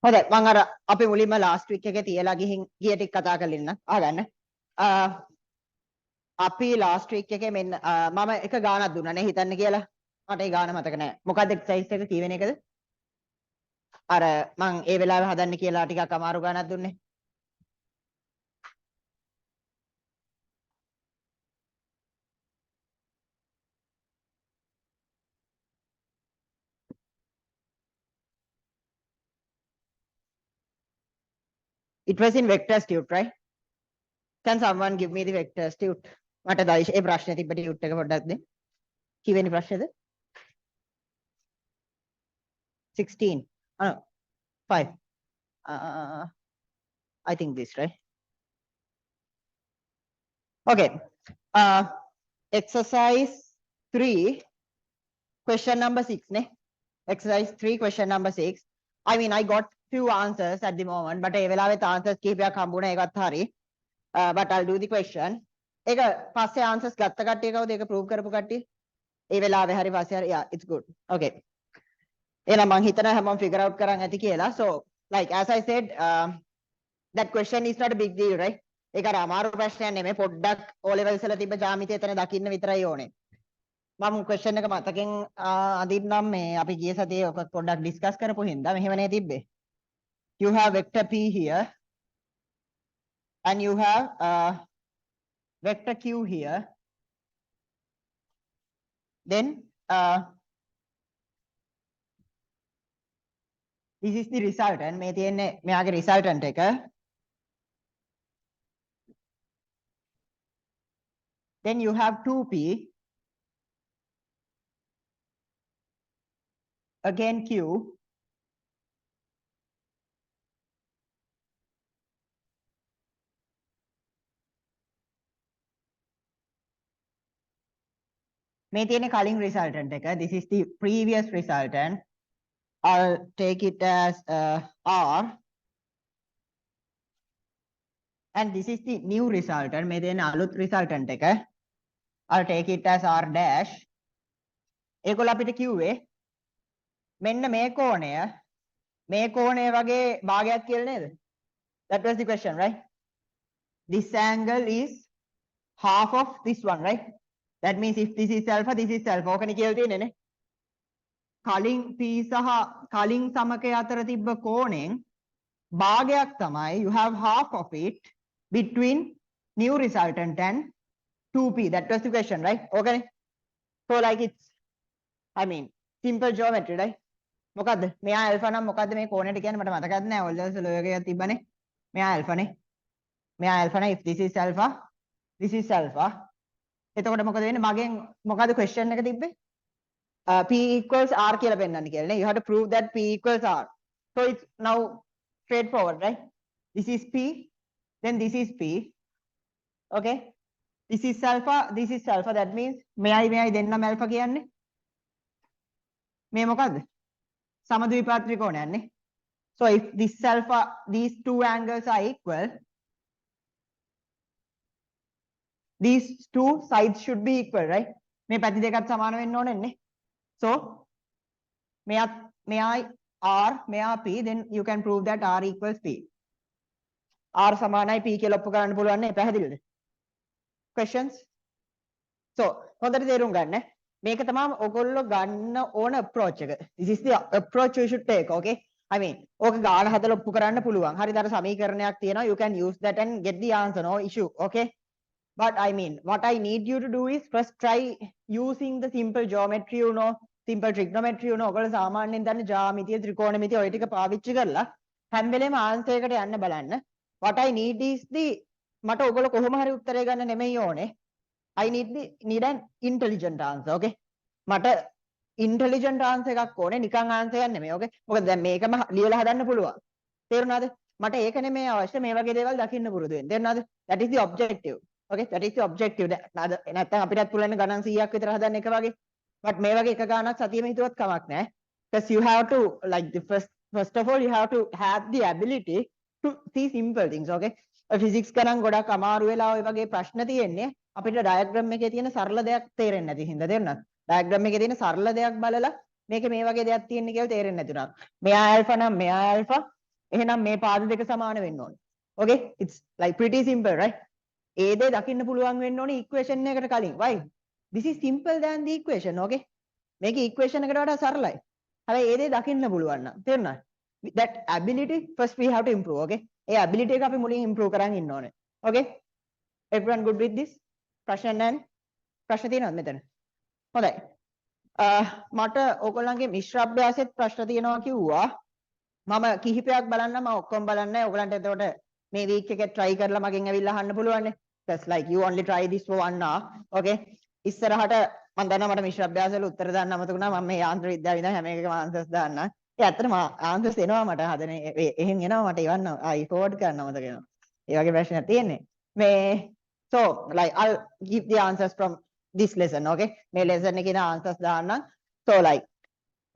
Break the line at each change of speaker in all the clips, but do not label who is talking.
හොඳයි මම අර අපි මුලින්ම last week එකේ තියලා ගිහින් ගිය ටික කතා කරලා ඉන්න අහගන්න. අපි last week එකේ මෙන්න මම එක ගානක් දුන්නානේ හිතන්න කියලා. මට ඒ ගාන මතක නැහැ. මොකක්ද exercise එක කීවෙන එකද? අර මම ඒ වෙලාවේ හදන්න කියලා ටිකක් අමාරු ගානක් දුන්නේ. It was in vector tube, right? Can someone give me the vector tube? මට දයිෂ් ඒ ප්‍රශ්නේ තිබ්බ ටියුට් එක පොඩ්ඩක් දෙන්න. කීවෙනි ප්‍රශ්නේද? 16. Oh, no. 5. I think this, right? Okay. Exercise 3, question number 6. Ne? Exercise 3, question number 6. I mean, I got few answers at the moment, but I will have answers keep your kambuna egath hari. But I'll do the question. Eka passe answers gatta kattiya kawuda eka prove karapu kattiya? ඒ වෙලාවේ හරි පස්සේ හරි yeah, it's good. Okay. එහෙනම් මම හිතනවා හැමෝම figure out කරන් ඇති කියලා. So like as I said, that question is not a big deal, right? ඒක අර අමාරු ප්‍රශ්නයක් නෙමෙයි. පොඩ්ඩක් O levels වල තිබ්බ ජ්‍යාමිතිය එතන දකින්න විතරයි ඕනේ. මම question එක මතකෙන් අදින්නම් මේ අපි ගිය සතියේ ඔක පොඩ්ඩක් discuss කරපු හින්දා මෙහෙමනේ තිබ්බේ. You have vector P here and you have vector Q here. Then this is the resultant. මේ තියෙන්නේ මෙයාගේ resultant එක. Then you have 2p again q මේ තියෙන්නේ කලින් resultant එක. This is the previous resultant. I'll take it as R. And this is the new resultant. මේ තියෙන අලුත් resultant එක. I'll take it as R dash. ඒගොල්ල අපිට කිව්වේ මෙන්න මේ කෝණය වගේ භාගයක් කියලා නේද? That was the question, right? This angle is half of this one, right? That means if this is alpha, this is alpha. ඕකනේ කියලා තියෙන්නේ නේ. කලින් P සහ කලින් සමකය අතර තිබ්බ කෝණයෙන් භාගයක් තමයි you have half of it between new resultant and 2p. That was the question, right? Okay. So like it's, I mean, simple geometry, right? මොකද්ද? මෙයා alpha නම් මොකද්ද මේ කෝණයට කියන්නේ මට මතකත් නෑ. ඔල්ලස් ලෝයකයක් තිබ්බනේ. මෙයා alpha නේ. මෙයා alpha නේ. If this is alpha, this is alpha. එතකොට මොකද වෙන්නේ? මගෙන් මොකද්ද question එක තිබ්බේ? P equals R කියලා පෙන්නන්න කියලා නේ. You have to prove that P equals R. So it's now straightforward, right? This is P, then this is P. Okay? This is alpha, this is alpha. That means මෙයයි දෙන්නම alpha කියන්නේ. මේ මොකද්ද? සමද්විපාත ත්‍රිකෝණයක් නේ. So if this alpha, these two angles are equal, these two sides should be equal, right? මේ පැති දෙකත් සමාන වෙන්න ඕනේ නේ. So මෙයයි R, මෙයා P, then you can prove that R equals P. R සමානයි P කියලා ඔප්පු කරන්න පුළුවන් නේ. පැහැදිලිද? Questions? So හොඳට තේරුම් ගන්න. මේක තමයි ඔයගොල්ලෝ ගන්න ඕන approach එක. This is the approach you should take, okay? I mean, ඕක ගාන හදලා ඔප්පු කරන්න පුළුවන්. හරිද? අර සමීකරණයක් තියෙනවා. You can use that and get the answer, no issue, okay? But I mean, what I need you to do is first try using the simple geometry, you know, simple trigonometry, you know. ඔයගොල්ලෝ සාමාන්‍යයෙන් දන්න ජ්‍යාමිතිය, ත්‍රිකෝණමිතිය ඔය ටික පාවිච්චි කරලා හැම වෙලේම answer එකට යන්න බලන්න. What I need is the මට ඔයගොල්ලෝ කොහොම හරි උත්තරය ගන්න නෙමෙයි ඕනේ. I need an intelligent answer, okay? මට intelligent answer එකක් ඕනේ, නිකන් answer එකක් නෙමෙයි, okay? මොකද දැන් මේකම ලියලා හදන්න පුළුවන්. තේරුණාද? මට ඒක නෙමෙයි අවශ්‍ය, මේ වගේ දේවල් දකින්න පුරුදු වෙන්න. තේරුණාද? That is the objective. Okay? That is the objective. නැත්නම් අපිටත් පුළුවන් ගණන් 100ක් විතර හදන්න එක වගේ. But මේ වගේ එක ගානක් සතියෙම හිතුවත් කමක් නැහැ. Because you have to, like, the first of all, you have to have the ability to see simple things, okay? Physics ගණන් ගොඩක් අමාරු වෙලා ඔය වගේ ප්‍රශ්න තියෙන්නේ අපිට ඩයග්‍රෑම් එකේ තියෙන සරල දෙයක් තේරෙන්නේ නැති හින්දා. තේරුණාද? ඩයග්‍රෑම් එකේ තියෙන සරල දෙයක් බලලා මේකේ මේ වගේ දෙයක් තියෙන්නේ කියලා තේරෙන්නේ නැතුණා. මෙයා ඇල්ෆා නම් මෙයා ඇල්ෆා, එහෙනම් මේ පාද දෙක සමාන වෙන්න ඕනේ. Okay, it's like pretty simple, right? ඒ දේ දකින්න පුළුවන් වෙන්න ඕනේ equation එකකට කලින්. Why? This is simple than the equation, okay? මේක equation එකට වඩා සරලයි. හැබැයි ඒ දේ දකින්න පුළුවන් නම් තේරුණාද? That ability first we have to improve, okay? A ability එක අපි මුලින් improve කරන් ඉන්න ඕනේ. Okay? Everyone good with this? ප්‍රශ්න තියෙනවද මෙතන? හොඳයි. මට ඕගොල්ලන්ගේ මිශ්‍ර අභ්‍යාසෙත් ප්‍රශ්න තියෙනවා කිව්වා. මම කිහිපයක් බලන්න මම ඔක්කොම බලන්නේ නැහැ. ඕගොල්ලන්ට එතකොට මේ වීක් එකේ try කරලා මගෙන් ඇවිල්ලා අහන්න පුළුවන් නේ. Just like you only try this for 1 hour. Okay? ඉස්සරහට මම දන්නවා මට මිශ්‍ර අභ්‍යාස වල උත්තර දාන්න අමතක වුණා. මම මේ යාන්ත්‍ර විද්‍යාව ඉඳන් හැම එකකම answers දාන්න. ඒ ඇත්තටම answers එනවා මට හදන එහෙන් එනවා මට එවන්න ආයි forward කරන්න අමතක වෙනවා. ඒ වගේ ප්‍රශ්නයක් තියෙන්නේ. මේ so like I'll give the answers from this lesson, okay? මේ lesson එකේ answers දාන්නම්. So like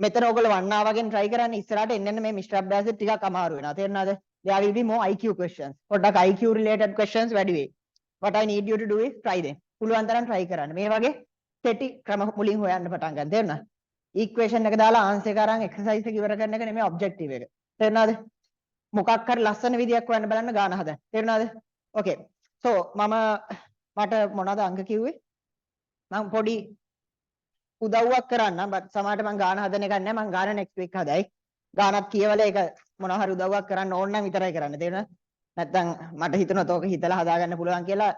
මෙතන ඔයගොල්ලෝ 1 hour වගේ try කරන්න ඉස්සරහට එන්න මේ මිශ්‍ර අභ්‍යාසෙත් ටිකක් අමාරු වෙනවා. තේරුණාද? There will be more IQ questions. පොඩ්ඩක් IQ related questions වැඩි වෙයි. What I need you to do is try them. පුළුවන් තරම් try කරන්න. මේ වගේ කෙටි ක්‍රම මුලින් හොයන්න පටන් ගන්න. තේරුණාද? equation එක දාලා answer එක අරන් exercise එක ඉවර කරන එක නෙමෙයි objective එක. තේරුණාද? මොකක් හරි ලස්සන විදියක් හොයන්න බලන්න ගාන හදන්න. තේරුණාද? Okay. So මට මොනවද අංක කිව්වේ? මම පොඩි උදව්වක් කරන්න. but සමහරට මම ගාන හදන එකක් නැහැ. මම ගාන next week හදයි. ගානක් කියවල ඒක මොනවා හරි උදව්වක් කරන්න ඕන නම් විතරයි කරන්න. තේරුණාද? නැත්තම් මට හිතෙනවා තෝක හිතලා හදාගන්න පුළුවන් කියලා.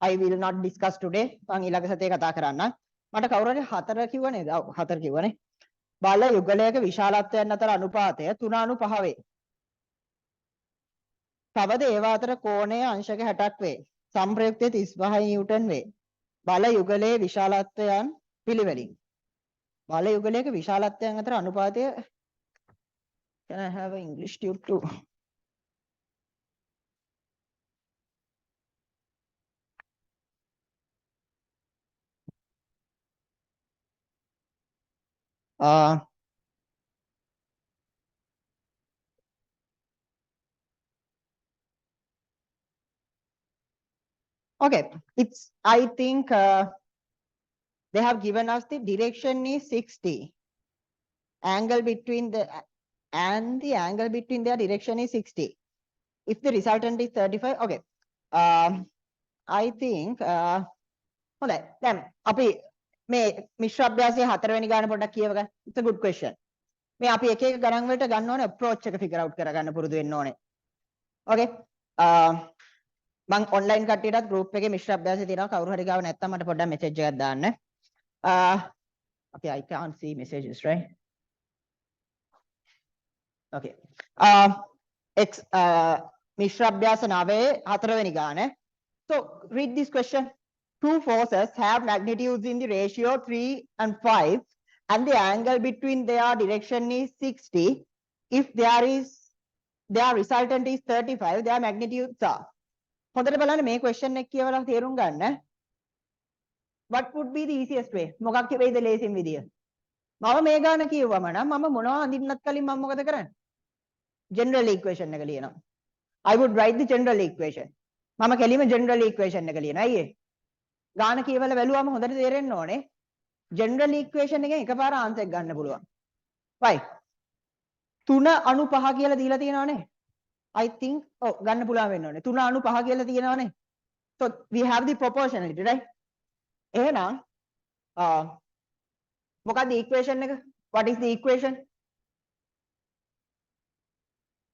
I will not discuss today. මම ඊළඟ සතියේ කතා කරන්නම්. මට කවුරු හරි 4 කිව්ව නේද? ඔව් 4 කිව්වනේ. බල යුගලයක විශාලත්වයන් අතර අනුපාතය 3:5 වේ. තවද ඒවා අතර කෝණය අංශක 60ක් වේ. සම්ප්‍රයුක්තය 35 නිව්ටන් වේ. බල යුගලයේ විශාලත්වයන් පිළිවෙලින්. බල යුගලයක විශාලත්වයන් අතර අනුපාතය Can I have an English tube too? Okay, it's I think they have given us the direction is 60. Angle between the angle between their direction is 60. If the resultant is 35, okay. I think හොඳයි. දැන් අපි මේ මිශ්‍ර අභ්‍යාසයේ 4 වෙනි ගාන පොඩ්ඩක් කියවගන්න. It's a good question. මේ අපි එක එක ගණන් වලට ගන්න ඕනේ approach එක figure out කරගන්න පුරුදු වෙන්න ඕනේ. Okay. මම online කට්ටියටත් group එකේ මිශ්‍ර අභ්‍යාසය තියෙනවා. කවුරු හරි ගාව නැත්නම් මට පොඩ්ඩක් message එකක් දාන්න. Okay, I can't see messages, right? Okay. මිශ්‍ර අභ්‍යාස 9 4 වෙනි ගාන. So read this question. Two forces have magnitudes in the ratio 3 and 5 and the angle between their direction is 60. If their resultant is 35, their magnitudes are. හොඳට බලන්න මේ question එක කියවලා තේරුම් ගන්න. What would be the easiest way? මොකක් වෙයිද ලේසිම විදිය? මම මේ ගාන කියවම නම් මම මොනවා අඳින්නත් කලින් මම මොකද කරන්නේ? General equation එක ලියනවා. I would write the general equation. මම කෙලිම general equation එක ලියනවා. අයියේ. ගාන කියවලා බැලුවම හොඳට තේරෙන්න ඕනේ. general equation එකෙන් එකපාර answer එක ගන්න පුළුවන්. Why? 3:5 කියලා දීලා තියෙනවනේ. I think ගන්න පුළුවන් වෙන්න ඕනේ. 3:5 කියලා තියෙනවනේ. So we have the proportionality, right? එහෙනම් මොකක්ද equation එක? What is the equation?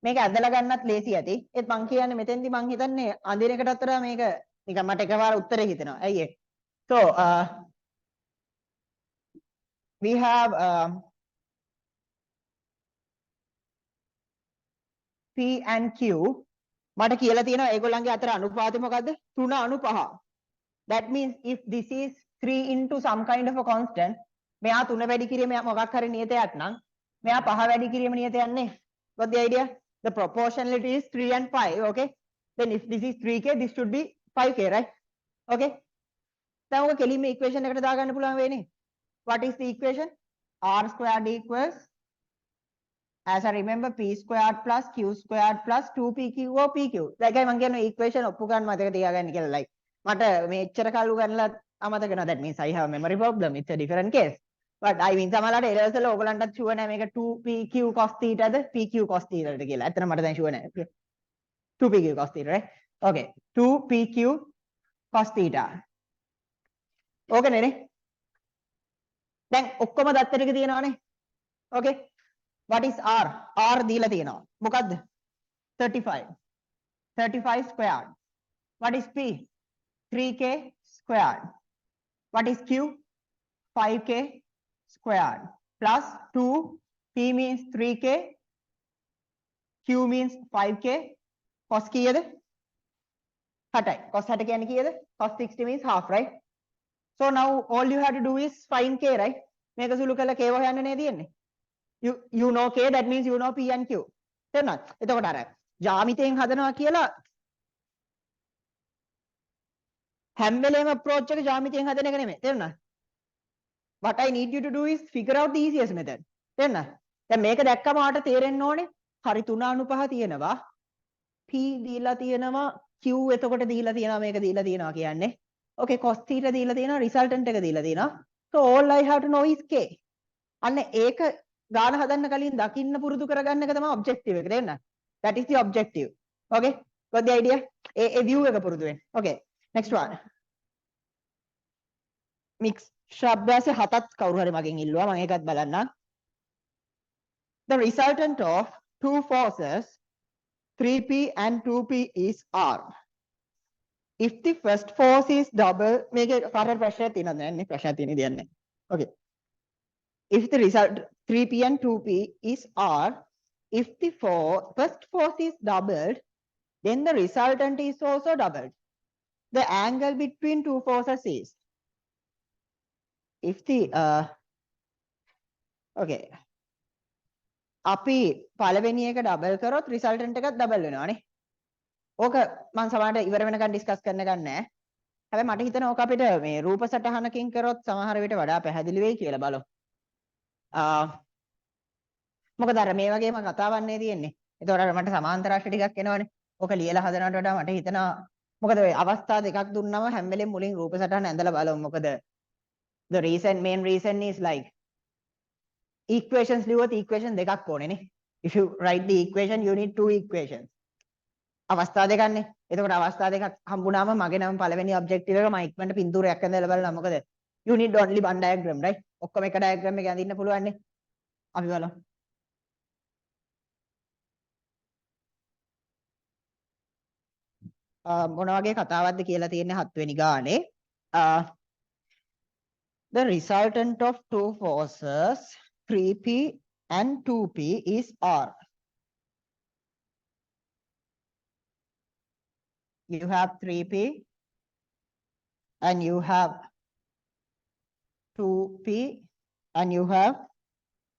මේක ඇදලා ගන්නත් ලේසි ඇති. ඒත් මං කියන්නේ මෙතෙන්දි මං හිතන්නේ අඳින එකටත් වඩා මේක නිකන් මට එකපාර උත්තරේ හිතෙනවා. ඇයි ඒ? So we have P and Q. මට කියලා තියෙනවා ඒගොල්ලන්ගේ අතර අනුපාතය මොකද්ද? 3:5. That means if this is 3 into some kind of a constant, මෙයා 3 වැඩි කිරීම මොකක් හරි නියතයක් නම් මෙයා 5 වැඩි කිරීම නියතයක් නේ. Got the idea? The proportionality is 3 and 5, okay? Then if this is 3k, this should be 5k, right? Okay? දැන් ඔක කෙලින්ම equation එකට දාගන්න පුළුවන් වෙන්නේ. What is the equation? R squared equals, as I remember, p squared plus q squared plus 2pq or pq. ඒකයි මම කියන්නේ equation ඔප්පු ගන්න මතක තියාගන්න කියලා. like මට මේ එච්චර කල් උගන්ලා අමතක වෙනවා. That means I have a memory problem. It's a different case. but I mean සමහරවිට A levels වල ඕගලන්ටත් ෂුවර් නැහැ මේක 2pq cos theta ද pq cos theta ද කියලා. ඇත්තට මට දැන් ෂුවර් නැහැ. 2pq cos theta, right? Okay. 2pq cos theta. ඕකනේ නේ. දැන් ඔක්කොම දත්ත ටික තියෙනවානේ. Okay. What is R? R දීලා තියෙනවා. මොකද්ද? 35. 35 squared. What is P? 3k squared. What is Q? 5k squared. Plus 2. P means 3k. Q means 5k. Cos කීයද? 60යි. Cos 60 කියන්නේ කීයද? Cos 60 means half, right? So now all you have to do is find k, right? මේක සුළු කළ k හොයන්න නේ තියෙන්නේ. You know k, that means you know p and q. තේරුණාද? එතකොට අර ජ්‍යාමිතියෙන් හදනවා කියලා හැම වෙලේම approach එක ජ්‍යාමිතියෙන් හදන එක නෙමෙයි. තේරුණාද? What I need you to do is figure out the easiest method. තේරුණාද? දැන් මේක දැක්කම ආට තේරෙන්න ඕනේ හරි 3.5 තියෙනවා. p දීලා තියෙනවා, q එතකොට දීලා තියෙනවා, මේක දීලා තියෙනවා කියන්නේ. Okay, cos theta දීලා තියෙනවා, resultant එක දීලා තියෙනවා. So all I have to know is k. අන්න ඒක ගාන හදන්න කලින් දකින්න පුරුදු කරගන්න එක තමයි objective එක. තේරුණාද? That is the objective. Okay? Got the idea? A view එක පුරුදු වෙන්න. Okay. Next one. Mix ශබ්දාසේ හතත් කවුරු හරි මගෙන් ඉල්ලුවා, මම ඒකත් බලන්නම්. The resultant of two forces 3p and 2p is R. If the first force is double, මේකේ කාටද ප්‍රශ්නයක් තියෙනවද නැන්නේ? ප්‍රශ්නයක් තියෙන ඉතින් නැහැ. Okay. If the result 3p and 2p is R, if the first force is doubled, then the resultant is also doubled. The angle between two forces is, if the okay, අපි පළවෙනි එක double කරොත් resultant එකත් double වෙනවානේ. ඕක මම සමහරට ඉවර වෙනකන් ඩිස්කස් කරන්න ගන්නෑ. හැබැයි මට හිතෙනවා ඕක අපිට මේ රූප සටහනකින් කරොත් සමහර විට වඩා පැහැදිලි වෙයි කියලා බලමු. මොකද අර මේ වගේම කතාවක් නේ තියෙන්නේ. ඒතකොට අර මට සමාන්තර රාශි ටිකක් එනවනේ. ඕක ලියලා හදනවට වඩා මට හිතෙනවා මොකද ඔය අවස්ථා දෙකක් දුන්නම හැම වෙලෙම මුලින් රූප සටහන ඇඳලා බලමු. මොකද the main reason is like equations ලියුවොත් equation දෙකක් ඕනේ නේ. If you write the equation you need two equations. අවස්ථා දෙකක්නේ. එතකොට අවස්ථා දෙකක් හම්බුනාම මගේ නම් පළවෙනි ඔබ්ජෙක්ටිව් එක මම ඉක්මනට පින්තූරයක් ඇඳලා බලනවා. මොකද you need only one diagram, right? ඔක්කොම එක diagram එක ඇඳින්න පුළුවන් නේ. අපි බලමු. මොන වගේ කතාවක්ද කියලා තියෙන්නේ 7 වෙනි ගානේ. The resultant of two forces 3p and 2p is R. You have 3p and you have 2p and you have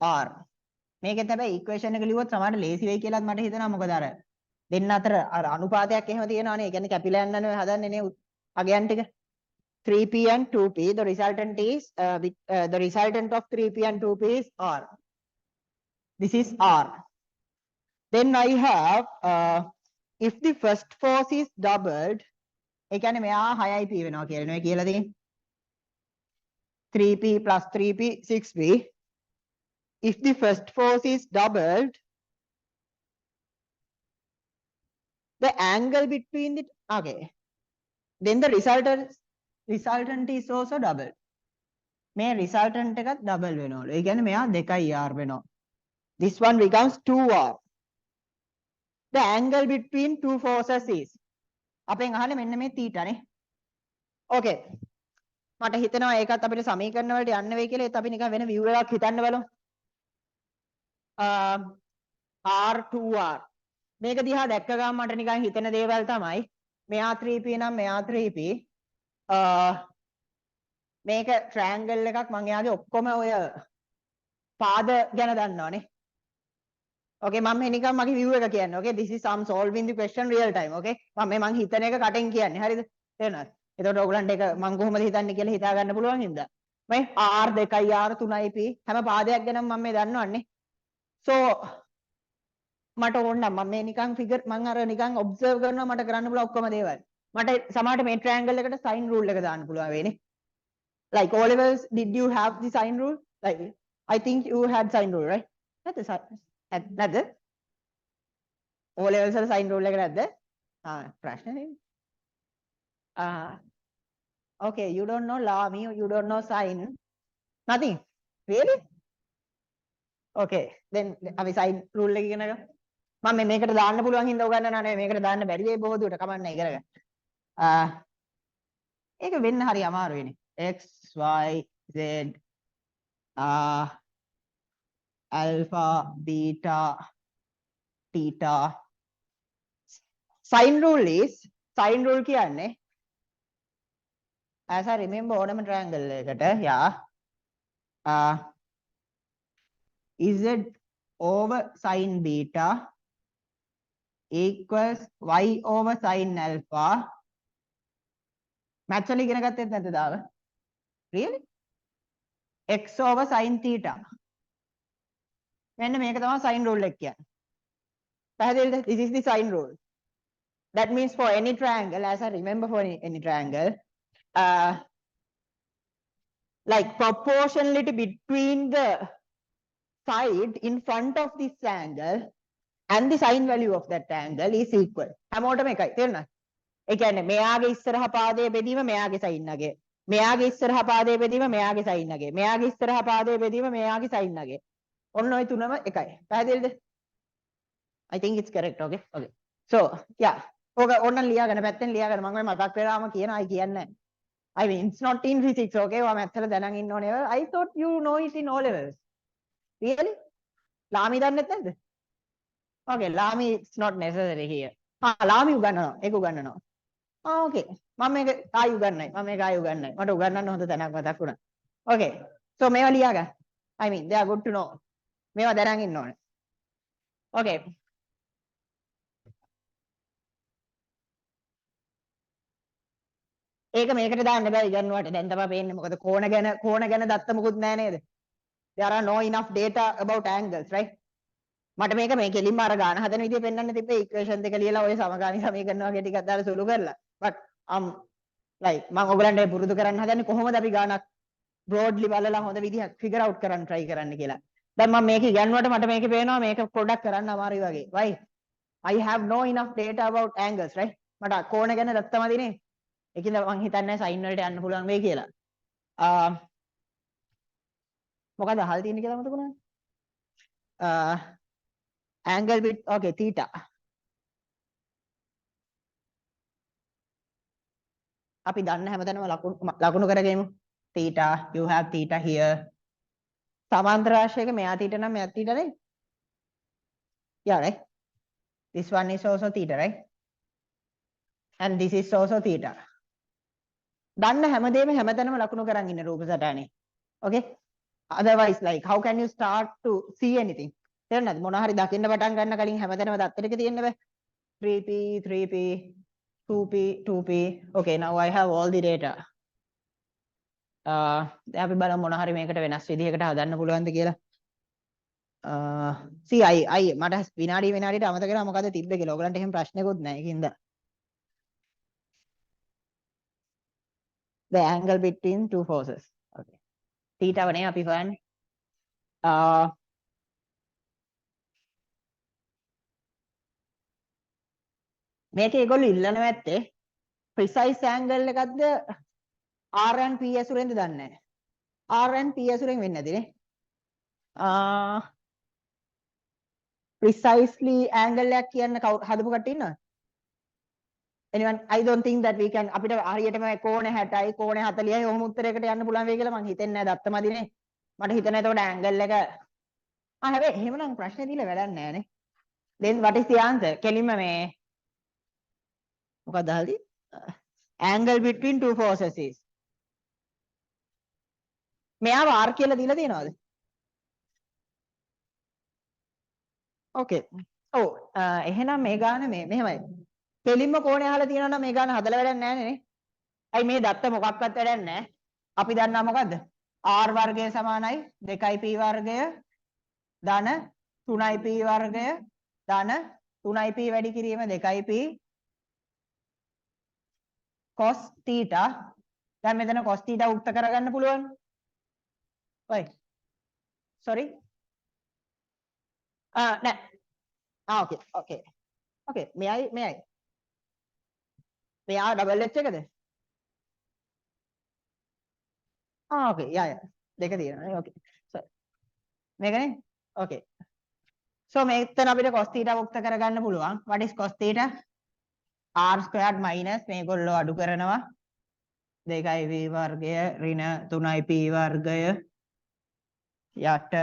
R. මේකෙන් තමයි equation එක ලියුවොත් සමහරට ලේසි වෙයි කියලාත් මට හිතෙනවා. මොකද අර දෙන්න අතර අර අනුපාතයක් එහෙම තියෙනවානේ. ඒ කියන්නේ කැපිලා යන්නනේ හදන්නේ නේ අගයන් ටික. 3p and 2p, the resultant is the resultant of 3p and 2p is R. This is R. Then I have if the first force is doubled, ඒ කියන්නේ මෙයා 6යි p වෙනවා කියලා නේ කියලා තියෙන්නේ. 3p plus 3p 6p. If the first force is doubled, the angle between the okay, then the resultant is also doubled. මේ resultant එකත් double වෙනවලු. ඒ කියන්නේ මෙයා 2r වෙනවා. This one becomes 2r. The angle between two forces is, අපෙන් අහන්නේ මෙන්න මේ θ නේ. Okay. මට හිතෙනවා ඒකත් අපිට සමීකරණ වලට යන්න වෙයි කියලා. ඒත් අපි නිකන් වෙන view එකක් හිතන්න බලමු. R 2r. මේක දිහා දැක්ක ගමන් මට නිකන් හිතෙන දේවල් තමයි මෙයා 3p නම් මෙයා 3p. මේක triangle එකක්. මම එයාගේ ඔක්කොම ඔය පාද ගැන දන්නවනේ. Okay, මම නිකන් මගේ view එක කියන්නේ. Okay, this is I'm solving the question real time. Okay, මම හිතන එක කටෙන් කියන්නේ. හරිද? තේරෙනවද? එතකොට ඔයගලන්ට ඒක මම කොහොමද හිතන්නේ කියලා හිතා ගන්න පුළුවන් හින්දා. මේ R 2යි R 3යි P හැම පාදයක් ගැනම මම මේ දන්නවන්නේ. So මට ඕන නම් මම මේ නිකන් figure මම අර නිකන් observe කරනවා මට කරන්න පුළුවන් ඔක්කොම දේවල්. මට සමහරට මේ triangle එකට sin rule එක දාන්න පුළුවන් වෙන්නේ. Like O levels, did you have the sin rule? like I think you had sine rule, right? That's it. O levels වල sine rule එක නැද්ද? ප්‍රශ්න නෙමෙයි. Okay, you don't know Lami, you don't know sine. Nothing. Really? Okay, then අපි sine rule එක ඉගෙන ගමු. මම මේකට දාන්න පුළුවන් හින්දා උගන්නනවා නේ. මේකට දාන්න බැරි වෙයි බොහෝ දුරට කමන්නේ ඉගෙන ගන්න. ඒක වෙන්න හරි අමාරු වෙන්නේ. X Y Z alpha beta theta sine rule කියන්නේ as I remember ඕනම triangle එකකට z over sine beta equals y over sine alpha maths වල ඉගෙන ගත්තෙත් නැද්ද දාව? Really? x over sine theta මෙන්න මේක තමයි sine rule එක කියන්නේ. පැහැදිලිද? This is the sine rule. That means for any triangle, as I remember for any triangle, like proportionality between the side in front of this angle and the sine value of that angle is equal. හැමෝටම එකයි. තේරුණාද? ඒ කියන්නේ මෙයාගේ ඉස්සරහා පාදයේ බෙදීම මෙයාගේ sign නගේ. මෙයාගේ ඉස්සරහා පාදයේ බෙදීම මෙයාගේ සයින් නගේ. මෙයාගේ ඉස්සරහා පාදයේ බෙදීම මෙයාගේ සයින් නගේ. ඔන්න ඔය තුනම එකයි. පැහැදිලිද? I think it's correct. Okay. Okay. So, yeah. ඕක ඕන්න ලියාගන්න පැත්තෙන් ලියාගන්න. මම මතක් වෙලාම කියනවා කියන්නේ. I mean, it's not in physics, okay? ඔයා maths වල දැනන් ඉන්න ඕනේ. I thought you know it in O levels. Really? ලාමි දන්නෙත් නැද්ද? Okay, ලාමි it's not necessary here. ලාමි උගන්වනවා. ඒක උගන්වනවා. okay. මම මේක ආයි උගන්වන්නයි. මම මේක ආයි උගන්වන්නයි. මට උගන්වන්න හොඳ තැනක් මතක් වුණා. Okay. So මේවා ලියාගන්න. I mean, they are good to know. මේවා දැනන් ඉන්න ඕනේ. Okay. ඒක මේකට දාන්න බෑ ඉගෙනුවාට. දැන් තමයි පේන්නේ මොකද කෝණ ගැන දත්ත මොකුත් නැහැ නේද? There are no enough data about angles, right? මට මේක මේ කෙලින්ම අර ගාන හදන විදිය පෙන්වන්න තිබ්බේ equation දෙක ලියලා ඔය සමගාමී සමීකරණ වගේ ටිකක් දාලා සුළු කරලා. But like මම ඔයගලන්ට පුරුදු කරන්න හදන්නේ කොහොමද අපි ගානක් broadly බලලා හොඳ විදිහක් figure out කරන්න try කරන්න කියලා. දැන් මම මේක ඉගෙනුවට මට මේකේ පේනවා මේක පොඩ්ඩක් කරන්න අමාරුයි වගේ. Why? I have no enough data about angles, right? මට කෝණ ගැන දත්තම දිනේ. ඒකින්ද මං හිතන්නේ සයින් වලට යන්න පුළුවන් වෙයි කියලා. මොකද අහලා තියෙන්නේ කියලා මතක වුණානේ. angle with okay theta. අපි දන්න හැමතැනම ලකුණු කරගෙමු. theta, you have theta here. සමාන්තර රාශියක මෙයා theta නම් මෙයා theta නේ. Yeah, right? This one is also theta, right? And this is also theta. දන්න හැමදේම හැමතැනම ලකුණු කරන් ඉන්න රූප සටහනේ. Okay? Otherwise, like how can you start to see anything? තේරෙනවද? මොන හරි දකින්න පටන් ගන්න කලින් හැමතැනම දත්ත ටික තියෙන්න බෑ. 3p 3p 2p 2p. Okay, now I have all the data. දැන් අපි බලමු මොන හරි මේකට වෙනස් විදිහකට හදන්න පුළුවන්ද කියලා. see I මට විනාඩියට අමතක කරා මොකද තිබ්බේ කියලා. ඔයගලන්ට එහෙම ප්‍රශ්නකුත් නැහැ ඒකින්ද. The angle between two forces. Okay. theta වනේ අපි හොයන්නේ. මේක ඒගොල්ලෝ ඉල්ලනවා ඇත්තේ precise angle එකක්ද R and P ඇසුරෙන්ද දන්නේ නැහැ. R and P ඇසුරෙන් වෙන්නේ නැතිනේ. precisely angle එකක් කියන්න හදපු කට්ටිය ඉන්නවද? anyone? I don't think that we can අපිට හරියටම කෝණ 60යි කෝණ 40යි ඔහොම උත්තරයකට යන්න පුළුවන් වෙයි කියලා මං හිතන්නේ නැහැ දත්තමදිනේ. මට හිතෙනවා එතකොට angle එක හැබැයි එහෙමනම් ප්‍රශ්නේ දීලා වැඩක් නැහැ නේ. then what is the answer? කෙලින්ම මේ මොකක්ද අහලා angle between two forces is මෙයාව R කියලා දීලා තියෙනවද? okay. ඔව් එහෙනම් මේ ගාන මෙහෙමයි. කෙලින්ම කෝණය අහලා තියෙනවා නම් මේ ගාන හදලා වැඩක් නැහැ නේ. අයි මේ දත්ත මොකක්වත් වැඩක් නැහැ. අපි දන්නා මොකද්ද? R වර්ගය සමානයි 2p වර්ගය ධන 3p වර්ගය ධන 3p වැඩි කිරීම 2p cos theta. දැන් මෙතන cos theta උක්ත කරගන්න පුළුවන්. right? sorry nah. Okay, okay, okay, may I මෙයා double h එකද okay yeah දෙක තියෙනවා okay so මේකනේ okay so මෙතන අපිට cos theta මුක්ත කරගන්න පුළුවන් what is cos theta r squared minus මේගොල්ලෝ අඩු කරනවා 2යි v වර්ගය ඍණ 3යි p වර්ගය යට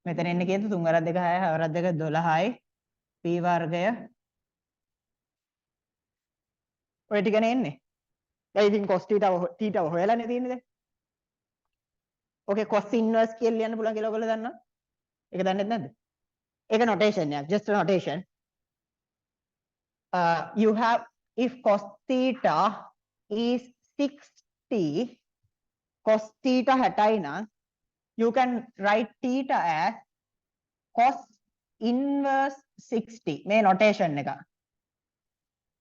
මෙතන එන්නේ කීයද 3 වරක් 2 6 6 වරක් 2 12යි p වර්ගය ඔය ටිකනේ එන්නේ දැන් ඉතින් cos theta හොයලානේ තියෙන්නේ දැන් okay cos inverse කියලා ලියන්න පුළුවන් කියලා ඔයගොල්ලෝ දන්නවා ඒක දන්නේ නැද්ද ඒක notation එකක් just a notation you have if cos theta is 60 cos theta 60 නම් you can write theta as cos inverse 60 මේ notation එක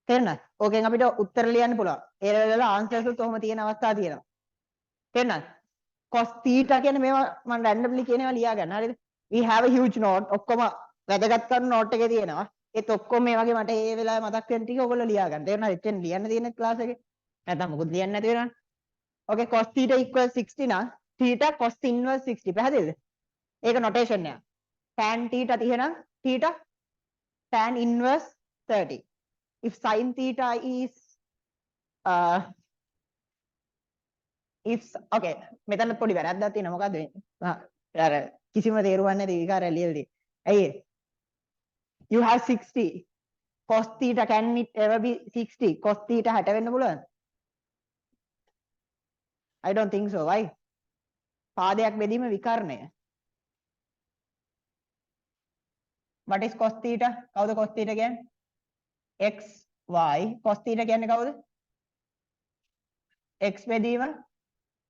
තේරුණාද ඕකෙන් අපිට උත්තර ලියන්න පුළුවන් ඒ level වල answers උත් ඔහොම තියෙන අවස්ථා තියෙනවා තේරුණාද cos theta කියන්නේ මේවා මම randomly කියනවා ලියා ගන්න හරිද we have a huge note ඔක්කොම වැදගත් කරන note එකේ තියෙනවා ඒත් ඔක්කොම මේ වගේ මට ඒ වෙලාවේ මතක් වෙන ටික ඔයගොල්ලෝ ලියා ගන්න තේරුණාද එතෙන් ලියන්න තියෙන ක්ලාස් එකේ නැත්නම් මොකුත් ලියන්න නැති වෙනවනේ okay cos theta equals 60 නම් theta cos inverse 60 පැහැදිලිද ඒක notation එක tan theta 30 නම් theta tan inverse 30 if sin theta is if okay මෙතන පොඩි වැරද්දක් තියෙනවා මොකද්ද මේ අර කිසිම තේරුවක් නැති විකාරය ලියලා තියෙන්නේ ඇයි you have 60 cos theta can it ever be 60 cos theta 60 වෙන්න පුළුවන් I don't think so why පාදයක් බෙදීම විකර්ණය what is cos theta කවුද cos theta කියන්නේ x y cos theta කියන්නේ කවුද x බෙදීම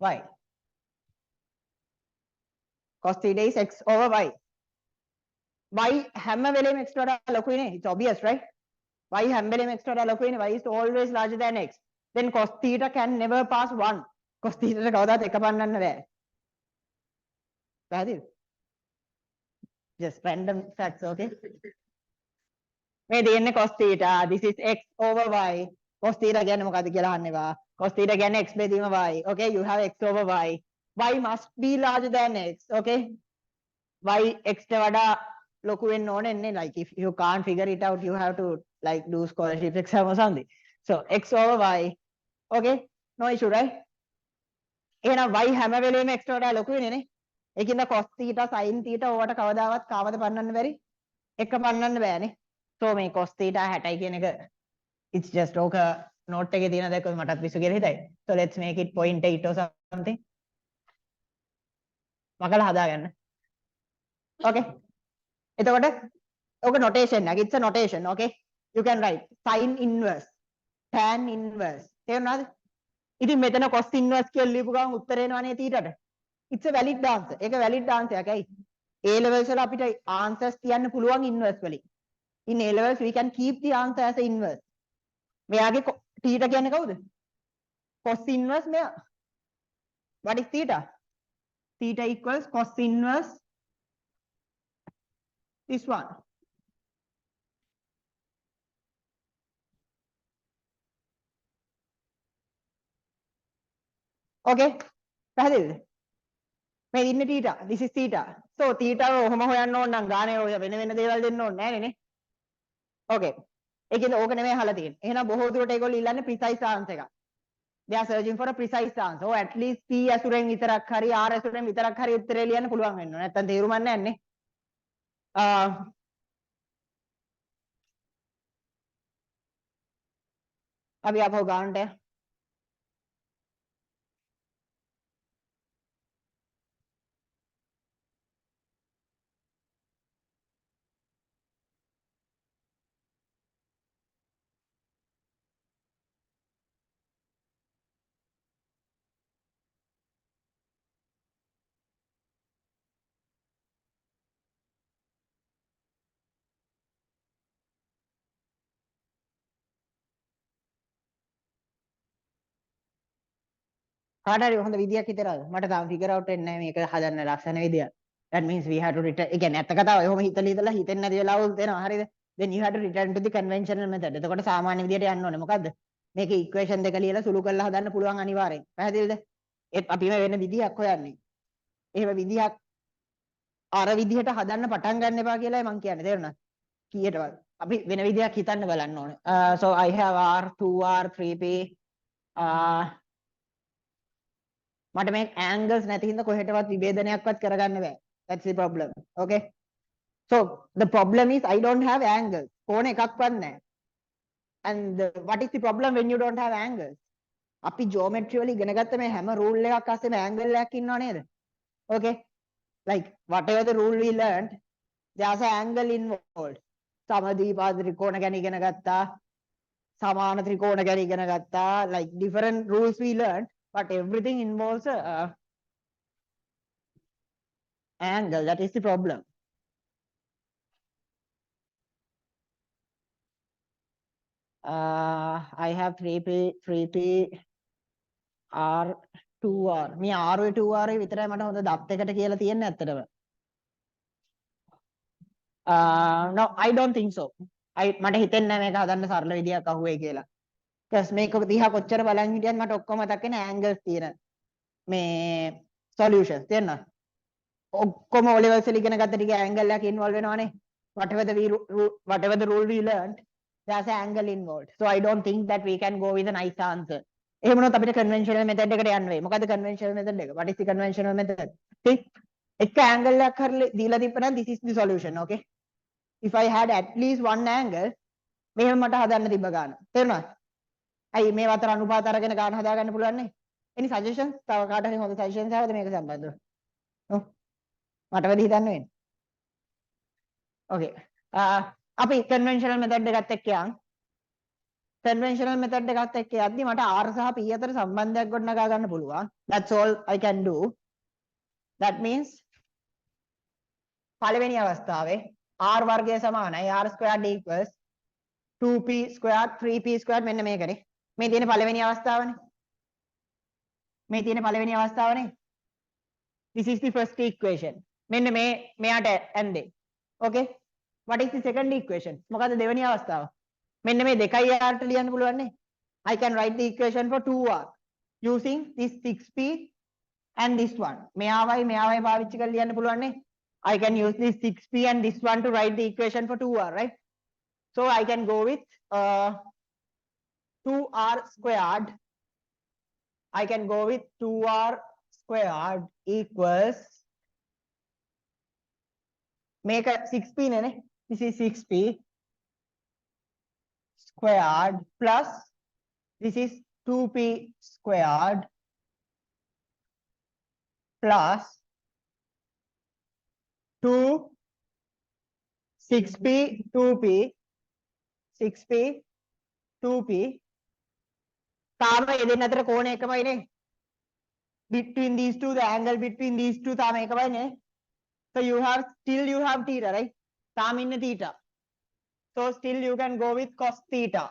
y cos theta is x over y y හැම වෙලේම x වඩා ලොකුයි නේ it's obvious right y හැම වෙලේම x වඩා ලොකුයි නේ y is always larger than x then cos theta can never pass 1 cos theta එක කවදාවත් එක පන්නන්න බෑ පැහැදිලිද just random facts okay මේ දෙන්නේ cos theta this is x over y cos theta කියන්නේ මොකද්ද කියලා අහන්න එපා cos theta කියන්නේ x බෙදීම y okay you have x over y y must be larger than x okay y x ට වඩා ලොකු වෙන්න ඕනේ නේ like if you can't figure it out you have to like do scholarship exam or something so x over y okay no issue right එහෙනම් y හැම වෙලේම x ට වඩා ලොකු වෙන්නේ නේ ඒකින්ද cos theta sin theta ඕවට කවදාවත් කාවද පන්නන්න බැරි එක පන්නන්න බෑනේ so මේ cos theta 60යි කියන එක it's just ඕක note එකේ තියෙන දැක්කොත් මටත් පිස්සු කියලා හිතයි so let's make it 0.8 or something මකලා හදාගන්න okay එතකොට ඕක notation එක it's a notation okay you can write sin inverse tan inverse තේරුණාද ඉතින් මෙතන cos inverse කියලා ලියපු ගමන් උත්තර එනවනේ තීටට it's a valid answer ඒක valid answer එකක් ඇයි A levels වල අපිට answers තියන්න පුළුවන් inverse වලින් in A levels we can keep the answer as a inverse මෙයාගේ theta කියන්නේ කවුද cos inverse මෙයා what is theta theta equals cos inverse this one okay පැහැදිලිද මේ ඉන්නේ theta this is theta so theta ඔහොම හොයන්න ඕන නම් ගානේ ඔය වෙන වෙන දේවල් දෙන්න ඕනේ නැහැ නේ okay ඒකෙන්ද ඕක නෙමෙයි අහලා තියෙන්නේ එහෙනම් බොහෝ දුරට ඒගොල්ලෝ ඉල්ලන්නේ precise answer එකක් they are searching for a precise answer or at least p ඇසුරෙන් විතරක් හරි r ඇසුරෙන් විතරක් හරි උත්තරේ ලියන්න පුළුවන් වෙන්න ඕනේ නැත්තම් තේරුමක් නැහැ නේ අපි ආපහු ගන්නට කාට හරි හොඳ විදියක් හිතනවාද? මට තාම figure out වෙන්නේ නැහැ මේක හදන්න ලස්සන විදිය. That means we have to return. ඒ කියන්නේ ඇත්ත කතාව එහෙම හිතලා හිතෙන්නේ නැති වෙලාවල් තියෙනවා. හරිද? Then you have to return to the conventional method. එතකොට සාමාන්‍ය විදියට යන්න ඕනේ. මොකද්ද? මේක equation දෙක ලියලා සුළු කරලා හදන්න පුළුවන් අනිවාර්යෙන්. පැහැදිලිද? ඒත් අපි මේ වෙන විදියක් හොයන්නේ. එහෙම විදියක් අර විදිහට හදන්න පටන් ගන්න එපා කියලායි මම කියන්නේ. තේරුණාද? කීයටවත්. අපි වෙන විදියක් හිතන්න බලන්න ඕනේ. So I have R 2R 3P මට මේ angles නැති හින්දා කොහෙටවත් විභේදනයක්වත් කරගන්න බෑ. That's the problem. Okay? So the problem is I don't have angles. කෝණ එකක්වත් නැහැ. And what is the problem when you don't have angles? අපි geometry වල ඉගෙන ගත්ත මේ හැම rule එකක් අස්සෙම angle එකක් ඉන්නව නේද? Okay? Like whatever the rule we learned, there's an angle involved. සමද්විපාද ත්‍රිකෝණ ගැන ඉගෙන ගත්තා. සමාන ත්‍රිකෝණ ගැන ඉගෙන ගත්තා. Like different rules we learned, but everything involves a angle. That is the problem. I have 3P R 2R. මේ R 2R විතරයි මට හොඳ දත් එකට කියලා තියෙන්නේ ඇත්තටම. No, I don't think so. මට හිතෙන්නේ නැහැ මේක හදන්න සරල විදියක් අහුවේ කියලා. because මේක දිහා කොච්චර බලන් හිටියත් මට ඔක්කොම මතක් වෙන angles තියෙන මේ solutions තේරෙනවද? ඔක්කොම O levels වල ඉගෙන ගත්ත ටික angle එකක් involve වෙනවනේ. whatever the rule we learned, there's an angle involved. So I don't think that we can go with a nice answer. එහෙම වුණොත් අපිට conventional method එකට යන්න වෙයි. මොකද්ද conventional method එක? What is the conventional method? See? එක angle එකක් හරි දීලා තිබ්බනම් this is the solution. Okay? If I had at least one angle, මෙහෙම මට හදන්න තිබ්බ ගාන. තේරුණාද? අයි මේ අතර අනුපාත අරගෙන ගාන හදාගන්න පුළුවන් නේ. Any suggestions? තව කාට හරි හොඳ suggestions ආවද මේක සම්බන්ධව? ඔව්. මට වැඩි හිතන්න වෙන්නේ. Okay. අපි conventional method එකත් එක්ක යන්. conventional method එකත් එක්ක යද්දි මට R සහ P අතර සම්බන්ධයක් ගොඩනගා ගන්න පුළුවන්. That's all I can do. That means පළවෙනි අවස්ථාවේ R වර්ගය සමානයි R squared equals 2P squared 3P squared මෙන්න මේකනේ. මේ තියෙන පළවෙනි අවස්ථාවනේ. මේ තියෙන පළවෙනි අවස්ථාවනේ. This is the first equation. මෙන්න මේ මෙයාට ඇන්දේ. Okay? What is the second equation? මොකද්ද දෙවෙනි අවස්ථාව? මෙන්න මේ දෙකයි R ට ලියන්න පුළුවන් නේ. I can write the equation for 2R using this 6P and this one. මෙයාවයි පාවිච්චි කරලා ලියන්න පුළුවන් නේ. I can use this 6P and this one to write the equation for 2R, right? So I can go with 2R squared. I can go with 2R squared equals make a 6P ne? This is 6P squared plus this is 2P squared plus 6P 2P 6P 2P තාම මේ දෙන්න අතර කෝණය එකමයි නේ. Between these two, the angle between these two තාම එකමයි නේ. So you have theta, right? තාම ඉන්නේ theta. So still you can go with cos theta.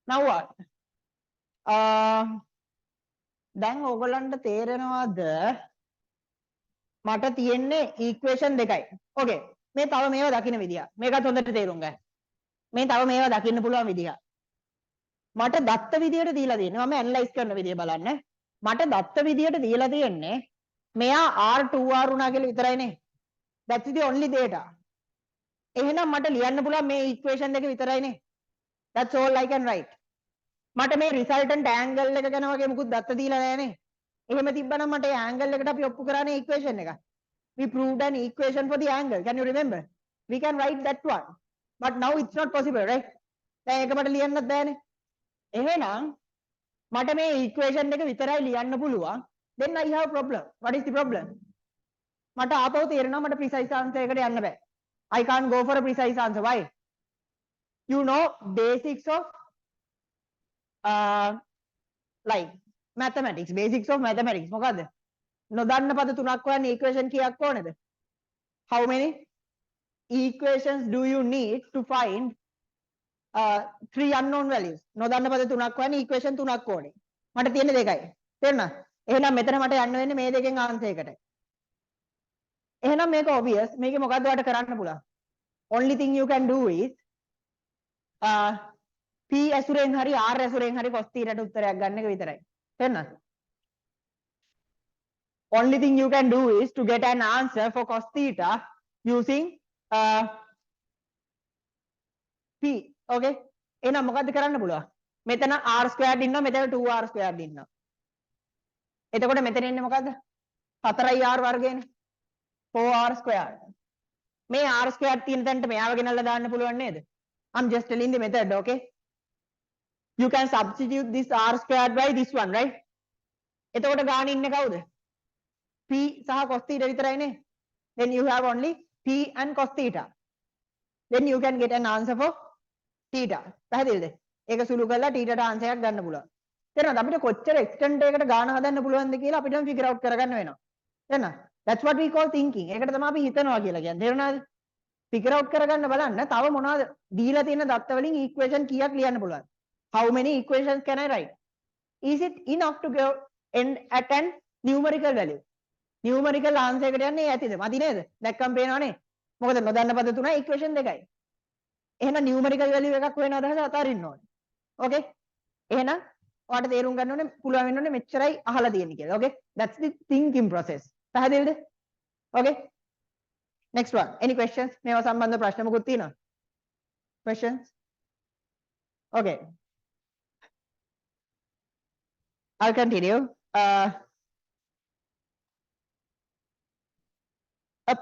Now what? දැන් ඕගොල්ලන්ට තේරෙනවද මට තියෙන්නේ equation දෙකයි. Okay. මේ තව මේවා දකින්න විදිය. මේකත් හොඳට තේරුම් ගන්න. මේ තව මේවා දකින්න පුළුවන් විදිය. මට දත්ත විදියට දීලා තියෙන්නේ මම ඇනලයිස් කරන විදිය බලන්න. මට දත්ත විදියට දීලා තියෙන්නේ මෙයා R2R උනා කියලා විතරයිනේ. That's the only data. එහෙනම් මට ලියන්න පුළුවන් මේ equation දෙක විතරයිනේ. That's all I can write. මට මේ resultant angle එක ගැන වගේ මුකුත් දත්ත දීලා නැහැනේ. එහෙම තිබ්බනම් මට ඒ angle එකට අපි ඔප්පු කරානේ equation එක. We proved an equation for the angle. Can you remember? We can write that one. But now it's not possible, right? දැන් ඒක මට ලියන්නත් බෑනේ. එහෙනම් මට මේ equation එක විතරයි ලියන්න පුළුවන්. Then I have a problem. What is the problem? මට ආපහු තේරෙනවා මට precise answer එකට යන්න බෑ. I can't go for a precise answer. Why? You know basics of like mathematics. Basics of mathematics. මොකද්ද? නොදන්න පද තුනක් හොයන්න equation කීයක් ඕනේද? How many equations do you need to find 3 unknown values? නොදන්න පද තුනක් හොයන්න equation තුනක් ඕනේ. මට තියෙන්නේ දෙකයි. තේරුණා? එහෙනම් මෙතන මට යන්න වෙන්නේ මේ දෙකෙන් ආන්සර් එකට. එහෙනම් මේක obvious. මේකේ මොකද්ද ඔයාලට කරන්න පුළුවන්? Only thing you can do is P ඇසුරෙන් හරි R ඇසුරෙන් හරි cos theta ට උත්තරයක් ගන්න එක විතරයි. තේරුණාද? Only thing you can do is to get an answer for cos theta using P. Okay? එහෙනම් මොකද්ද කරන්න පුළුවන්? මෙතන R squared ඉන්නවා මෙතන 2R squared ඉන්නවා. එතකොට මෙතන ඉන්නේ මොකද්ද? 4R වර්ගයනේ. 4R squared. මේ R squared තියෙන තැනට මෙයාව ගෙනල්ලා දාන්න පුළුවන් නේද? I'm just telling the method, okay? You can substitute this R squared by this one, right? එතකොට ගාන ඉන්නේ කවුද? P සහ cos theta විතරයිනේ. Then you have only P and cos theta. Then you can get an answer for theta. පැහැදිලිද? ඒක සුළු කරලා theta ට answer එකක් ගන්න පුළුවන්. තේරෙනවද? අපිට කොච්චර extent එකකට ගාන හදන්න පුළුවන්ද කියලා අපිටම figure out කරගන්න වෙනවා. තේරෙනවද? That's what we call thinking. ඒකට තමයි අපි හිතනවා කියලා කියන්නේ. තේරුණාද? figure out කරගන්න බලන්න තව මොනවද දීලා තියෙන දත්ත වලින් equation කීයක් ලියන්න පුළුවන්? How many equations can I write? Is it enough to go end at an numerical value? Numerical answer එකට යන්නේ ඇතිද? මදි නේද? දැක්කම පේනවනේ. මොකද නොදන්න පද තුනයි equation දෙකයි. එහෙනම් numerical value එකක් වෙන අදහස අතාරින්න ඕනේ. Okay? එහෙනම් ඔයාලට තේරුම් ගන්න ඕනේ පුළුවන් වෙන්න ඕනේ මෙච්චරයි අහලා තියෙන්නේ කියලා. Okay? That's the thinking process. පැහැදිලිද? Okay? Next one. Any questions? මේවා සම්බන්ධ ප්‍රශ්න මොකුත් තියෙනවද? Questions? Okay. I'll continue. A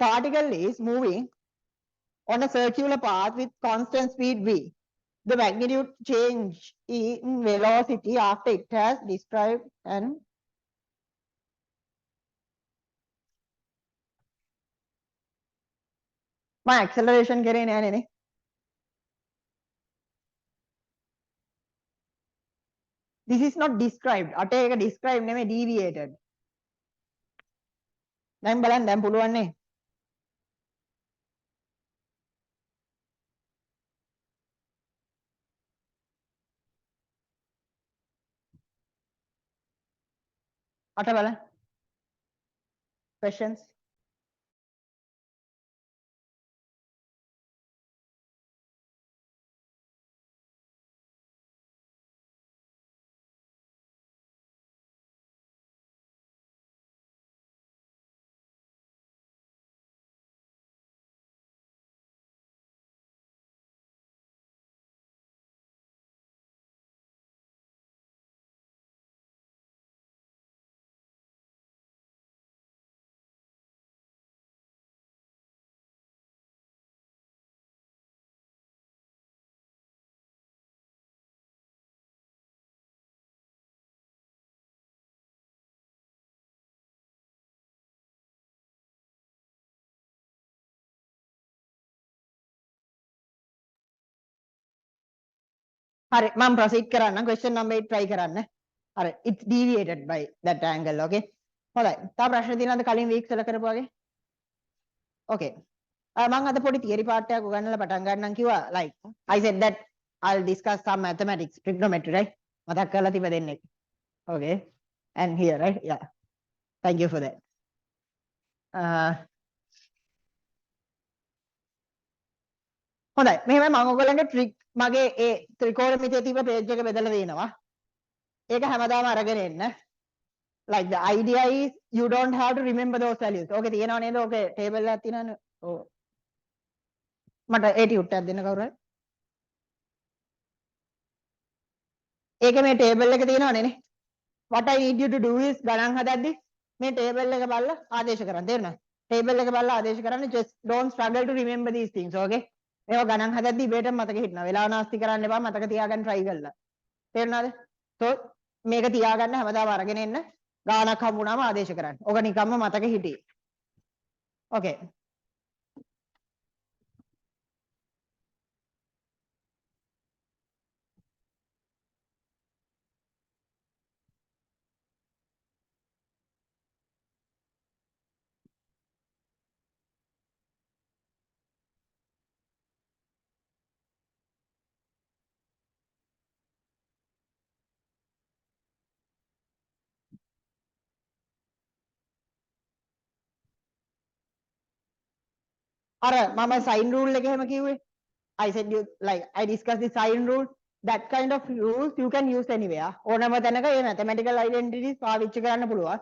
particle is moving on a circular path with constant speed v. The magnitude change in velocity after it has described and my acceleration කරේ නෑනේ නේ. This is not described. අට එක described නෙමෙයි deviated. දැන් බලන්න දැන් පුළුවන් නේ. අට බලන්න. Questions? හරි මම proceed කරන්න question number 8 try කරන්න. හරි it's deviated by that angle. Okay? හොඳයි. තව ප්‍රශ්න තියෙනවද කලින් weeks වල කරපු වගේ? Okay. මම අද පොඩි theory part එකක් උගන්වලා පටන් ගන්නම් කිව්වා. Like I said that I'll discuss some mathematics, trigonometry, right? මතක් කරලා තිබ්බ දෙන්නේ. Okay. And here, right? Yeah. Thank you for that. හොඳයි. මෙහෙමයි මම ඔයගොල්ලන්ගේ මගේ ඒ ත්‍රිකෝණමිතිය තිබ්බ page එක බෙදලා දෙනවා. ඒක හැමදාම අරගෙන එන්න. Like the idea is you don't have to remember those values. Okay තියෙනව නේද? Okay table එකක් තියෙනවනේ. ඔව්. මට attitude එකක් දෙන්න කවුරු හරි. ඒකේ මේ table එක තියෙනවනේ නේ. What I need you to do is ගණන් හදද්දි මේ table එක බලලා ආදේශ කරන්න. තේරුණාද? table එක බලලා ආදේශ කරන්න. Just don't struggle to remember these things. Okay? මේවා ගණන් හදද්දි ඉබේටම මතක හිටිනවා. වෙලාව නාස්ති කරන්න එපා. මතක තියාගන්න try කරලා. තේරුණාද? So මේක තියාගන්න හැමදාම අරගෙන එන්න. ගානක් හම්බුනාම ආදේශ කරන්න. ඔක නිකම්ම මතක හිටියේ. Okay. අර මම sign rule එක එහෙම කිව්වේ. I said you like I discussed the sign rule. That kind of rules you can use anywhere. ඕනම තැනක මේ mathematical identities පාවිච්චි කරන්න පුළුවන්.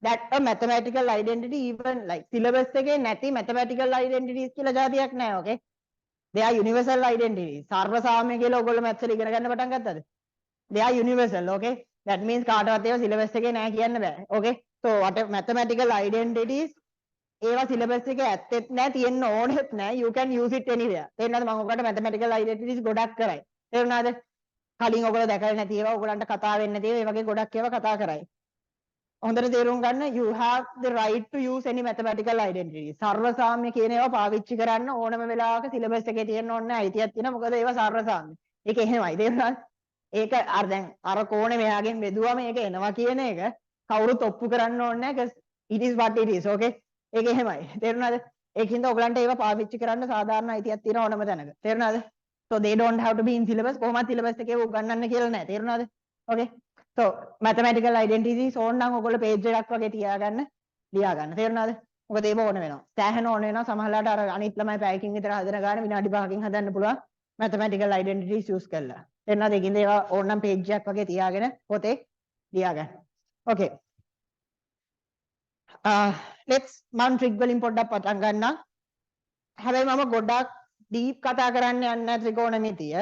That a mathematical identity even like syllabus එකේ නැති mathematical identities කියලා જાතියක් නැහැ. Okay. They are universal identities. සර්වසාම්‍ය කියලා ඔයගොල්ලෝ maths වල ඉගෙන ගන්න පටන් ගත්තද? They are universal. Okay. That means කාටවත් ඒවා syllabus එකේ නැහැ කියන්න බෑ. Okay. So what mathematical identities ඒවා syllabus එකේ ඇත්තෙත් නැහැ තියෙන්න ඕනෙත් නැහැ. You can use it anywhere. තේරුණාද? මම ඔයගොල්ලන්ට mathematical identities ගොඩක් කරයි. තේරුණාද? කලින් ඔයගොල්ලෝ දැකලා නැති ඒවා ඔයගොල්ලන්ට කතා වෙන්නේ නැති ඒවා වගේ ගොඩක් ඒවා කතා කරයි. හොඳට තේරුම් ගන්න you have the right to use any mathematical identity. සර්වසාම්‍ය කියන ඒවා පාවිච්චි කරන්න ඕනම වෙලාවක syllabus එකේ තියෙන්න ඕනේ නැහැ. අයිතියක් තියෙනවා. මොකද ඒවා සර්වසාම්‍ය. ඒක එහෙමයි. තේරුණාද? ඒක අර දැන් අර කෝණේ මෙයාගෙන් බෙදුවම ඒක එනවා කියන එක කවුරුත් ඔප්පු කරන්න ඕනේ නැහැ. because it is what it is. okay. ඒක එහෙමයි. තේරුණාද? ඒකින්ද ඔයගලන්ට ඒවා පාවිච්චි කරන්න සාධාරණ අයිතියක් තියෙන ඕනම තැනක. තේරුණාද? so they don't have to be in syllabus. කොහොමද syllabus එකේ උගන්වන්න කියලා නැහැ. තේරුණාද? okay. so mathematical identities ඕනනම් ඔයගොල්ලෝ page එකක් වගේ තියාගන්න ලියා ගන්න. තේරුණාද? මොකද ඒව ඕන වෙනවා. සෑහෙන ඕන වෙනවා. සමහරවිට අර අනිත් ළමයි පැයකින් විතර හදන ගාන විනාඩි 5කින් හදන්න පුළුවන් mathematical identities use කරලා. තේරුණාද? ඒකින්ද ඒවා ඕනනම් page එකක් වගේ තියාගෙන පොතේ ලියා ගන්න. okay. let's මම ට්‍රික් වලින් පොඩ්ඩක් පටන් ගන්නම්. හැබැයි මම ගොඩක් ඩීප් කතා කරන්න යන්නේ නැහැ ත්‍රිකෝණමිතිය.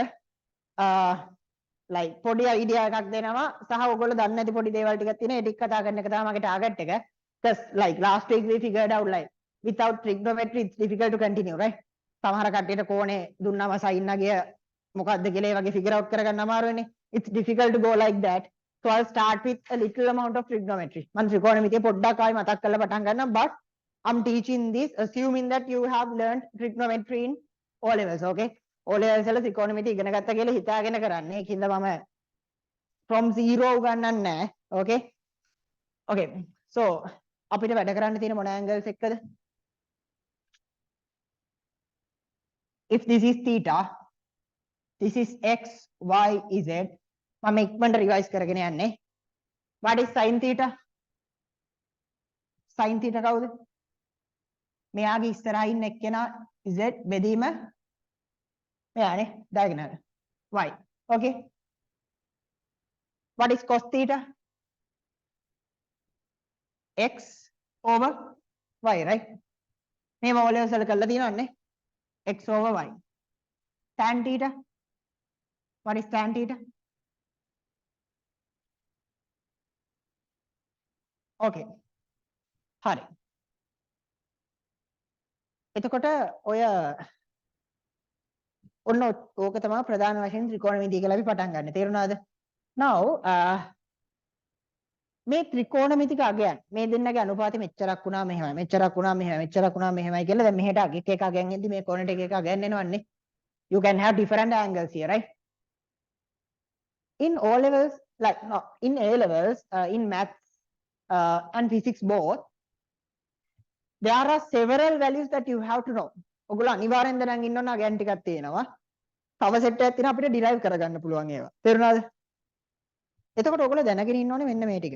like පොඩි idea එකක් දෙනවා සහ ඔයගොල්ලෝ දන්නේ නැති පොඩි දේවල් ටිකක් තියෙනවා. ඒ ටික කතා කරන එක තමයි මගේ target එක. because like last week we figured out like without trigonometry it's difficult to continue, right? සමහර කට්ටියට කෝණේ දුන්නම sin නගිය මොකක්ද කියලා ඒ වගේ figure out කරගන්න අමාරු වෙන්නේ. It's difficult to go like that. So I'll start with a little amount of trigonometry. මම ත්‍රිකෝණමිතිය පොඩ්ඩක් ආයි මතක් කරලා පටන් ගන්නම්. But I'm teaching this assuming that you have learned trigonometry in O levels. Okay. O levels වල ත්‍රිකෝණමිතිය ඉගෙන ගත්තා කියලා හිතාගෙන කරන්නේ. ඒකින්ද මම from zero උගන්වන්නේ නැහැ. Okay. Okay. So අපිට වැඩ කරන්න තියෙන මොන angles එක්කද? If this is theta, this is x, y, z. මම ඉක්මනට රිවයිස් කරගෙන යන්නේ. What is sin theta? sin theta කවුද? මෙයාගේ ඉස්සරහින් එක්කෙනා z බෙදීම මෙයානේ diagonal y. Okay. What is cos theta? x over y, right? මේ මොලේ වල කරලා තියෙනවන්නේ x over y. tan theta? What is tan theta? okay. හරි. එතකොට ඔය ඔන්න ඕක තමයි ප්‍රධාන වශයෙන් ත්‍රිකෝණමිතිය කියලා අපි පටන් ගන්න. තේරුණාද? now මේ ත්‍රිකෝණමිතික අගයන් මේ දෙන්නගේ අනුපාතය මෙච්චරක් වුණා මෙහෙමයි. මෙච්චරක් වුණා මෙහෙමයි. මෙච්චරක් වුණා මෙහෙමයි කියලා දැන් මෙහෙට එක එක අගයන් එද්දි මේ කෝණයට එක එක අගයන් එනවන්නේ. You can have different angles here, right? In O levels, like no, in A levels, in maths and physics both, there are several values that you have to know. ඔයගොල්ලෝ අනිවාර්යෙන් දැනන් ඉන්න ඕන අගයන් ටිකක් තියෙනවා. තව සෙට් එකක් තියෙනවා අපිට ඩිරයිව් කරගන්න පුළුවන් ඒවා. තේරුණාද? එතකොට ඔයගොල්ලෝ දැනගෙන ඉන්න ඕනේ මෙන්න මේ ටික.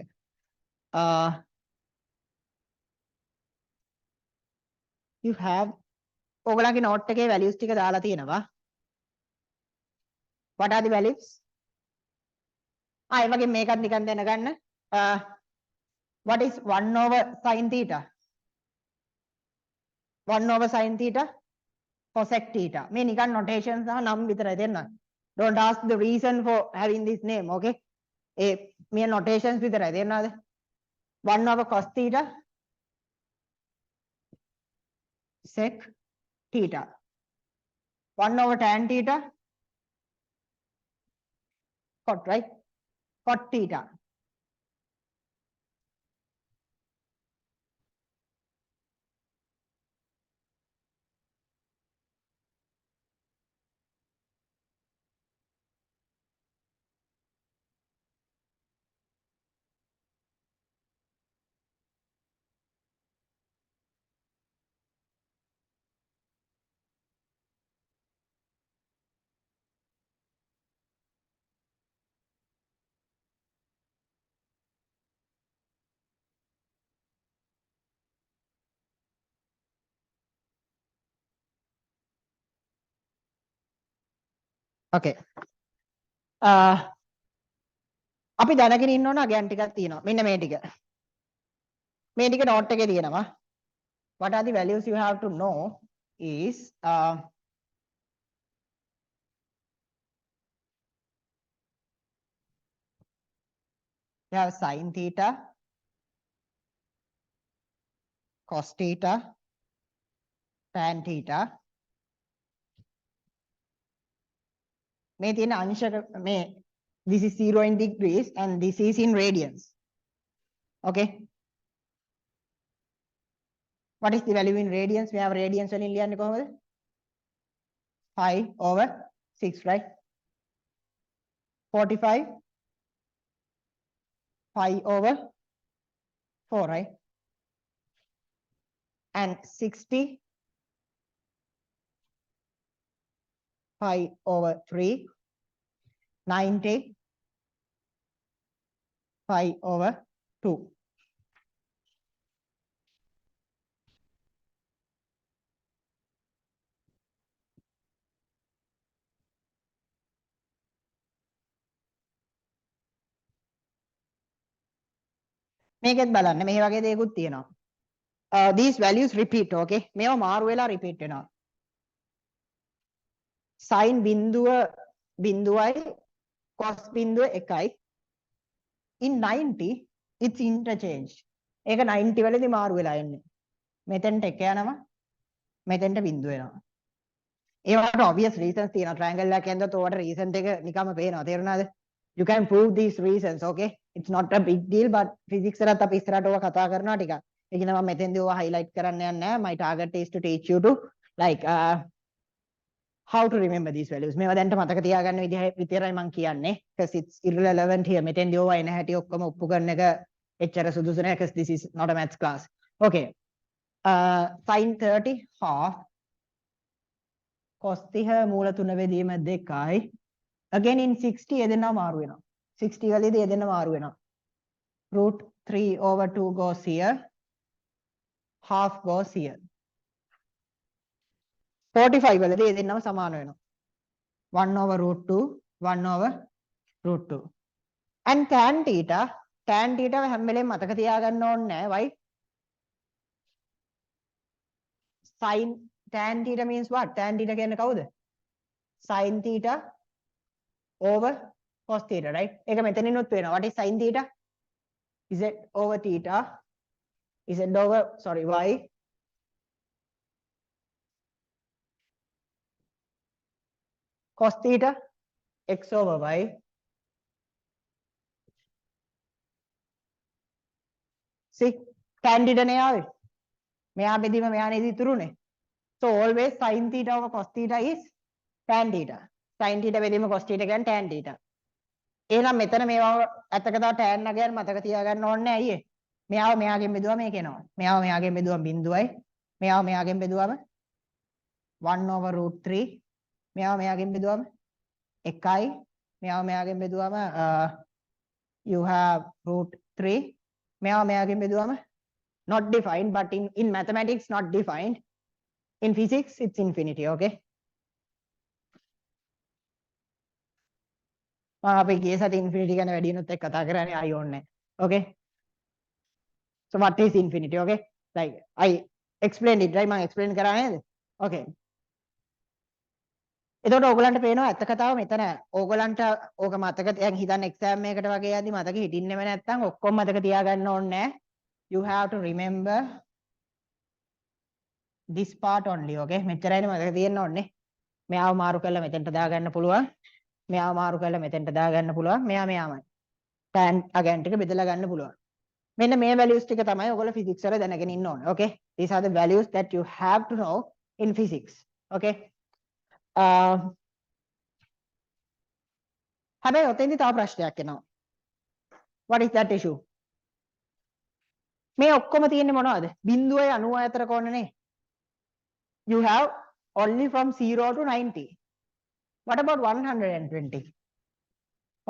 You have ඔයගොල්ලන්ගේ note එකේ values ටික දාලා තියෙනවා. What are the values? ඒ වගේ මේකත් නිකන් දැනගන්න. What is 1 over sin theta? 1 over sin theta? cosec theta. මේ නිකන් notations සහ නම් විතරයි දෙන්නා. Don't ask the reason for having this name, okay? ඒ මේ notations විතරයි දෙන්නාද? 1 over cos theta sec theta. 1 over tan theta cot, right? Cot theta. Okay. අපි දැනගෙන ඉන්න ඕන අගයන් ටිකක් තියෙනවා. මෙන්න මේ ටික. මේ ටික note එකේ තියෙනවා. What are the values you have to know is you have sin theta, cos theta, tan theta. මේ තියෙන අංශක මේ this is 0 in degrees and this is in radians. Okay. What is the value in radians? We have radians වලින් ලියන්නේ කොහොමද? 5 over 6, right? 45 5 over 4, right? And 60 5 over 3, 90 5 over 2. මේකෙත් බලන්න මේ වගේ දේකුත් තියෙනවා. These values repeat, okay? මේවා මාරු වෙලා repeat වෙනවා. sin බිඳුව බිඳුවයි cos බිඳුව එකයි. In 90 it's interchange. ඒක 90 වලදී මාරු වෙලා එන්නේ. මෙතෙන්ට එක යනවා. මෙතෙන්ට බිඳුව එනවා. ඒවට obvious reasons තියෙනවා. triangle එකක් ඇඳලා තෝවට reason එක නිකම්ම පේනවා. තේරුණාද? You can prove these reasons, okay? It's not a big deal, but physics එකත් අපි ඉස්සරහට ඔය කතා කරනවා ටිකක්. ඒක නම මෙතෙන්දී ඔය highlight කරන්න යන්නේ නැහැ. My target is to teach you to like how to remember these values. මේවා දැන්ට මතක තියාගන්න විදිහ විතරයි මම කියන්නේ. Because it's irrelevant here. මෙතෙන්දී ඔය එන හැටි ඔක්කොම ඔප්පු කරන එක එච්චර සුදුසු නැහැ. Because this is not a maths class. Okay. Sin 30 half cos 30 මූල 3 බෙදීම 2යි. Again in 60 එදෙනා මාරු වෙනවා. 60 වලදී එදෙනා මාරු වෙනවා. Root 3 over 2 goes here. Half goes here. 45 වලදී එදෙනාම සමාන වෙනවා. 1 over root 2, 1 over root 2. And tan theta හැම වෙලේම මතක තියාගන්න ඕනේ නැහැ. Why? Sin tan theta means what? Tan theta කියන්නේ කවුද? Sin theta over cos theta, right? ඒක මෙතනිනුත් වෙනවා. What is sin theta? Z over theta. Z over, sorry, y. Cos theta, x over y. See, tan theta නේ ආවේ. මෙයා බෙදීම මෙයා නේද ඉතුරුනේ. So always sin theta over cos theta is tan theta. Sin theta බෙදීම cos theta කියන්නේ tan theta. එහෙනම් මෙතන මේවා ඇත්තක තව tan නගයන් මතක තියාගන්න ඕනේ නැහැ අයියේ. මෙයාව මෙයාගෙන් බෙදුවා මේක එනවා. මෙයාව මෙයාගෙන් බෙදුවම බිඳුවයි. මෙයාව මෙයාගෙන් බෙදුවම 1 over root 3. මෙයාව මෙයාගෙන් බෙදුවම 1යි. මෙයාව මෙයාගෙන් බෙදුවම you have root 3. මෙයාව මෙයාගෙන් බෙදුවම not defined, but in mathematics not defined. In physics it's infinity, okay? අපි ගිය සති infinity ගැන වැඩියෙන්ුත් එක්ක කතා කරන්නේ ආයි ඕනේ. Okay? So what is infinity? Okay, like I explained it, right? මම explain කරා නේද? Okay. එතකොට ඕගලන්ට පේනවා ඇත්ත කතාව මෙතන ඕගලන්ට ඕක මතක දැන් හිතන්න exam එකකට වගේ යද්දි මතක හිටින්නෙම නැත්නම් ඔක්කොම මතක තියාගන්න ඕනේ නැහැ. You have to remember this part only, okay? මෙච්චරයිනේ මතක තියෙන්න ඕනේ. මෙයාව මාරු කරලා මෙතෙන්ට දාගන්න පුළුවන්. මෙයාව මාරු කරලා මෙතෙන්ට දාගන්න පුළුවන්. මෙයාමයි. tan again ටික බෙදලා ගන්න පුළුවන්. මෙන්න මේ values ටික තමයි ඔයගොල්ලෝ physics වල දැනගෙන ඉන්න ඕනේ. Okay? These are the values that you have to know in physics. Okay? හැබැයි ඔතෙන්දි තව ප්‍රශ්නයක් එනවා. What is that issue? මේ ඔක්කොම තියෙන්නේ මොනවද? බිඳුවයි 90 අතර කොනනේ. You have only from 0 to 90. What about 120?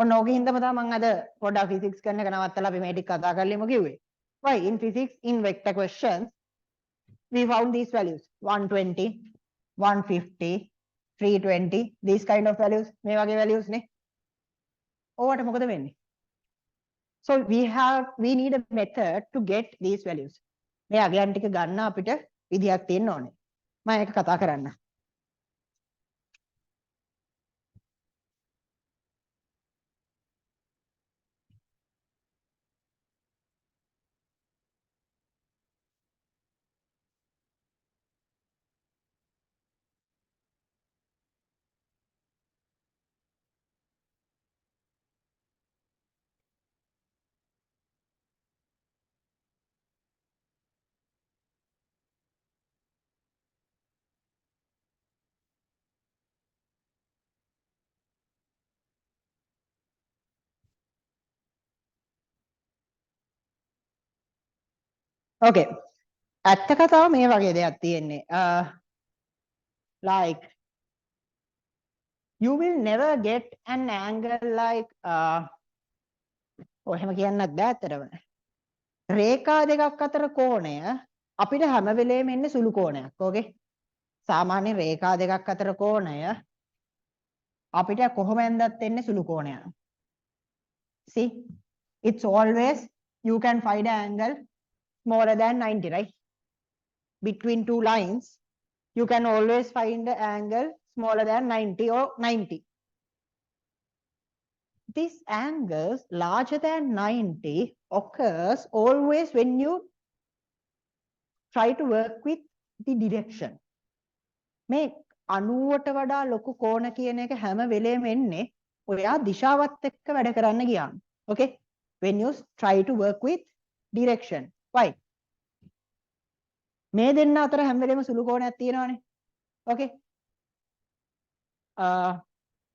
ඔන්න ඕකේ හින්දාම තමයි මම අද පොඩ්ඩක් physics කරන එක නවත්තලා අපි මේ ටික කතා කරලිමු කිව්වේ. Why? In physics, in vector questions, we found these values 120, 150, 320, these kind of values, මේ වගේ values නේ. ඕවට මොකද වෙන්නේ? So we need a method to get these values. මේ අගයන් ටික ගන්න අපිට විදියක් තියෙන්න ඕනේ. මම ඒක කතා කරන්න. Okay. ඇත්ත කතාව මේ වගේ දෙයක් තියෙන්නේ. Like you will never get an angle like එහෙම කියන්නත් බෑ ඇත්තටම. රේඛා දෙකක් අතර කෝණය අපිට හැම වෙලේම එන්නේ සුළු කෝණයක්. ඕකේ. සාමාන්‍ය රේඛා දෙකක් අතර කෝණය අපිට කොහොමෙන්දත් එන්නේ සුළු කෝණයක්. See, it's always you can find an angle smaller than 90, right? Between two lines, you can always find the angle smaller than 90 or 90. This angle larger than 90 occurs always when you try to work with the direction. මේ 90ට වඩා ලොකු කෝණ කියන එක හැම වෙලේම එන්නේ ඔයා දිශාවත් එක්ක වැඩ කරන්න ගියාම. Okay? When you try to work with direction. Why? මේ දෙන්න අතර හැම වෙලේම සුළු කෝණයක් තියෙනවානේ. Okay?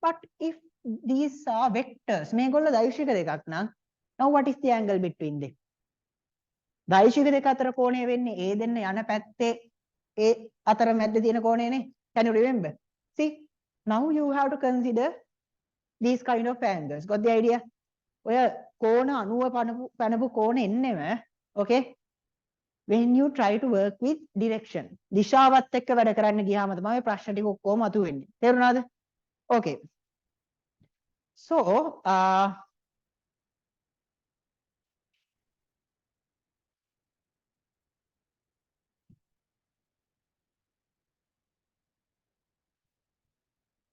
But if these are vectors, මේගොල්ලෝ දෛර්ඝ්‍යික දෙකක් නම්, now what is the angle between them? දෛර්ඝ්‍යික දෙක අතර කෝණය වෙන්නේ ඒ දෙන්න යන පැත්තේ ඒ අතර මැද්දේ තියෙන කෝණයනේ. Can you remember? See, now you have to consider these kind of angles. Got the idea? ඔය කෝණ 90 පැනපු කෝණ එන්නෙම okay? When you try to work with direction. දිශාවත් එක්ක වැඩ කරන්න ගියාම තමයි ප්‍රශ්න ටික ඔක්කොම අතුවෙන්නේ. තේරුණාද? Okay. So,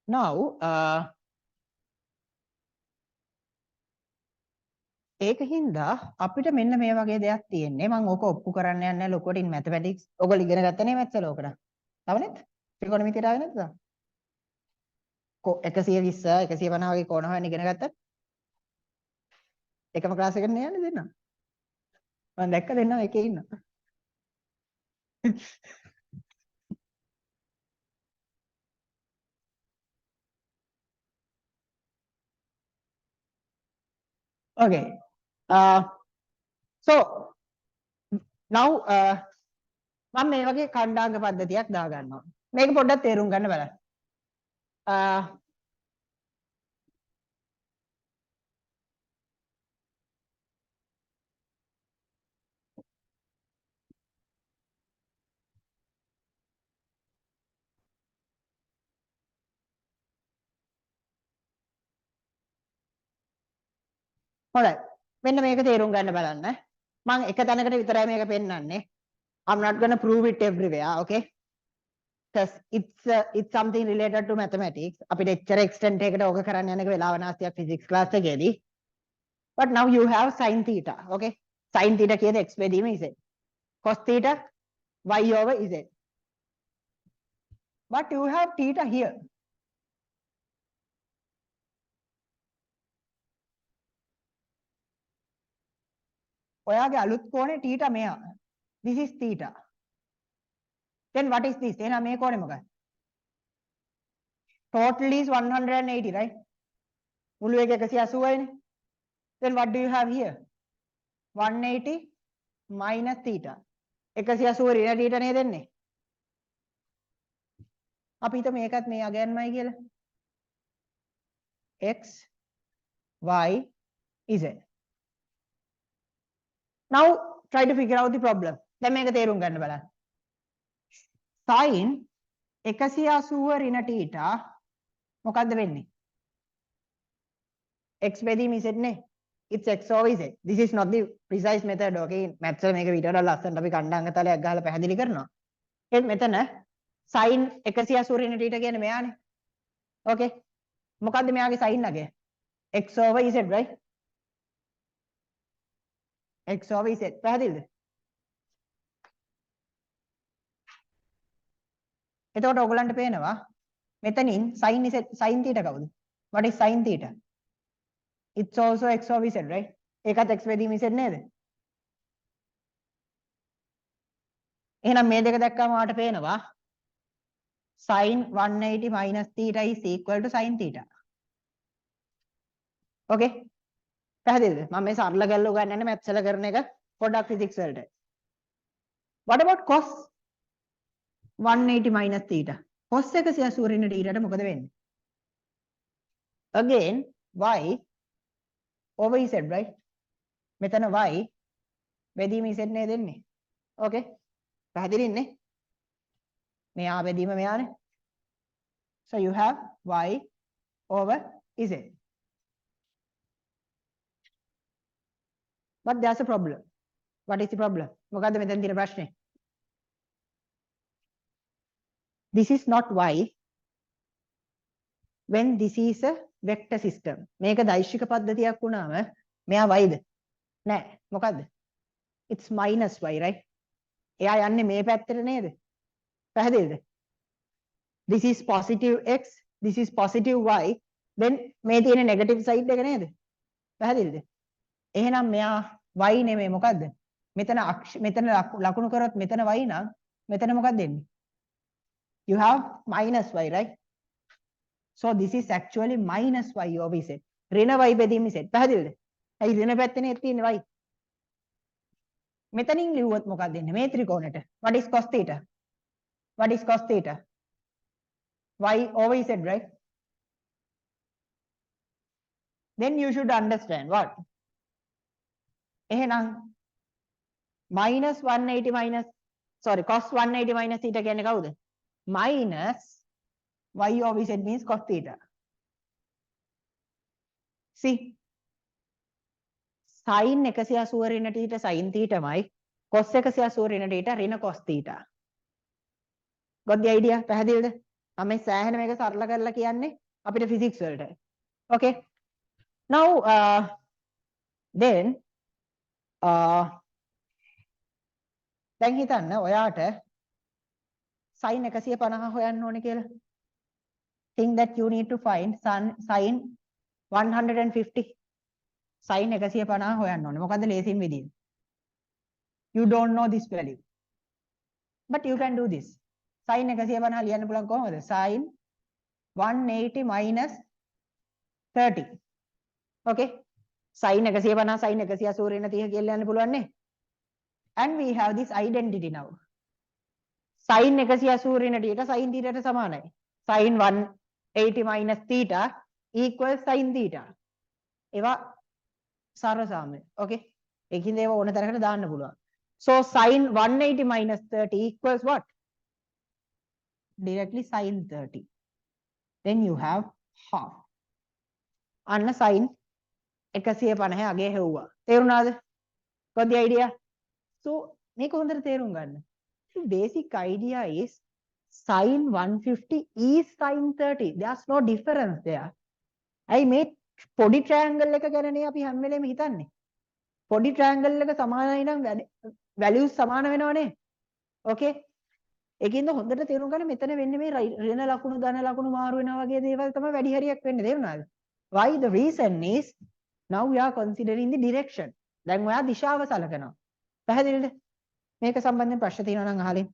now, ඒකින්දා අපිට මෙන්න මේ වගේ දෙයක් තියෙන්නේ. මම ඕක ඔප්පු කරන්න යන්නේ නැහැ ලොකුවට in mathematics. ඔයගොල්ලෝ ඉගෙන ගත්තනේ මැත්ස් වල ඕකට. තව නේද? ත්‍රිකෝණමිතියට ආවේ නැද්ද? 120 150 වගේ කෝණ හොයන්න ඉගෙන ගත්තා. එකම ක්ලාස් එකකට නේ යන්නේ දෙන්නා. මම දැක්ක දෙන්නා එකේ ඉන්නවා. Okay. So now මම මේ වගේ කණ්ඩාංග පද්ධතියක් දාගන්නවා. මේක පොඩ්ඩක් තේරුම් ගන්න බලන්න. හොඳයි. මෙන්න මේක තේරුම් ගන්න බලන්න. මම එක තැනකට විතරයි මේක පෙන්නන්නේ. I'm not going to prove it everywhere, okay? Because it's something related to mathematics. අපිට එච්චර extent එකකට ඕක කරන්න යන එක වෙලාව නාස්තියක් physics class එකේදී. But now you have sin theta, okay? Sin theta කියන x බෙදීම z. Cos theta y over z. But you have theta here. ඔයාගේ අලුත් කෝණේ theta මෙයා. This is theta. Then what is this? එහෙනම් මේ කෝණය මොකක්ද? Total is 180, right? මුළු එක 180යිනේ. Then what do you have here? 180 minus theta. 180 ඍණ theta නේද එන්නේ? අපි හිතමු මේකත් මේ අගයන්මයි කියලා. x y z. Now try to figure out the problem. දැන් මේක තේරුම් ගන්න බලන්න. Sin 180 ඍණ θ මොකද්ද වෙන්නේ? x බෙදීම z නේ. It's x over z. This is not the precise method. Okay, maths එක මේක ඊට වඩා ලස්සනට අපි කණ්ඩාංග තලයක් ගහලා පැහැදිලි කරනවා. ඒත් මෙතන sin 180 ඍණ θ කියන්නේ මෙයානේ. Okay. මොකද්ද මෙයාගේ sin අගය? x over z, right? x over z. පැහැදිලිද? එතකොට ඔයගලන්ට පේනවා මෙතනින් sin θ කවුද? What is sin θ? It's also x over z, right? ඒකත් x බෙදීම z නේද? එහෙනම් මේ දෙක දැක්කම ඔයාලට පේනවා sin 180 minus theta is equal to sin theta. Okay? පැහැදිලිද? මම මේ සරල කරලා උගන්වන්නේ maths වල කරන එක පොඩ්ඩක් physics වලට. What about cos 180 minus theta? cos 180 ඍණ θ ට මොකද වෙන්නේ? Again y over z, right? මෙතන y බෙදීම z නේ දෙන්නේ. Okay? පැහැදිලින්නේ? මෙයා බෙදීම මෙයානේ. So you have y over z. But there's a problem. What is the problem? මොකද්ද මෙතන තියෙන ප්‍රශ්නේ? This is not y when this is a vector system. මේක දෛශික පද්ධතියක් වුණාම මෙයා y ද? නෑ. මොකද්ද? It's minus y, right? එයා යන්නේ මේ පැත්තට නේද? පැහැදිලිද? This is positive x, this is positive y. Then මේ තියෙන negative side එක නේද? පැහැදිලිද? එහෙනම් මෙයා y නෙමෙයි මොකද්ද? මෙතන ලකුණු කරොත් මෙතන y නම් මෙතන මොකක්ද එන්නේ? You have minus y, right? So this is actually minus y over z. ඍණ y බෙදීම z. පැහැදිලිද? ඇයි ඍණ පැත්තේ තියෙන්නේ y? මෙතනින් ලිව්වොත් මොකක්ද එන්නේ? මේ ත්‍රිකෝණයට. What is cos theta? What is cos theta? Y over z, right? Then you should understand what? එහෙනම් minus 180 minus cos 180 minus theta කියන්නේ කවුද? Minus y over z means cos theta. See, sin 180 ඍණ θ sin theta මයි cos 180 ඍණ θ ඍණ cos theta. Got the idea? පැහැදිලිද? මම මේ සෑහෙන මේක සරල කරලා කියන්නේ අපිට physics වලට. Okay. Now then දැන් හිතන්න ඔයාට sin 150 හොයන්න ඕනේ කියලා. Think that you need to find sin 150. sin 150 හොයන්න ඕනේ. මොකද්ද ලේසිම විදිය? You don't know this value. But you can do this. sin 150 ලියන්න පුළුවන් කොහොමද? sin 180 minus 30. Okay? sin 150 sin 180 ඍණ 30 කියලා ලියන්න පුළුවන් නේ? And we have this identity now. sin 180 ඍණ θ sin θ ට සමානයි. sin 180 minus theta equals sin theta. ඒවා සරල සාම්‍ය. Okay? ඒකින්ද ඒවා ඕන තරකට දාන්න පුළුවන්. So sin 180 minus 30 equals what? Directly sin 30. Then you have half. අන්න sin 150 අගේ හෙව්වා. තේරුණාද? Got the idea? So මේක හොඳට තේරුම් ගන්න. The basic idea is sin 150 is sin 30. There's no difference there. ඇයි මේ පොඩි triangle එක ගැනනේ අපි හැම වෙලේම හිතන්නේ. පොඩි triangle එක සමානයි නම් values සමාන වෙනවනේ. Okay? ඒකින්ද හොඳට තේරුම් ගන්න මෙතන වෙන්නේ මේ ඍණ ලකුණු ධන ලකුණු මාරු වෙනවා වගේ දේවල් තමයි වැඩි හරියක් වෙන්නේ. තේරුණාද? Why? The reason is now we are considering the direction. දැන් ඔයා දිශාව සලකනවා. පැහැදිලිද? මේක සම්බන්ධයෙන් ප්‍රශ්න තියෙනවා නම් අහලින්.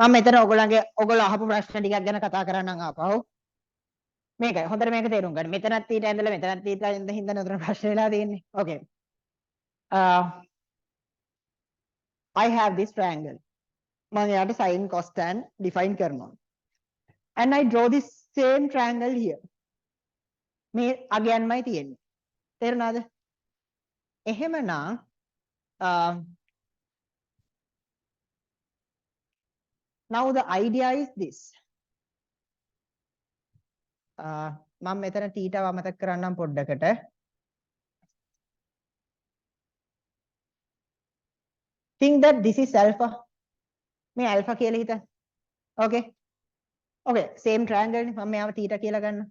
මම මෙතන ඔයගොල්ලෝ අහපු ප්‍රශ්න ටිකක් ගැන කතා කරන්නම් ආපහු. මේකයි හොඳට මේක තේරුම් ගන්න. මෙතනත් ඊට ඇඳලා මෙතනත් ඊට ඇඳලා හින්දා නතර ප්‍රශ්න වෙලා තියෙන්නේ. Okay. I have this triangle. මම යාට sin cos tan define කරනවා. And I draw this same triangle here. මේ අගයන්මයි තියෙන්නේ. තේරුණාද? එහෙමනම් now the idea is this. මම මෙතන θ අමතක කරන්නම් පොඩ්ඩකට. Think that this is alpha. මේ alpha කියලා හිතන්න. Okay. Okay, same triangle නේ. මම මෙයාව θ කියලා ගන්නවා.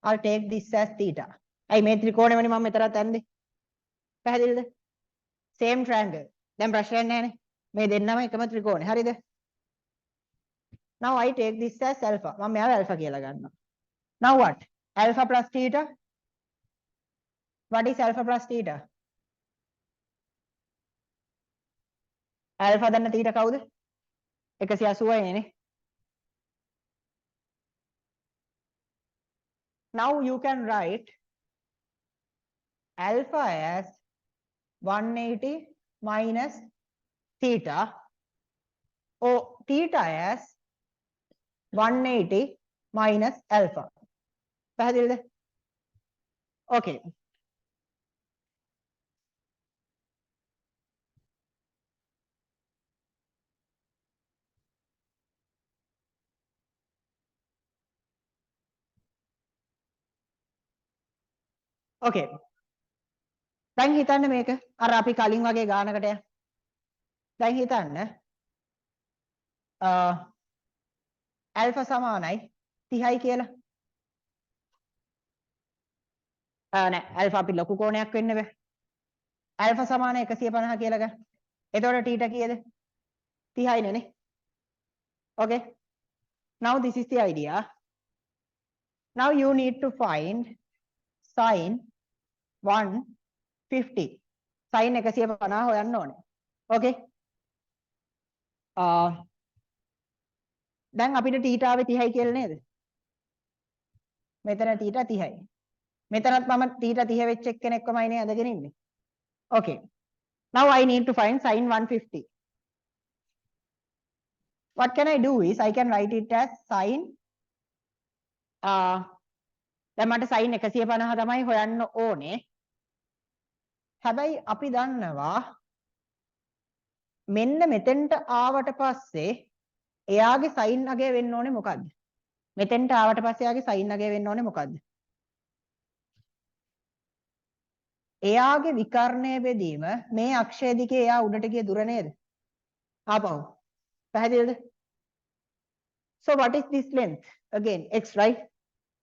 I'll take this as theta. අයි මේ ත්‍රිකෝණෙමනේ මම මෙතරත් ඇන්දේ. පැහැදිලිද? Same triangle. දැන් ප්‍රශ්නයක් නැහැනේ. මේ දෙන්නම එකම ත්‍රිකෝණේ. හරිද? Now I take this as alpha. මම මෙයාව alpha කියලා ගන්නවා. Now what? Alpha plus theta. What is alpha plus theta? Alpha දන්න theta කවුද? 180 නේ. Now you can write alpha as 180 minus theta or theta as 180 minus alpha. පැහැදිලිද? Okay. Okay. දැන් හිතන්න මේක අර අපි කලින් වගේ ගානකට යන්න. දැන් හිතන්න alpha සමානයි 30යි කියලා. නෑ alpha අපි ලොකු කෝණයක් වෙන්න බෑ. alpha සමාන 150 කියලා ගන්න. එතකොට θ කීයද? 30යි නේ. Okay. Now this is the idea. Now you need to find sin 150. sin 150 හොයන්න ඕනේ. Okay. දැන් අපිට θ ආවේ 30යි කියලා නේද? මෙතන θ 30යි. මෙතනත් මම θ 30 වෙච්ච එක්කෙනෙක්වමයි නේ අදගෙන ඉන්නේ. Okay. Now I need to find sin 150. What can I do is I can write it as sin දැන් මට sin 150 තමයි හොයන්න ඕනේ. හැබැයි අපි දන්නවා මෙන්න මෙතෙන්ට ආවට පස්සේ එයාගේ sin අගය වෙන්න ඕනේ මොකද්ද? මෙතෙන්ට ආවට පස්සේ එයාගේ sin අගය වෙන්න ඕනේ මොකද්ද? එයාගේ විකර්ණය බෙදීම මේ අක්ෂය දිගේ එයා උඩට ගිය දුර නේද? ආපහු. පැහැදිලිද? So what is this length? Again x, right?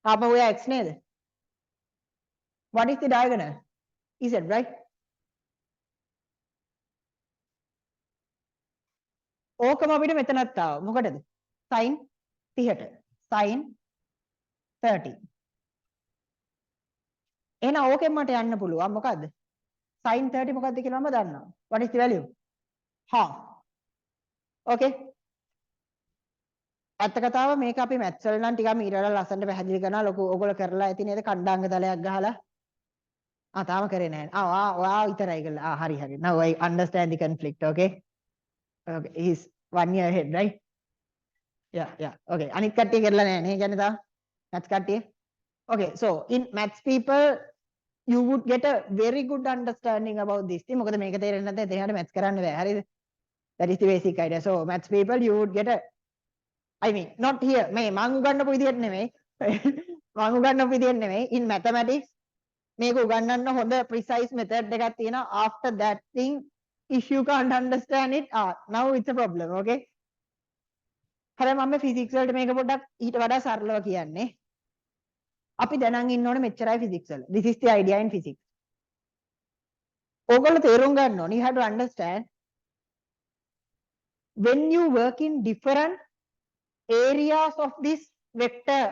ආපහු එයා x නේද? What is the diagonal? Z, right? ඕකම අපිට මෙතනත් ආවා. මොකටද? sin 30ට. sin 30. එහෙනම් ඕකෙන් මට යන්න පුළුවන් මොකද්ද? sin 30 මොකද්ද කියලා මම දන්නවා. What is the value? Half. Okay. ඇත්ත කතාව මේක අපි මැත්ස් වල නම් ටිකක් ඊට වඩා ලස්සනට පැහැදිලි කරනවා. ලොකු ඕගොල්ලෝ කරලා ඇති නේද? කණ්ඩාංග තලයක් ගහලා. තාම කරේ නැහැ. ඔයා විතරයි කළා. හරි හරි. Now I understand the conflict. Okay. Okay. He's 1 year ahead, right? Yeah. Okay. අනිත් කට්ටිය කරලා නැහැ නේ කියන්නේ තාම. maths කට්ටිය. Okay. So in maths people you would get a very good understanding about this thing. මොකද මේක තේරෙන්නේ නැත්නම් එතනට maths කරන්න බෑ. හරිද? That is the basic idea. So maths people you would get a I mean not here. මේ මං උගන්වපු විදියට නෙමෙයි. මං උගන්වපු විදියට නෙමෙයි. In mathematics මේක උගන්වන්න හොඳ precise method එකක් තියෙනවා. After that thing if you can't understand it now it's a problem. Okay. හරි මම physics වලට මේක පොඩ්ඩක් ඊට වඩා සරලව කියන්නේ. අපි දැනන් ඉන්න ඕනේ මෙච්චරයි physics වල. This is the idea in physics. ඕගොල්ලෝ තේරුම් ගන්න ඕනේ. You have to understand when you work in different areas of this vector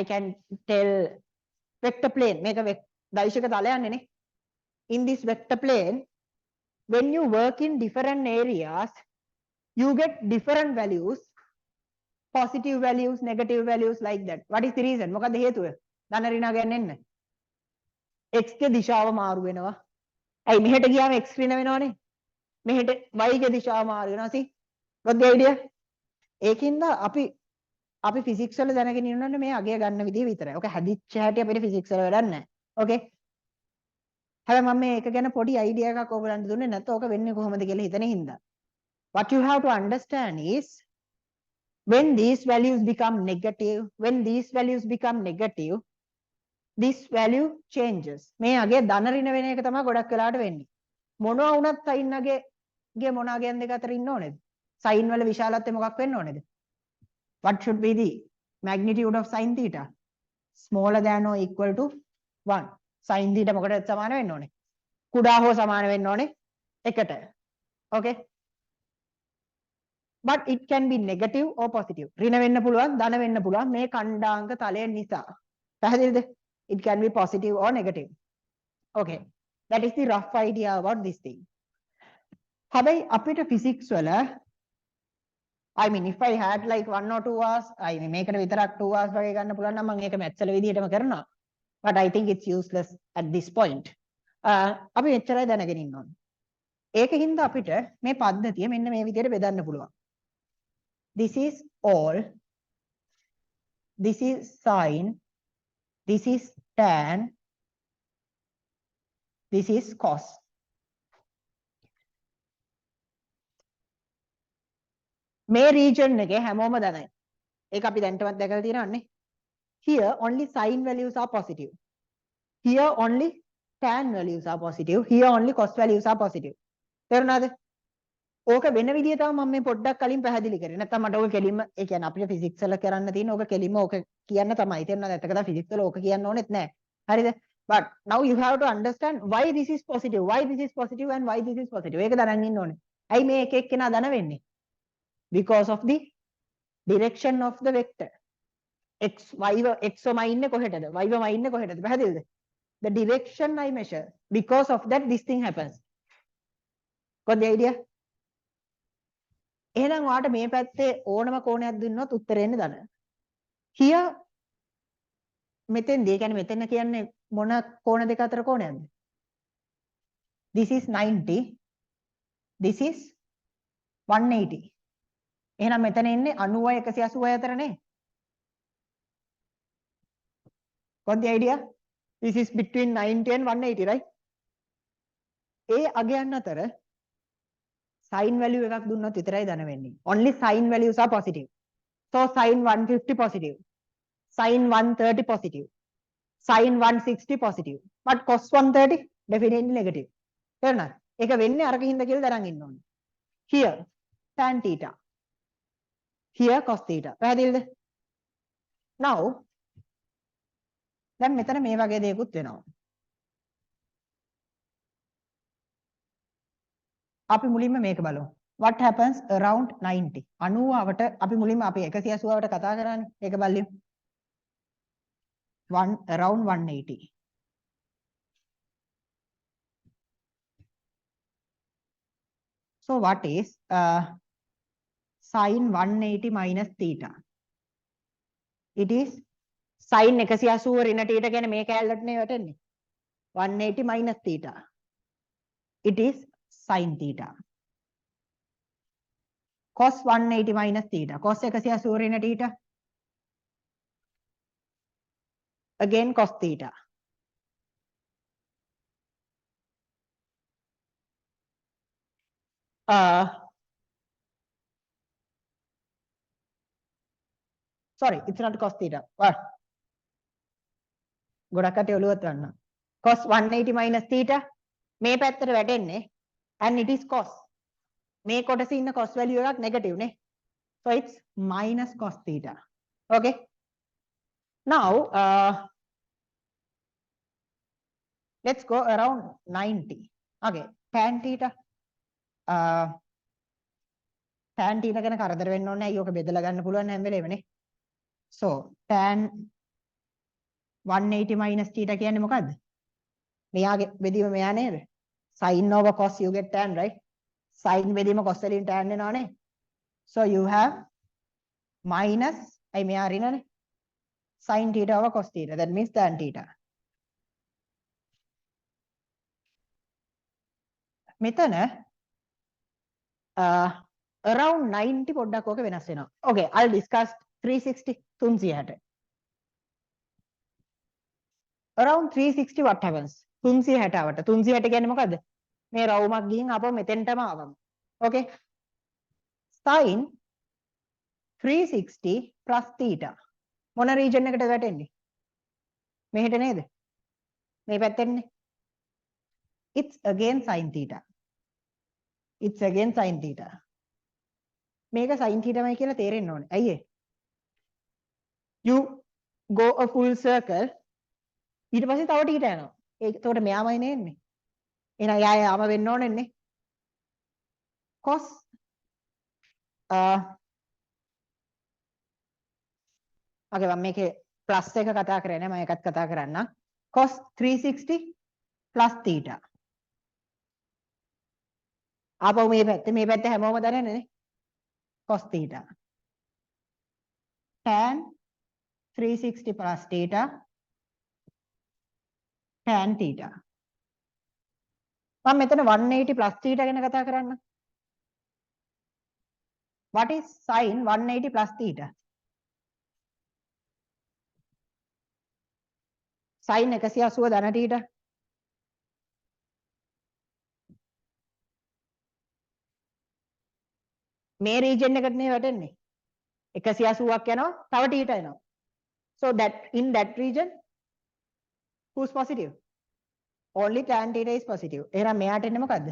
I can tell vector plane මේක දෛශික තලයන්නේ නේ. In this vector plane when you work in different areas You get different values, positive values, negative values like that. What is the reason? මොකද හේතුව? ධන ඍණ ගන්න එන්න. x ගේ දිශාව මාරු වෙනවා. ඇයි මෙහෙට ගියාම x ඍණ වෙනවනේ. මෙහෙට y ගේ දිශාව මාරු වෙනවා. See? Got the idea? ඒකින්ද අපි ෆිසික්ස් වල දැනගෙන ඉන්නවනේ මේ අගය ගන්න විදිය විතරයි. ඔක හැදිච්ච හැටි අපිට ෆිසික්ස් වල වැඩක් නැහැ. ඕකේ? හැබැයි මම මේක ගැන පොඩි අයිඩියා එකක් ඔයගලන්ට දුන්නේ නැත්නම් ඕක වෙන්නේ කොහොමද කියලා හිතන හින්දා. What you have to understand is when these values become negative, this value changes. මේ අගේ ධන ඍණ වෙන එක තමයි ගොඩක් වෙලාවට වෙන්නේ. මොනවා වුණත් sin අගේ මොන අගයන් දෙක අතර ඉන්න ඕනේද? sin වල විශාලත්වය මොකක් වෙන්න ඕනේද? What should be the magnitude of sin theta? Smaller than or equal to 1. Sin theta මොකටද සමාන වෙන්න ඕනේ? කුඩා හෝ සමාන වෙන්න ඕනේ 1ට. Okay? But it can be negative or positive. ඍණ වෙන්න පුළුවන්, ධන වෙන්න පුළුවන් මේ ඛණ්ඩාංක තලය නිසා. පැහැදිලිද? It can be positive or negative. Okay. That is the rough idea about this thing. හැබැයි අපිට physics වල I mean if I had like 1 or 2 hours I mean මේකට විතරක් 2 hours වගේ ගන්න පුළුවන් නම් මම ඒක maths වල විදිහටම කරනවා. But I think it's useless at this point. අපි එච්චරයි දැනගෙන ඉන්න ඕනේ. ඒකින්ද අපිට මේ පද්ධතිය මෙන්න මේ විදිහට බෙදන්න පුළුවන්. This is all, this is sin, this is tan, this is cos. මේ region එකේ හැමෝම දනයි. ඒක අපි දැන්ටවත් දැකලා තියෙනවනේ. Here only sin values are positive. Here only tan values are positive. Here only cos values are positive. තේරුණාද? ඕක වෙන විදිය තමයි මම මේ පොඩ්ඩක් කලින් පැහැදිලි කරේ. නැත්නම් මට ඕක කෙලින්ම ඒ කියන්නේ අපිට ෆිසික්ස් වල කරන්න තියෙන ඕක කෙලින්ම ඕක කියන්න තමයි. තේරුණාද? ඇත්තට ෆිසික්ස් වල ඕක කියන්න ඕනෙත් නැහැ. හරිද? But now you have to understand why this is positive, why this is positive and why this is positive. ඒක දැනගෙන ඉන්න ඕනේ. ඇයි මේ එක එක්කෙනා දන වෙන්නේ? Because of the direction of the vector. X y ඉන්නේ කොහෙටද? y ඉන්නේ කොහෙටද? පැහැදිලිද? The direction I measure. Because of that this thing happens. Got the idea? එහෙනම් ඔයාට මේ පැත්තේ ඕනම කෝණයක් දුන්නොත් උත්තරේ එන්නේ ධන. Here මෙතෙන්දී කියන්නේ මෙතන කියන්නේ මොන කෝණ දෙක අතර කෝණයක්ද? This is 90. This is 180. එහෙනම් මෙතන ඉන්නේ 90යි 180යි අතරනේ. Got the idea? This is between 90 and 180, right? ඒ අගයන් අතර sin value එකක් දුන්නොත් විතරයි ධන වෙන්නේ. Only sin values are positive. So sin 150 positive, sin 130 positive, sin 160 positive. But cos 130 definitely negative. තේරුණාද? ඒක වෙන්නේ අරකින්ද කියලා දරන් ඉන්න ඕනේ. Here tan theta. Here cos theta. පැහැදිලිද? Now දැන් මෙතන මේ වගේ දෙයක්ත් වෙනවා. අපි මුලින්ම මේක බලමු. What happens around 90? 90වට අපි මුලින්ම අපි 180වට කතා කරානේ. ඒක බලමු. Around 180. So what is sin 180 minus theta? It is sin 180 ඍණ theta කියන්නේ මේ කැලලටනේ වැටෙන්නේ. 180 minus theta. It is sin theta. Cos 180 minus theta. Cos 180 ඍණ theta. Again cos theta. Sorry, it's not cos theta. What? ගොඩක් අට ඔලුවත් ගන්න. Cos 180 minus theta මේ පැත්තට වැටෙන්නේ and it is cos. මේ කොටසේ ඉන්න cos value එකක් negative නේ. So it's minus cos theta. Okay. Now let's go around 90. Okay, tan theta. Tan theta ගැන කරදර වෙන්න ඕනේ නැහැ. ඒක බෙදලා ගන්න පුළුවන් හැම වෙලේම නේ. So tan 180 minus theta කියන්නේ මොකද්ද? මෙයාගේ බෙදීම මෙයා නේද? Sin over cos you get tan, right? Sin බෙදීම cos වලින් tan වෙනවනේ. So you have minus I may are in sin theta over cos theta. That means tan theta. මෙතන around 90 පොඩ්ඩක් ඕක වෙනස් වෙනවා. Okay, I'll discuss 360 360. Around 360 what happens? 360වට 360 කියන්නේ මොකද්ද? මේ රවුමක් ගිහින් ආපහු මෙතෙන්ටම ආවම. Okay. Sin 360 plus theta. මොන region එකටද වැටෙන්නේ? මෙහෙට නේද? මේ පැත්තෙන්නේ. It's again sin theta. It's again sin theta. මේක sin theta මයි කියලා තේරෙන්න ඕනේ. ඇයි ඒ? You go a full circle. ඊට පස්සේ තව theta යනවා. ඒකට මෙයාමයි නෙන්නේ. එහෙනම් යාම වෙන්න ඕනේන්නේ. cos okay මම මේකේ plus එක කතා කරේ නෑ මම එකත් කතා කරන්නම්. cos 360 plus theta. ආපහු මේ පැත්ත හැමෝම දන්නනේ නේ. cos theta. tan 360 plus theta. tan theta. මම මෙතන 180 plus theta ගැන කතා කරන්න. What is sin 180 plus theta? sin 180 ධන theta. මේ region එකට නේ වැටෙන්නේ. 180ක් යනවා තව theta එනවා. So that in that region who's positive? Only tan theta is positive. එහෙනම් මෙයාට එන්නේ මොකද්ද?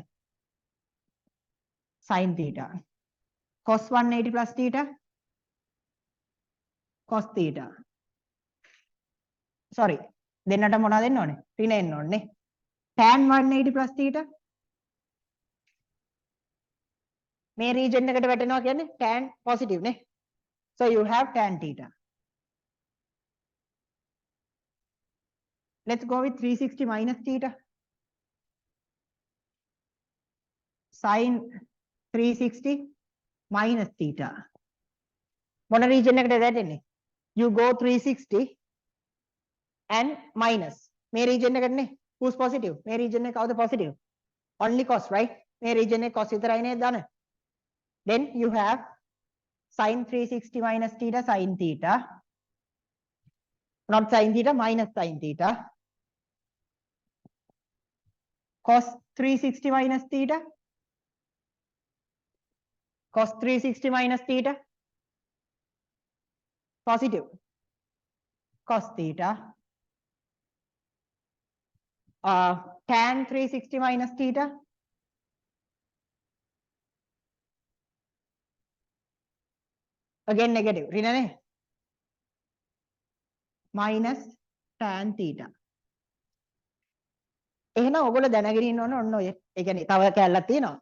sin theta. cos 180 plus theta. cos theta. Sorry. දෙන්නට මොනවද දෙන්න ඕනේ? ඍණ එන්න ඕනේ. tan 180 plus theta. මේ region එකට වැටෙනවා කියන්නේ tan positive නේ. So you have tan theta. Let's go with 360 minus theta. Sin 360 minus theta. What region එකටද වැටෙන්නේ? You go 360 and minus. මේ region එකට නේ. Who's positive? මේ region එක කවුද positive? Only cos, right? මේ region එක cos විතරයි නේද දාන? Then you have sin 360 minus theta sin theta. Not sin theta, minus sin theta. Cos 360 minus theta. Cos 360 minus theta. Positive. Cos theta. Tan 360 minus theta. Again negative. ඍණනේ. Minus tan theta. එහෙනම් ඔයගොල්ලෝ දැනගෙන ඉන්න ඕන ඔන්න ඔය. ඒ කියන්නේ තව කැලලක් තියෙනවා.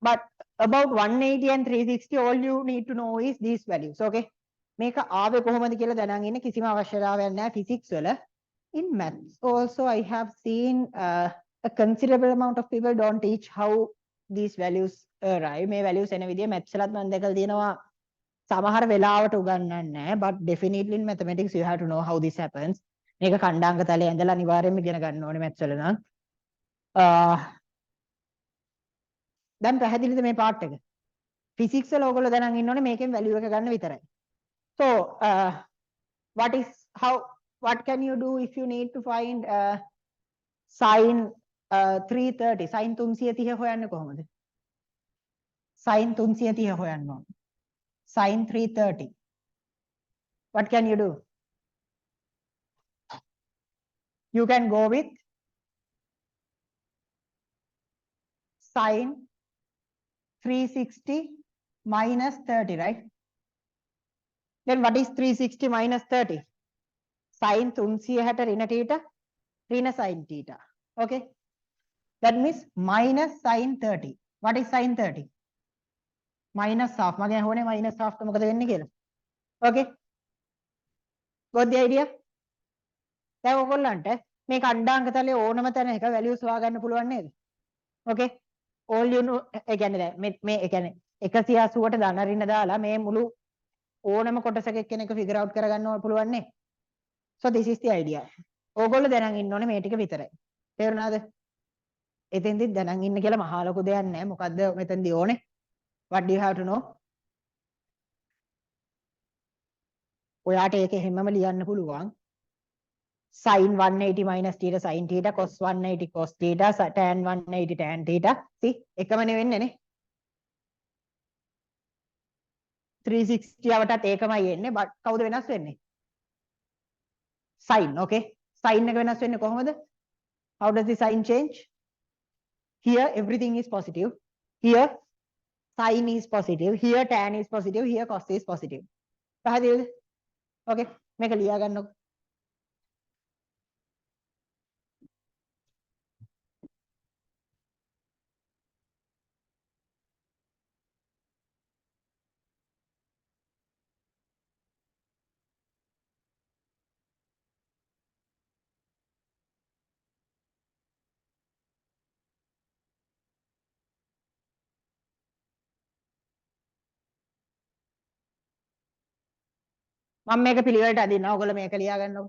But about 180 and 360 all you need to know is these values. Okay. මේක ආවේ කොහොමද කියලා දැනන් ඉන්න කිසිම අවශ්‍යතාවයක් නැහැ physics වල. In maths also I have seen a considerable amount of people don't teach how these values arrive. මේ values එන විදිය maths වලත් මම දැකලා තියෙනවා. සමහර වෙලාවට උගන්වන්නේ නැහැ. But definitely in mathematics you have to know how this happens. මේක කණ්ඩාංග තලයේ ඇඳලා අනිවාර්යයෙන්ම ඉගෙන ගන්න ඕනේ maths වල නම්. දැන් පැහැදිලිද මේ part එක? physics වල ඔයගොල්ලෝ දැනන් ඉන්න ඕනේ මේකෙන් value එක ගන්න විතරයි. So what can you do if you need to find sin 330 sin 330 හොයන්නේ කොහොමද? sin 330 හොයන්න ඕනේ. sin 330. What can you do? You can go with sin 360 minus 30, right? Then what is 360 minus 30? Sin 360 ऋण theta, ऋण sin theta. Okay. That means minus sin 30. What is sin 30? Minus half. මගේ හොනේ minus half මොකද වෙන්නේ කියලා. Okay. Got the idea? දැන් ඔයගොල්ලන්ට මේ කණ්ඩාංග තලයේ ඕනම තැනක values හොයාගන්න පුළුවන් නේද? Okay. All you know ඒ කියන්නේ දැන් මේ ඒ කියන්නේ 180ට ධන ඍණ දාලා මේ මුළු ඕනම කොටසක එක්කෙනෙක් ෆිගර් අවුට් කරගන්න පුළුවන් නේ. So this is the idea. ඕගොල්ලෝ දැනන් ඉන්න ඕනේ මේ ටික විතරයි. තේරුණාද? එතෙන්දි දැනන් ඉන්න කියලා මහා ලොකු දෙයක් නැහැ. මොකද්ද මෙතෙන්දි ඕනේ? What do you have to know? ඔයාට ඒක හැමම ලියන්න පුළුවන්. sin 180 minus theta sin theta cos 180 cos theta tan 180 tan theta. See එකම නෙවෙන්නේ නේ. 360 යවටත් ඒකමයි එන්නේ. but කවුද වෙනස් වෙන්නේ? sin. Okay. sin එක වෙනස් වෙන්නේ කොහොමද? How does the sign change? Here everything is positive. Here sin is positive. Here tan is positive. Here cos is positive. පැහැදිලිද? Okay. මේක ලියා ගන්නකො. මම මේක පිළිවෙලට අදින්නවා. ඔයගොල්ලෝ මේක ලියා ගන්නකො.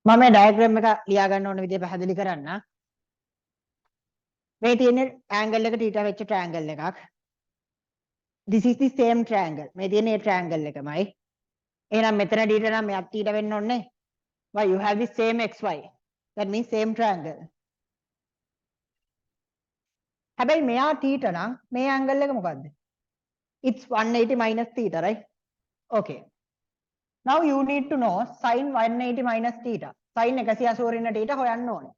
මම මේ ඩයග්‍රෑම් එක ලියා ගන්න ඕන විදිහ පැහැදිලි කරන්න. මේ තියෙන ඇන්ගල් එක θ වෙච්ච ට්‍රයැන්ගල් එකක්. This is the same triangle. මේ තියෙන මේ ට්‍රයැන්ගල් එකමයි. එහෙනම් මෙතන d නම් මෙයක් θ වෙන්න ඕනේ. Why you have the same xy. That means same triangle. හැබැයි මෙයා θ නම් මේ ඇන්ගල් එක මොකද්ද? It's 180 minus theta, right? Okay. Now you need to know sin 180 minus theta. sin 180 ඍණ θ හොයන්න ඕනේ.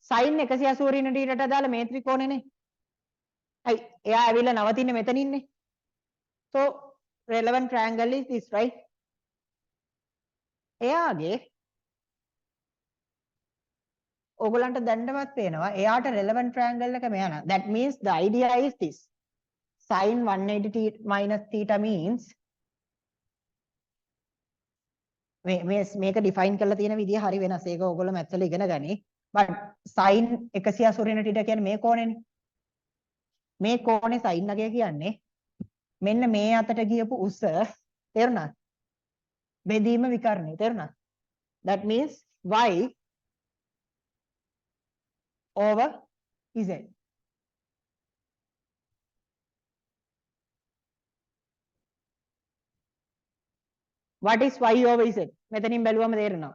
sin 180 ඍණ θට දාලා මේ ත්‍රිකෝණෙනේ. අයි එයා ඇවිල්ලා නවතින්නේ මෙතනින්නේ. So relevant triangle is this, right? එයාගේ ඕගොල්ලන්ට දැන්නවත් පේනවා එයාට relevant triangle එක මෙයා නා. That means the idea is this. sin 180 minus theta means මේක define කරලා තියෙන විදිය හරි වෙනස්. ඒක ඕගොල්ලෝ maths වල ඉගෙන ගනි. But sin 180 ඍණ θ කියන්නේ මේ කෝණෙනේ. මේ කෝණේ sin අගය කියන්නේ මෙන්න මේ අතට ගියපු උස තේරුණාද? බෙදීම විකර්ණය තේරුණාද? That means y over z. What is y over z? මෙතනින් බැලුවම තේරෙනවා.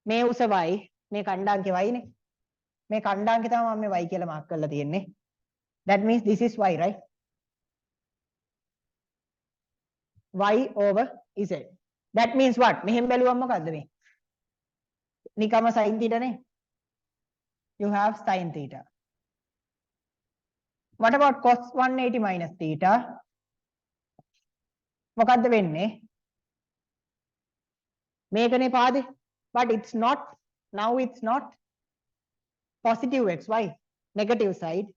මේ උස y, මේ කණ්ඩාංකය y නේ. මේ කණ්ඩාංකය තමයි මම මේ y කියලා මාක් කරලා තියෙන්නේ. That means this is y, right? y over z. That means what? මෙහෙම බැලුවම මොකද්ද මේ? නිකම sin theta නේ. You have sin theta. What about cos 180 minus theta? මොකද්ද වෙන්නේ? මේකනේ පාදේ. But it's not. Now it's not positive x. Why? Negative side.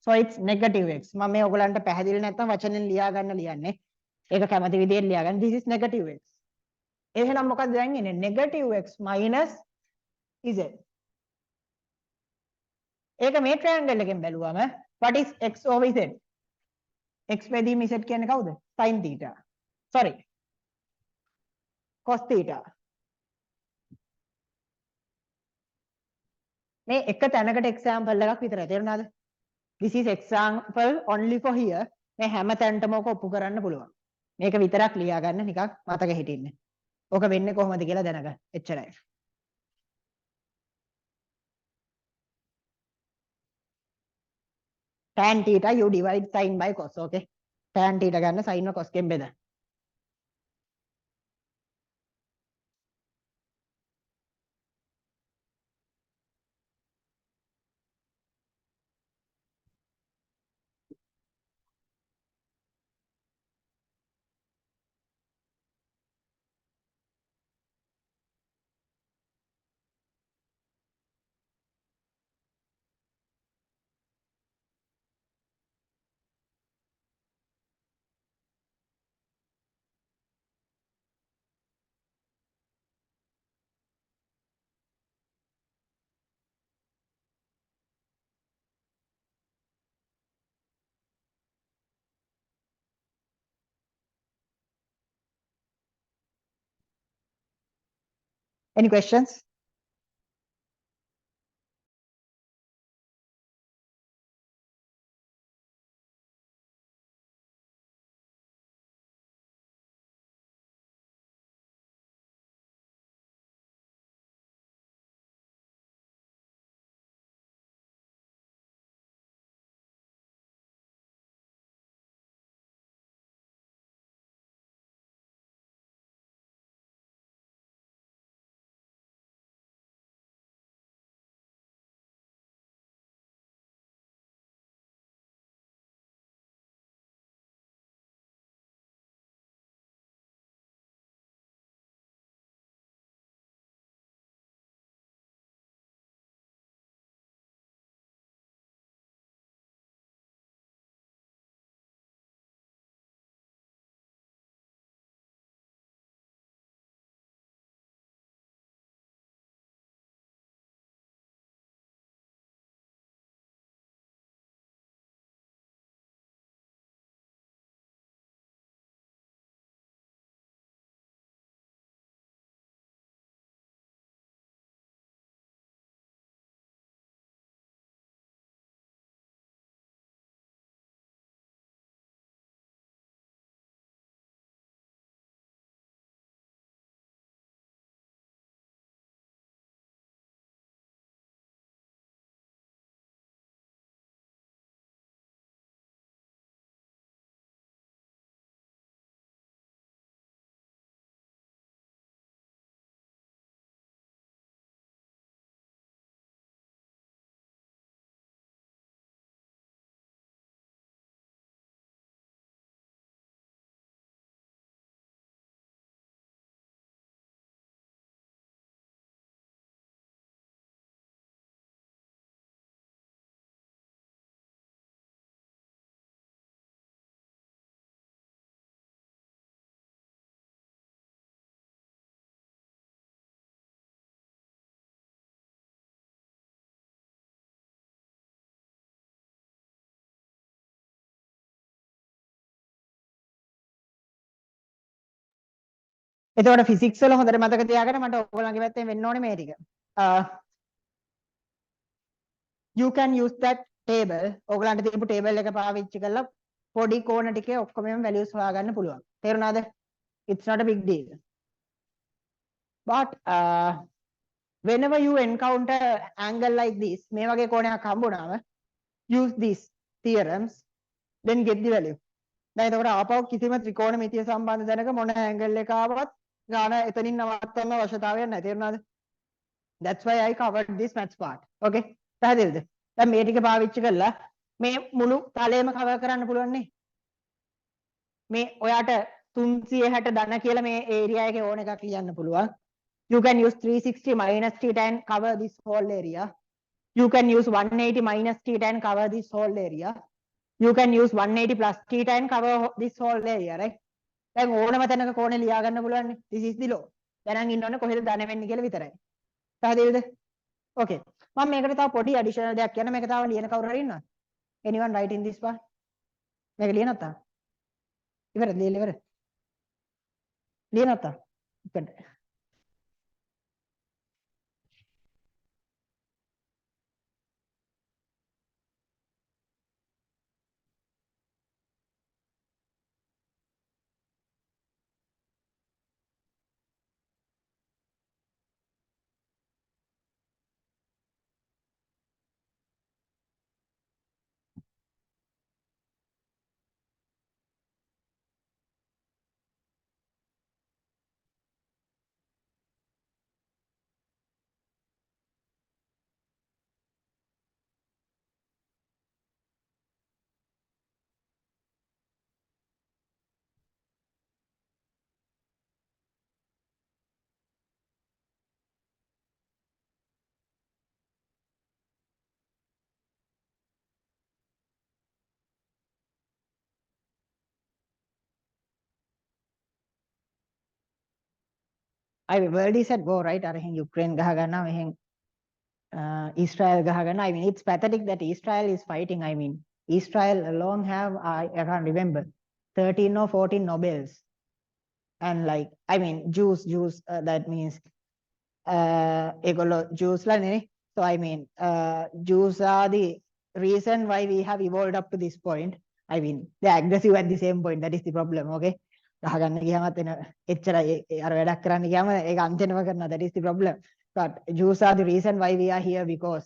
So it's negative x. මම මේ ඔයගලන්ට පැහැදිලි නැත්නම් වචනෙන් ලියා ගන්න ලියන්නේ. ඒක කැමති විදිහට ලියා ගන්න. This is negative x. එහෙනම් මොකක්ද දැන් ඉන්නේ? negative x minus z. ඒක මේ triangle එකෙන් බැලුවම what is x over z? x බෙදීම z කියන්නේ කවුද? sin theta. Sorry. cos theta. මේ එක තැනකට example එකක් විතරයි. තේරුණාද? This is example only for here. මේ හැම තැනටම ඔක ඔප්පු කරන්න පුළුවන්. මේක විතරක් ලියා ගන්න නිකන් මතක හිටින්න. ඕක වෙන්නේ කොහොමද කියලා දැනගන්න. එච්චරයි. tan theta you divide sin by cos. Okay. tan theta ගන්න sin ව cos කෙන් බෙදන්න. Any questions? එතකොට ෆිසික්ස් වල හොඳට මතක තියාගන්න මට ඔයගොල්ලන්ගේ පැත්තෙන් වෙන්න ඕනේ මේ ටික. You can use that table. ඔයගොල්ලන්ට තියපු table එක පාවිච්චි කරලා පොඩි කෝණ ටිකේ ඔක්කොමම values හොයාගන්න පුළුවන්. තේරුණාද? It's not a big deal. But whenever you encounter angle like this, මේ වගේ කෝණයක් හම්බුනාම use these theorems then get the value. දැන් එතකොට ආපහු කිසිම ත්‍රිකෝණමිතිය සම්බන්ධ දැනක මොන angle එක ආවත් ගාන එතනින් නවත්තන්න අවශ්‍යතාවයක් නැහැ. තේරුණාද? That's why I covered this maths part. Okay. පැහැදිලිද? දැන් මේ ටික පාවිච්චි කරලා මේ මුළු තලයේම cover කරන්න පුළුවන් නේ. මේ ඔයාට 360 ධන කියලා මේ area එකේ ඕන එකක් ලියන්න පුළුවන්. You can use 360 minus theta and cover this whole area. You can use 180 minus theta and cover this whole area. You can use 180 plus theta and cover this whole area, right? දැන් ඕනම තැනක කෝණේ ලියා ගන්න පුළුවන් නේ. This is the law. දැන් ඉන්න ඕනේ කොහෙද ධන වෙන්නේ කියලා විතරයි. පැහැදිලිද? Okay. මම මේකට තව පොඩි additional දෙයක් කියන්න. මේක තව ලියන කවුරු හරි ඉන්නවද? Anyone writing this part? මේක ලියන්න නැත්තා? ඉවරද? ලියලා ඉවරද? ලියන්න නැත්තා? good. I already said go, right? අර එහෙන් යුක්‍රේන් ගහ ගන්නවා මෙහෙන් Israel ගහ ගන්නවා. I mean it's pathetic that Israel is fighting. I mean Israel alone have I can't remember 13 or 14 Nobels. And like I mean Jews that means Jews la ne. So I mean Jews are the reason why we have evolved up to this point. I mean they're aggressive at the same point. That is the problem. Okay. ගහගන්න ගියාමත් එන එච්චරයි අර වැඩක් කරන්න ගියාම ඒක අන්තිමව කරනවා. That is the problem. But Jews are the reason why we are here because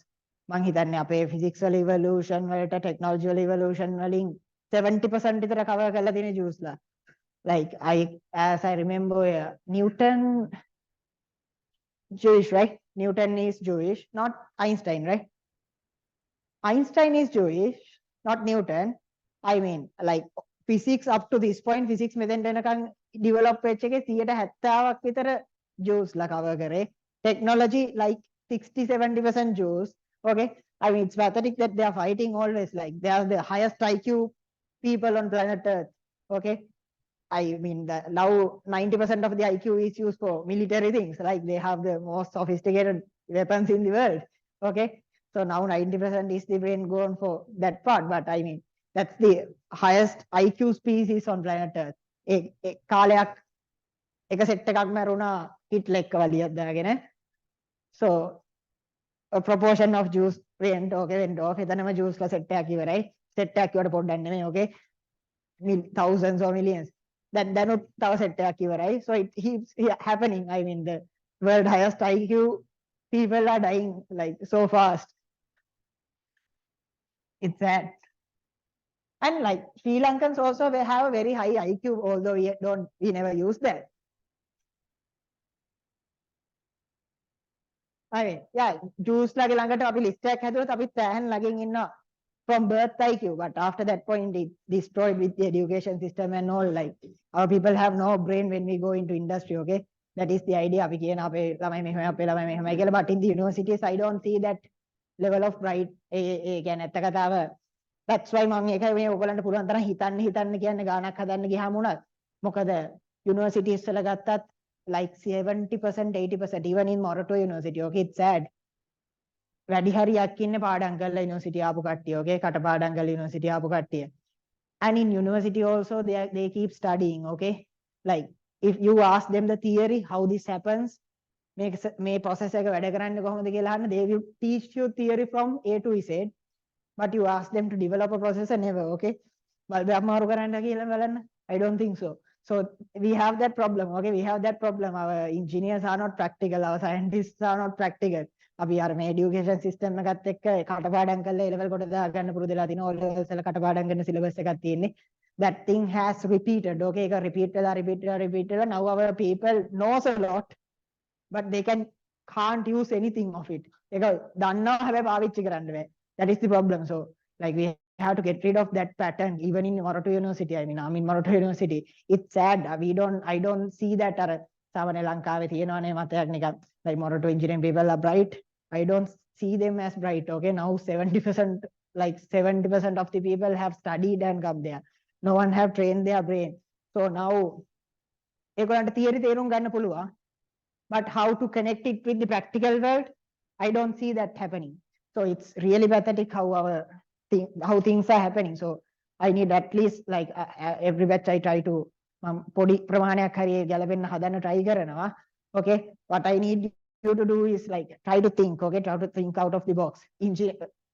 මං හිතන්නේ අපේ physics වල evolution වලට technology වල evolution වලින් 70% විතර cover කරලා තියෙන Jews ලා. Like as I remember Newton Jewish, right? Newton is Jewish, not Einstein, right? Einstein is Jewish, not Newton. I mean like physics up to this point physics මෙතෙන්ට එනකන් develop වෙච්ච එකේ 70%ක් විතර Jews ලා cover කරේ. Technology like 60-70% Jews. Okay. I mean it's pathetic that they are fighting always. Like they are the highest IQ people on planet Earth. Okay. I mean now 90% of the IQ is used for military things. Like they have the most sophisticated weapons in the world. Okay. So now 90% is the brain gone for that part. But I mean that's the highest IQ species on planet Earth. කාලයක් එක set එකක් මරුණා Hitler එක්ක වලියක් දාගෙන. So a proportion of Jews went off. එතනම Jews ලා set එකක් ඉවරයි. Set එකක් ඉවරට පොඩ්ඩක් නෙමෙයි. Okay. Thousands or millions. Then තව සෙට් එකක් ඉවරයි. So it keeps happening. I mean the world highest IQ people are dying like so fast. It's sad. And like Sri Lankans also, they have a very high IQ, although we never use that. I mean, yeah, Jews lage ළඟට අපි list එකක් හැදුවොත් අපි තෑහෙන ළඟින් ඉන්නවා from birth IQ, but after that point it destroyed with the education system and all. Like our people have no brain when we go into industry. Okay, that is the idea. අපි කියන අපේ ළමයි මෙහෙමයි අපේ ළමයි මෙහෙමයි කියලා, but in the universities I don't see that level of bright ඒ කියන්නේ ඇත්ත කතාව. That's why මම ඒකයි මේ ඔයගලන්ට පුළුවන් තරම් හිතන්න කියන්නේ ගානක් හදන්න ගියාම උනත් මොකද universities වල ගත්තත් like 70% 80% even in Morato University. Okay, it's sad. වැඩි හරියක් ඉන්නේ පාඩම් කරලා university ආපු කට්ටිය. Okay, කටපාඩම් කරලා university ආපු කට්ටිය. And in university also they keep studying. Okay, like if you ask them the theory how this happens, මේ process එක වැඩ කරන්නේ කොහොමද කියලා අහන්න, they will teach you theory from A to Z. But you ask them to develop a processor, never. Okay, බල්බයක් මාරු කරන්න කියලා බලන්න. I don't think so. So we have that problem. Okay, we have that problem. Our engineers are not practical. Our scientists are not practical. අපි අර මේ education system එකත් එක්ක කටපාඩම් කරලා A level කොට දාගන්න පුරුදු වෙලා තිනවා. O levels වල කටපාඩම් කරන syllabus එකක් තියෙන්නේ. That thing has repeated. Okay, ඒක repeat වෙලා now our people knows a lot, but they can can't use anything of it. That is the problem. So like we have to get rid of that pattern even in Moroto University. I mean, I'm in Moroto University. It's sad. I don't see that like Moroto engineering people are bright. I don't see them as bright. Okay, now 70%, like 70% of the people have studied and come there. No one have trained their brain. So now theory but how to connect it with the practical world, I don't see that happening. So it's really pathetic how things are happening. So I need at least like every batch I try to පොඩි ප්‍රමාණයක් හරි ගැලපෙන්න හදන්න try කරනවා. Okay, what I need you to do is like try to think. Okay, try to think out of the box.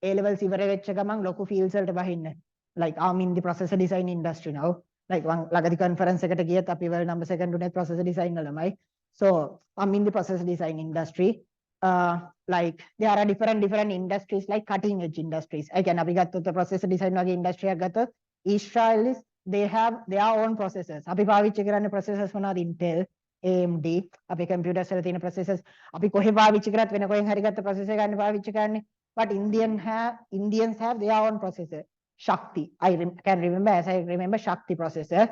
A levels ඉවර වෙච්ච ගමන් ලොකු fields වලට බහින්න. Like I'm in the processor design industry now. Like ළඟදි conference එකට ගියත් අපි world number second උනේ processor design වලමයි. So I'm in the process design industry. Like there are different industries like cutting edge industries. Again, අපි ගත්තොත් process design වගේ industry එකක් ගත්තොත් Israelis they have their own processors. අපි පාවිච්චි කරන්නේ processors මොනවාද? Intel, AMD, අපි computers වල තියෙන processors. අපි කොහේ පාවිච්චි කරත් වෙන කොහෙන් හරි ගත්ත processor ගන්න පාවිච්චි කරන්නේ. But Indians have their own processor. Shakti. Can remember as I remember Shakti processor.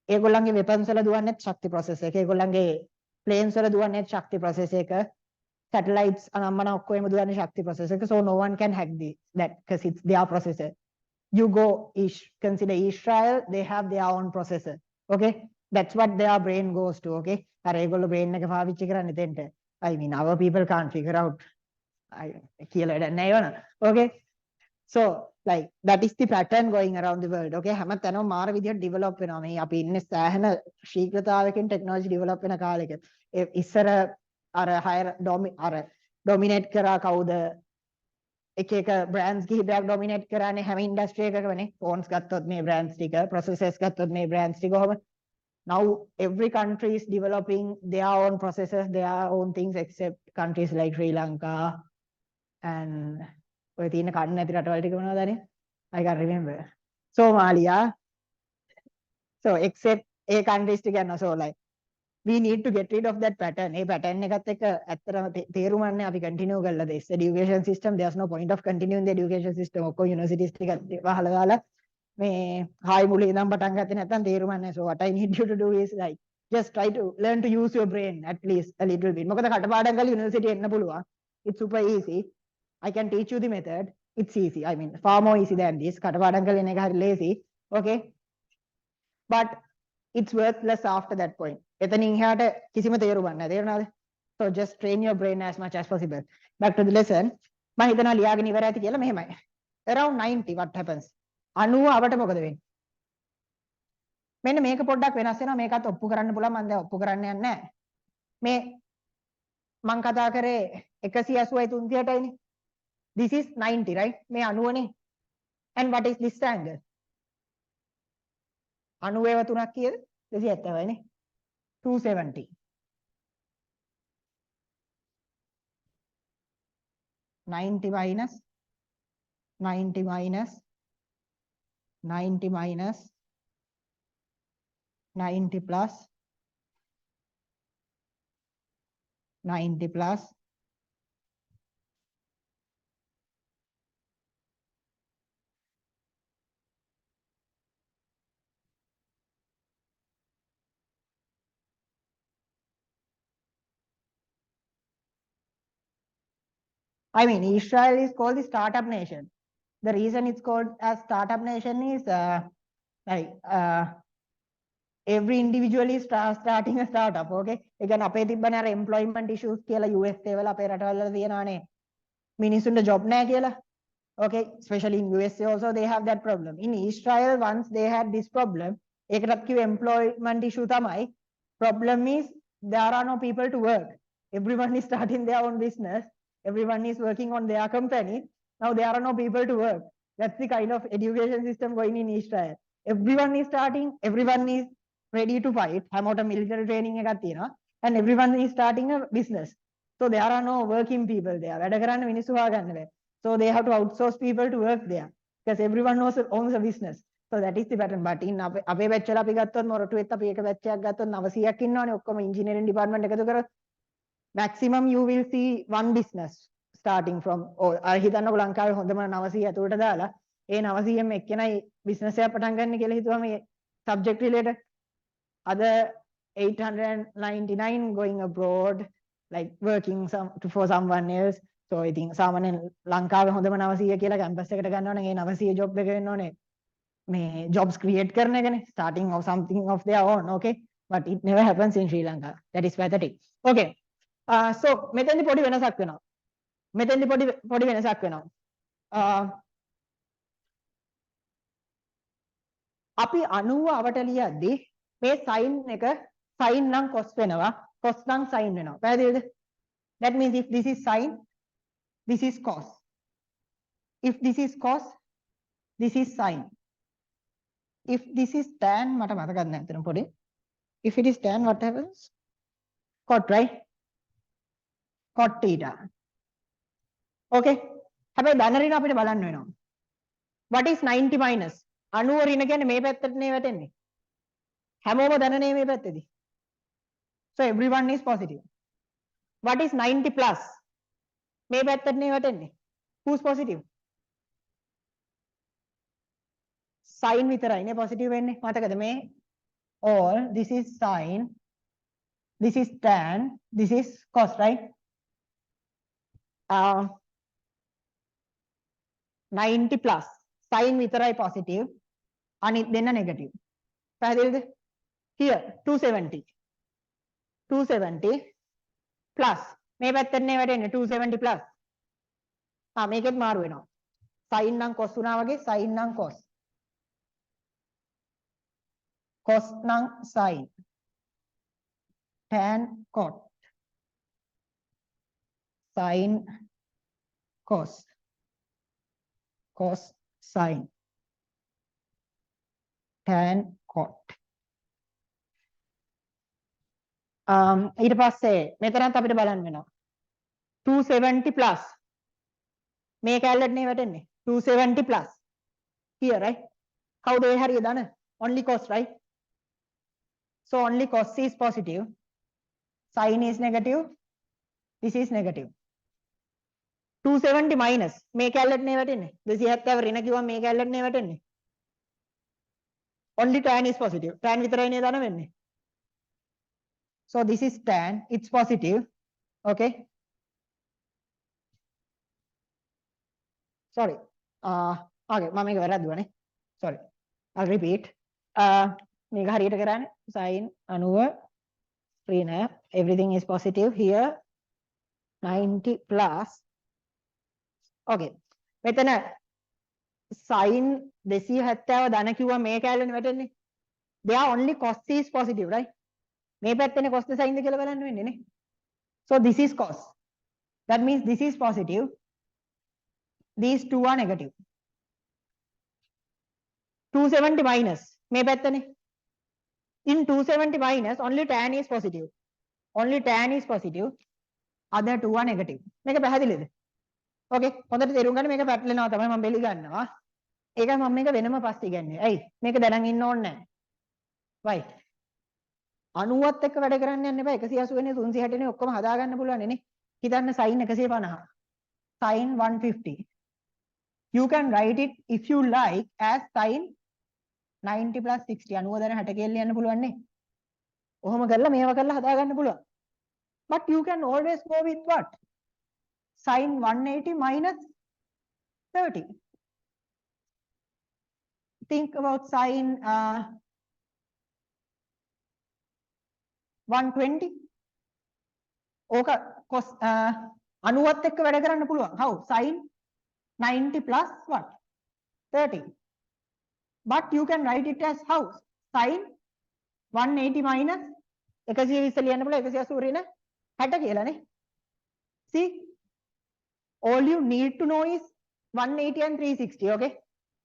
ඒගොල්ලන්ගේ weapons වල දුවන්නේ Shakti processor එක. ඒගොල්ලන්ගේ planes වල දුවන්නේ Shakti processor එක. Satellites අනම්මන ඔක්කොම දුවන්නේ Shakti processor එක. So no one can hack that because it's their processor. You go consider Israel, they have their own processor. Okay, that's what their brain goes to. Okay, අර ඒගොල්ලෝ brain එක පාවිච්චි කරන්නේ දෙන්න. I mean our people can't figure out කියලා දන්නේ නැහැ. Okay, so like that is the pattern going around the world. Okay, හැමතැනම මාර විදියට develop වෙනවා. මේ අපි ඉන්නේ සෑහෙන ශීඝ්‍රතාවකින් technology develop වෙන කාලෙක. ඉස්සර අර dominate කරා කවුද? එක brands කිහිපයක් dominate කරානේ හැම industry එකකමනේ. Phones ගත්තොත් මේ brands ටික, processors ගත්තොත් මේ brands ටික කොහොම. Now every country is developing their own processors, their own things except countries like Sri Lanka and ඔය තියෙන කන්න නැති රටවල් ටික මොනවදනේ? I can't remember. Somalia. So except a countries ටික යනවා. So like we need to get rid of that pattern. A pattern එකත් එක්ක ඇත්තටම තේරුමන්නේ අපි continue කළාද? This education system, there's no point of continuing the education system. ඔක්කොම universities ටික වහලා දාලා මේ හායි මුලේ ඉඳන් පටන් ගත්තේ නැත්නම් තේරුමන්නේ. So what I need you to do is like just try to learn to use your brain at least a little bit. මොකද කටපාඩම් කරලා university එන්න පුළුවන්. It's super easy. I can teach you the method. It's easy. I mean, far more easy than this. කටපාඩම් කරලා එන එක හරි lazy. Okay. But it's worthless after that point. එතනින් එහාට කිසිම තේරුමක් නැහැ. තේරුණාද? So just train your brain as much as possible. Back to the lesson. මම හිතනවා ලියාගෙන ඉවර ඇති කියලා. මෙහෙමයි. Around 90 what happens? 90 අපට මොකද වෙන්නේ? මෙන්න මේක පොඩ්ඩක් වෙනස් වෙනවා. මේකත් ඔප්පු කරන්න පුළුවන්. මම දැන් ඔප්පු කරන්න යන්නේ නැහැ. මේ මම කතා කරේ 180යි 300ටයිනේ. This is 90, right? මේ 90නේ. And what is this angle? 90 3ක් කීයද? 270යිනේ. 270. Ninety minus 90 minus 90 minus 90 plus 90 plus I mean, Israel is called the startup nation. The reason it's called as startup nation is like every individual is starting a startup. Okay. Again, අපේ තිබ්බනේ අර employment issues කියලා USA වල අපේ රටවල තියෙනවානේ. මිනිස්සුන්ට job නැහැ කියලා. Okay, especially in USA also they have that problem. In Israel once they had this problem, ඒකටත් කිව්ව employment issue තමයි. Problem is there are no people to work. Everyone is starting their own business. Everyone is working on their company. Now there are no people to work. That's the kind of education system going in Israel. Everyone is starting, everyone is ready to fight. හැමෝට military training එකක් තියෙනවා. And everyone is starting a business. So there are no working people there. වැඩ කරන්න මිනිස්සු හොයාගන්න බැහැ. So they have to outsource people to work there. Because everyone owns a business. So that is the pattern. But in අපේ batch වල අපි ගත්තොත් මොරටුවෙත් අපි එක batch එකක් ගත්තොත් 900ක් ඉන්නවනේ ඔක්කොම engineering department එකතු කරලා. maximum you will see one business starting from අර හිතන්නකො ලංකාවේ හොඳම 900 ඇතුළට දාලා ඒ 900න් එක්කෙනයි business එකක් පටන් ගන්න කියලා හිතුවා මේ subject related other 899 going abroad like working for someone else so I think සාමාන්‍යයෙන් ලංකාවේ හොඳම 900 කියලා campus එකට ගන්නවා නම් ඒ 900 job එක වෙන්න ඕනේ මේ jobs create කරන එකනේ starting of something of their own okay but it never happens in Sri Lanka that is pathetic okay so මෙතෙන්දි පොඩි වෙනසක් වෙනවා මෙතෙන්දි පොඩි වෙනසක් වෙනවා අපි 90 අවට ලියද්දී මේ sin එක sin නම් cos වෙනවා cos නම් sin වෙනවා පැහැදිලිද that means if this is sin this is cos if this is cos this is sin if this is tan මට මතකත් නැහැ අතන පොඩි if it is tan what happens cot right cot theta okay හැබැයි ධන ඍණ අපිට බලන්න වෙනවා what is 90 minus 90 ඍණ කියන්නේ මේ පැත්තට නේ වැටෙන්නේ හැමෝම ධන නේ මේ පැත්තේදී so everyone is positive what is 90 plus මේ පැත්තට නේ වැටෙන්නේ who's positive sin විතරයි නේ positive වෙන්නේ මතකද මේ all this is sin this is tan this is cos right 90 plus sin විතරයි positive අනිත් දෙන්න negative පැහැදිලිද here 270 plus මේ පැත්තට නේ වැටෙන්නේ 270 plus මේකෙත් මාරු වෙනවා sin නම් cos වුණා වගේ sin නම් cos cos නම් sin tan cot sin cos cos sin tan cot ඊට පස්සේ මෙතනත් අපිට බලන්න වෙනවා 270 plus මේ කැලලට නේ වැටෙන්නේ 270 plus here right කවුද ඒ හරිය දන only cos right so only cos is positive sin is negative this is negative 270 minus මේ කැලලට නේ වැටෙන්නේ 270 ඍණ කිව්වම මේ කැලලට නේ වැටෙන්නේ only tan is positive tan විතරයි නේ දන වෙන්නේ so this is tan it's positive okay sorry okay මම මේක වැරද්දුවානේ sorry I'll repeat මේක හරියට කරන්නේ sin 90 ඍණ everything is positive here 90 plus okay මෙතන sin 270 ධන කිව්වා මේ කැලේනේ වැටෙන්නේ they are only cos is positive right මේ පැත්තේනේ cos ද sin ද කියලා බලන්න වෙන්නේ නේ so this is cos that means this is positive these two are negative 270 minus මේ පැත්තනේ in 270 minus only tan is positive other two are negative මේක පැහැදිලිද okay හොඳට තේරුම් ගන්න මේක පැටලෙනවා තමයි මම බෙලි ගන්නවා ඒකයි මම මේක වෙනම පස්සේ ඉගන්නේ ඇයි මේක දැනන් ඉන්න ඕනේ නැහැ why 90ත් එක්ක වැඩ කරන්න යන්න එපා 180 නේ 360 නේ ඔක්කොම හදා ගන්න පුළුවන් නේ හිතන්න sin 150 sin 150 you can write it if you like as sin 90 plus 60 90 දැන 60 කියලා ලියන්න පුළුවන් නේ ඔහොම කරලා මේව කරලා හදා ගන්න පුළුවන් but you can always go with what sin 180 minus 30 think about sin 120 ඕක cos 90ත් එක්ක වැඩ කරන්න පුළුවන් how sin 90 plus what 30 but you can write it as how sin 180 minus 120 ලියන්න පුළුවන් 180 ඍණ 60 කියලානේ see all you need to know is 180 and 360 okay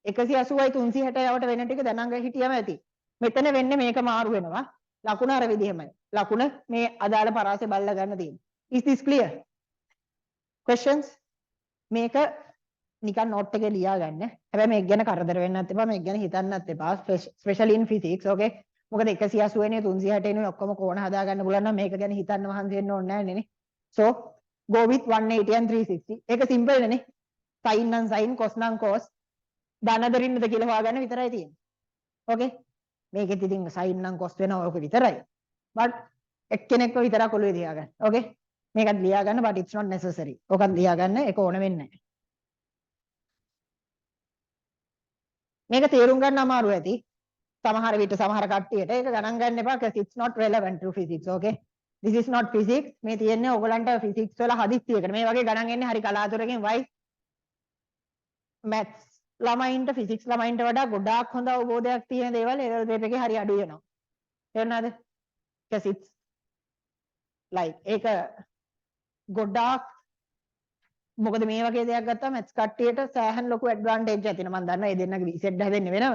180යි 360යි යවට වෙන ටික දැනංග හිටියම ඇති මෙතන වෙන්නේ මේක මාරු වෙනවා ලකුණ අර විදිහමයි ලකුණ මේ අදාළ පරාසය බලලා ගන්න තියෙන්නේ is this clear questions මේක නිකන් note එකේ ලියා ගන්න හැබැයි මේක ගැන කරදර වෙන්නත් එපා මේක ගැන හිතන්නත් එපා especially in physics okay මොකද 180 නේ 360 නේ ඔක්කොම කෝණ හදා ගන්න පුළුවන් නම් මේක ගැන හිතන්න වහන්සි වෙන්න ඕනේ නැහැ නේ So go with 180 and 360. ඒක simple නේ. sin නම් sin, cos නම් cos. ධනද ඍණද කියලා හොයාගන්න විතරයි තියෙන්නේ. Okay? මේකෙත් ඉතින් sin නම් cos වෙනවා ඔක විතරයි. But එක්කෙනෙක්ව විතරක් ඔළුවේ තියාගන්න. Okay? මේකත් ලියා ගන්න but it's not necessary. ඔකත් ලියා ගන්න ඒක ඕන වෙන්නේ නැහැ. මේක තේරුම් ගන්න අමාරු ඇති. සමහර විට සමහර කට්ටියට ඒක ගණන් ගන්න එපා because it's not relevant to physics. Okay? This is not physics. මේ තියෙන්නේ ඔයගලන්ට physics වල හදිස්සියකට. මේ වගේ ගණන් එන්නේ හරි කලාතුරකින් why? maths ළමයින්ට physics ළමයින්ට වඩා ගොඩාක් හොඳ අවබෝධයක් තියෙන දේවල් ඒ level එකේ හරි අඩු වෙනවා. තේරුණාද? because it's like ඒක ගොඩාක් මොකද මේ වගේ දෙයක් ගත්තාම maths කට්ටියට සෑහෙන ලොකු advantage එකක් තියෙනවා. මම දන්නවා මේ දෙන්නගේ Z හැදෙන්නේ වෙනම.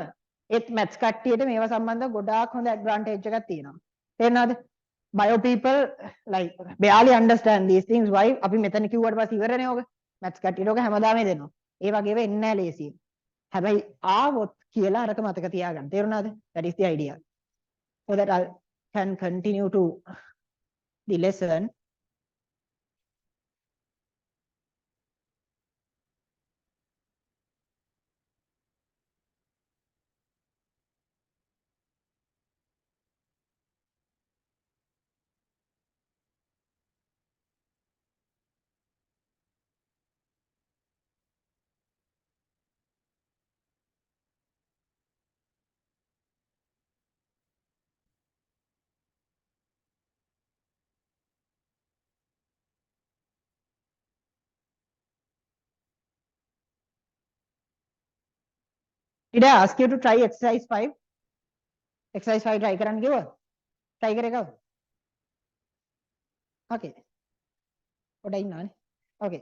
ඒත් maths කට්ටියට මේවා සම්බන්ධව ගොඩාක් හොඳ advantage එකක් තියෙනවා. තේරුණාද? bio people like barely understand these things why අපි මෙතන කිව්වට පස්සේ ඉවරනේ ඔක. maths කට්ටියට ඔක හැමදාම දෙනවා. ඒ වගේව එන්නේ නැහැ ලේසියෙන්. හැබැයි ආවොත් කියලා අරක මතක තියාගන්න. තේරුණාද? That is the idea. So that I can continue to the lesson. Did I ask you to try exercise 5? Exercise 5 try කරන්න කිව්වද? try කරේ කවුද? Okay. පොඩ්ඩක් ඉන්නවනේ. Okay.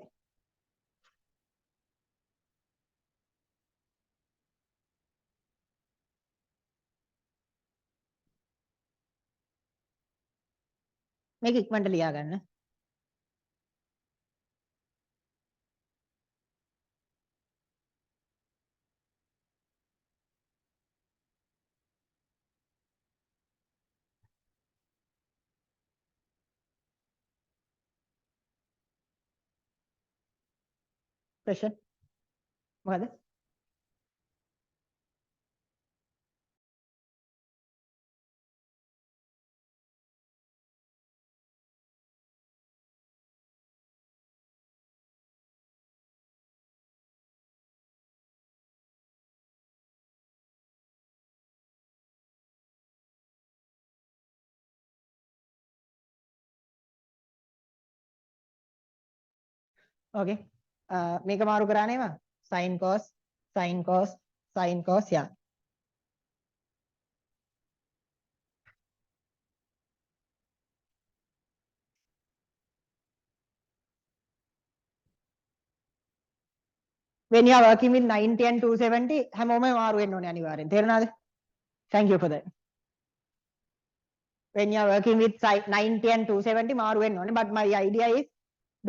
මේක ඉක්මනට ලියා ගන්න. Question. මොකද? Okay. මේක මාරු කරානේ වා. sin cos sin cos sin cos yeah. When you are working with 90 and 270 හැමෝම මාරු වෙන්න ඕනේ අනිවාර්යෙන්. තේරුණාද? Thank you for that. When you are working with 90 and 270 මාරු වෙන්න ඕනේ. But my idea is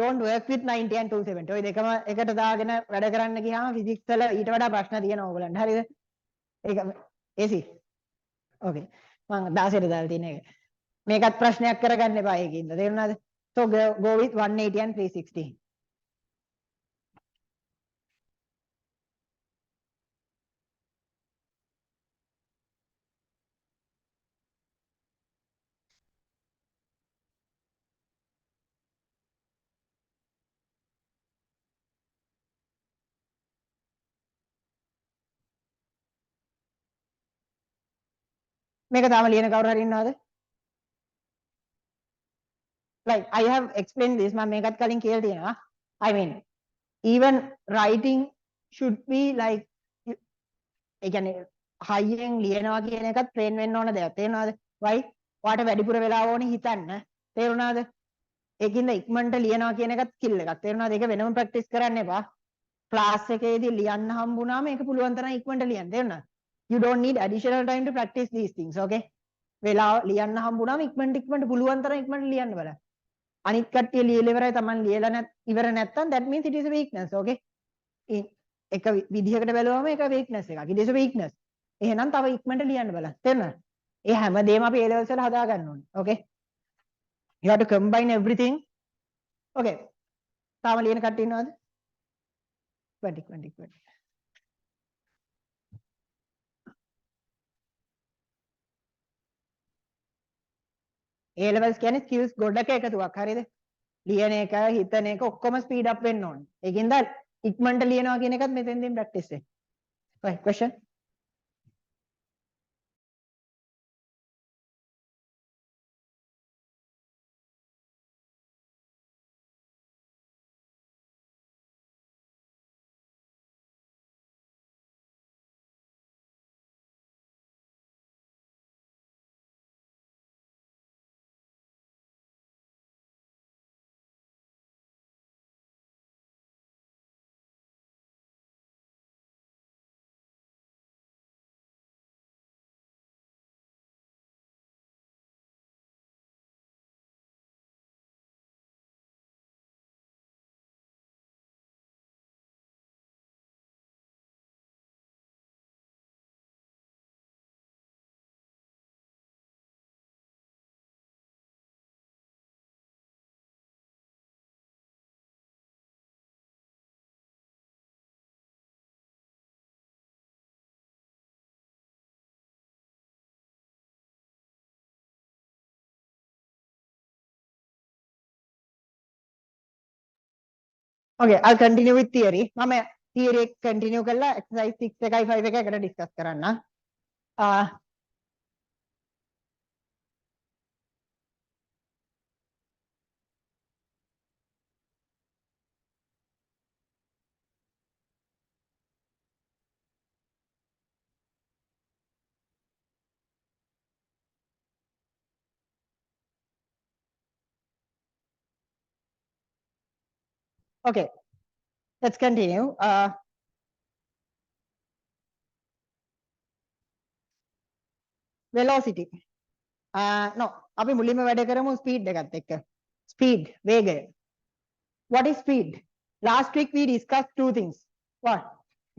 don't work with 90 and 270. ඔය දෙකම එකට දාගෙන වැඩ කරන්න ගියාම physics වල ඊට වඩා ප්‍රශ්න තියෙනවා ඕගලන්ට. හරිද? ඒක AC. Okay. මම 16ට දාලා තියෙන එක. මේකත් ප්‍රශ්නයක් කරගන්න එපා ඒකින්ද. තේරුණාද? So go with 180 and 360. මේක තාම ලියන කවුරු හරි ඉන්නවද? Like I have explained this මම මේකත් කලින් කියලා තියෙනවා. I mean even writing should be like ඒ කියන්නේ හයියෙන් ලියනවා කියන එකත් ට්‍රේන් වෙන්න ඕන දෙයක්. තේරුණාද? why? ඔයාට වැඩිපුර වෙලාව ඕනේ හිතන්න. තේරුණාද? ඒකින්ද ඉක්මනට ලියනවා කියන එකත් ස්කිල් එකක්. තේරුණාද? ඒක වෙනම ප්‍රැක්ටිස් කරන්න එපා. ක්ලාස් එකේදී ලියන්න හම්බුනාම ඒක පුළුවන් තරම් ඉක්මනට ලියන්න. තේරුණාද? You don't need additional time to practice these things. Okay? වෙලාව ලියන්න හම්බුනාම ඉක්මනට පුළුවන් තරම් ඉක්මනට ලියන්න බලන්න. අනිත් කට්ටිය ලියලා ඉවරයි Taman ලියලා ඉවර නැත්තම් that means it is a weakness. Okay? එක විදිහකට බැලුවම ඒක weakness එකක්. it is a weakness. එහෙනම් තව ඉක්මනට ලියන්න බලන්න. තේරුණාද? ඒ හැමදේම අපි A levels වල හදා ගන්න ඕනේ. Okay? You have to combine everything Okay. තාම ලියන කට්ටිය ඉන්නවද? 20. A levels කියන්නේ skills ගොඩක එකතුවක්. හරිද? ලියන එක, හිතන එක ඔක්කොම speed up වෙන්න ඕනේ. ඒකින්ද ඉක්මනට ලියනවා කියන එකත් මෙතෙන්දීන් practice වෙන්න. Right, question? Okay, I'll continue with theory. මම theory එක continue කරලා exercise 6 එකයි 5 එකයි එකට discuss කරන්න. Okay, let's continue. Velocity. No, අපි මුලින්ම වැඩ කරමු speed එකත් එක්ක. Speed, වේගය. What is speed? Last week we discussed two things. What?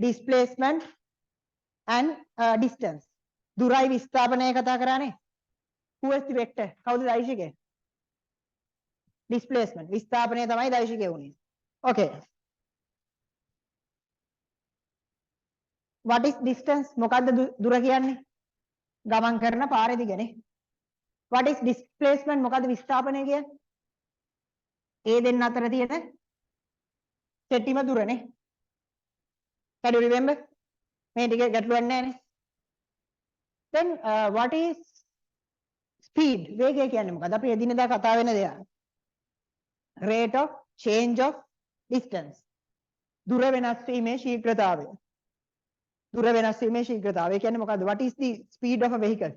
Displacement and distance. දුරයි විස්ථාපනය කතා කරානේ. Who is the vector? කවුද දෛශිකය? Displacement. විස්ථාපනය තමයි දෛශිකය වුනේ. Okay. What is distance? මොකද්ද දුර කියන්නේ? ගමන් කරන පාරේ දිගනේ. What is displacement? මොකද්ද විස්ථාපනය කියන්නේ? ඒ දෙන්න අතර තියෙන කෙටිම දුරනේ. Can you remember? මේ ටික ගැටලුවක් නැහැනේ. Then what is speed? වේගය කියන්නේ මොකද්ද? අපි එදිනෙදා කතා වෙන දෙයක්. Rate of change of distance. දුර වෙනස් වීමේ ශීඝ්‍රතාවය. දුර වෙනස් වීමේ ශීඝ්‍රතාවය කියන්නේ මොකද්ද? What is the speed of a vehicle?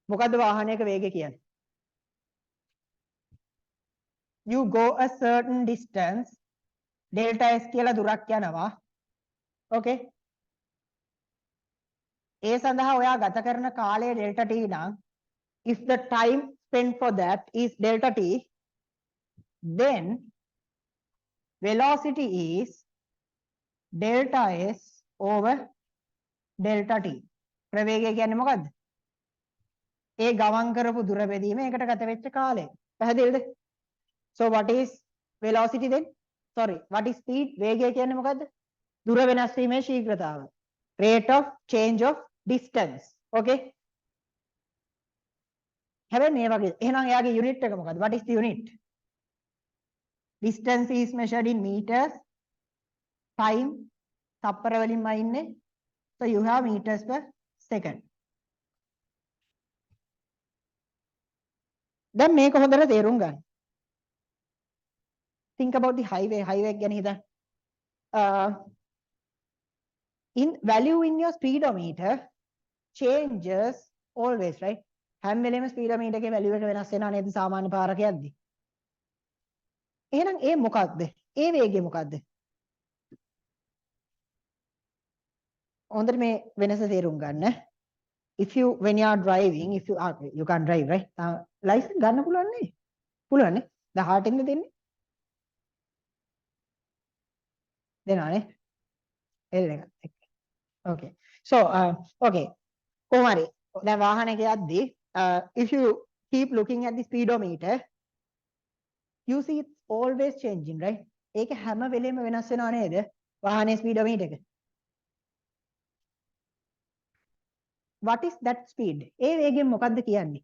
මොකද්ද වාහනයක වේගය කියන්නේ? You go a certain distance, delta s කියලා දුරක් යනවා. Okay? ඒ සඳහා ඔයා ගත කරන කාලය delta t නම් if the time spent for that is delta t, then velocity is delta s over delta t. ප්‍රවේගය කියන්නේ මොකද්ද? ඒ ගමන් කරපු දුර බෙදීම ඒකට ගත වෙච්ච කාලය. පැහැදිලිද? So what is velocity then? Sorry, what is speed? වේගය කියන්නේ මොකද්ද? දුර වෙනස් වීමේ ශීඝ්‍රතාව. Rate of change of distance. Okay? හැබැයි මේ වගේ එහෙනම් එයාගේ unit එක මොකද්ද? What is the unit? Distance is measured in meters. Time තප්පර වලින්මයි ඉන්නේ. So you have meters per second. දැන් මේක හොඳට තේරුම් ගන්න. Think about the highway. Highway ගැන හිතන්න. In value in your speedometer changes always, right? හැම වෙලේම speedometer එකේ value එක වෙනස් වෙනවා නේද සාමාන්‍ය පාරක යද්දි. එහෙනම් ඒ මොකක්ද? ඒ වේගය මොකක්ද? හොඳට මේ වෙනස තේරුම් ගන්න. If you when you are driving, if you can't drive, right? License ගන්න පුළුවන් නේ? පුළුවන් නේ? දැන් heart එකෙන්ද දෙන්නේ? දෙනවනේ. L එක. Okay. So okay. කොහොම හරි. දැන් වාහනයක යද්දී if you keep looking at the speedometer, You see it's always changing, right? ඒක හැම වෙලෙම වෙනස් වෙනව නේද? වාහනේ ස්පීඩෝමීටර් එක. What is that speed? ඒ වේගයෙන් මොකද්ද කියන්නේ?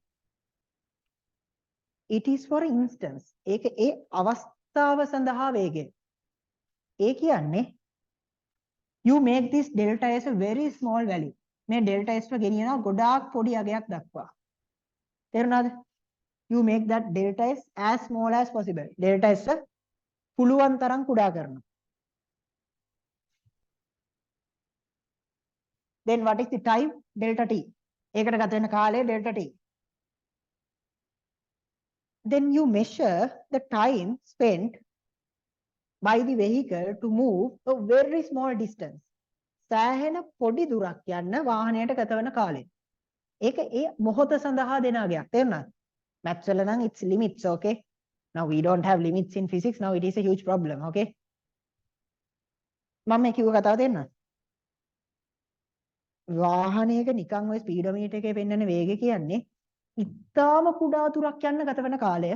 It is for instance. ඒක ඒ අවස්ථාව සඳහා වේගය. ඒ කියන්නේ you make this delta as a very small value. මේ delta s එක ගෙනියනවා ගොඩාක් පොඩි අගයක් දක්වා. තේරුණාද? You make that delta s as small as possible. delta s පුළුවන් තරම් කුඩා කරනවා. Then what is the time? Delta t. ඒකට ගත වෙන කාලය delta t. Then you measure the time spent by the vehicle to move a very small distance. සෑහෙන පොඩි දුරක් යන්න වාහනයට ගත වෙන කාලය. ඒක ඒ මොහොත සඳහා දෙන අගයක්. තේරුණාද? maths වල නම් it's limits, okay? Now we don't have limits in physics. Now it is a huge problem, okay? මම මේ කිව්ව කතාව තේරුණාද? වාහනයක නිකන් ඔය ස්පීඩෝමීටර් එකේ පෙන්වන වේගය කියන්නේ ඉතාම කුඩා දුරක් යන්න ගත වෙන කාලය.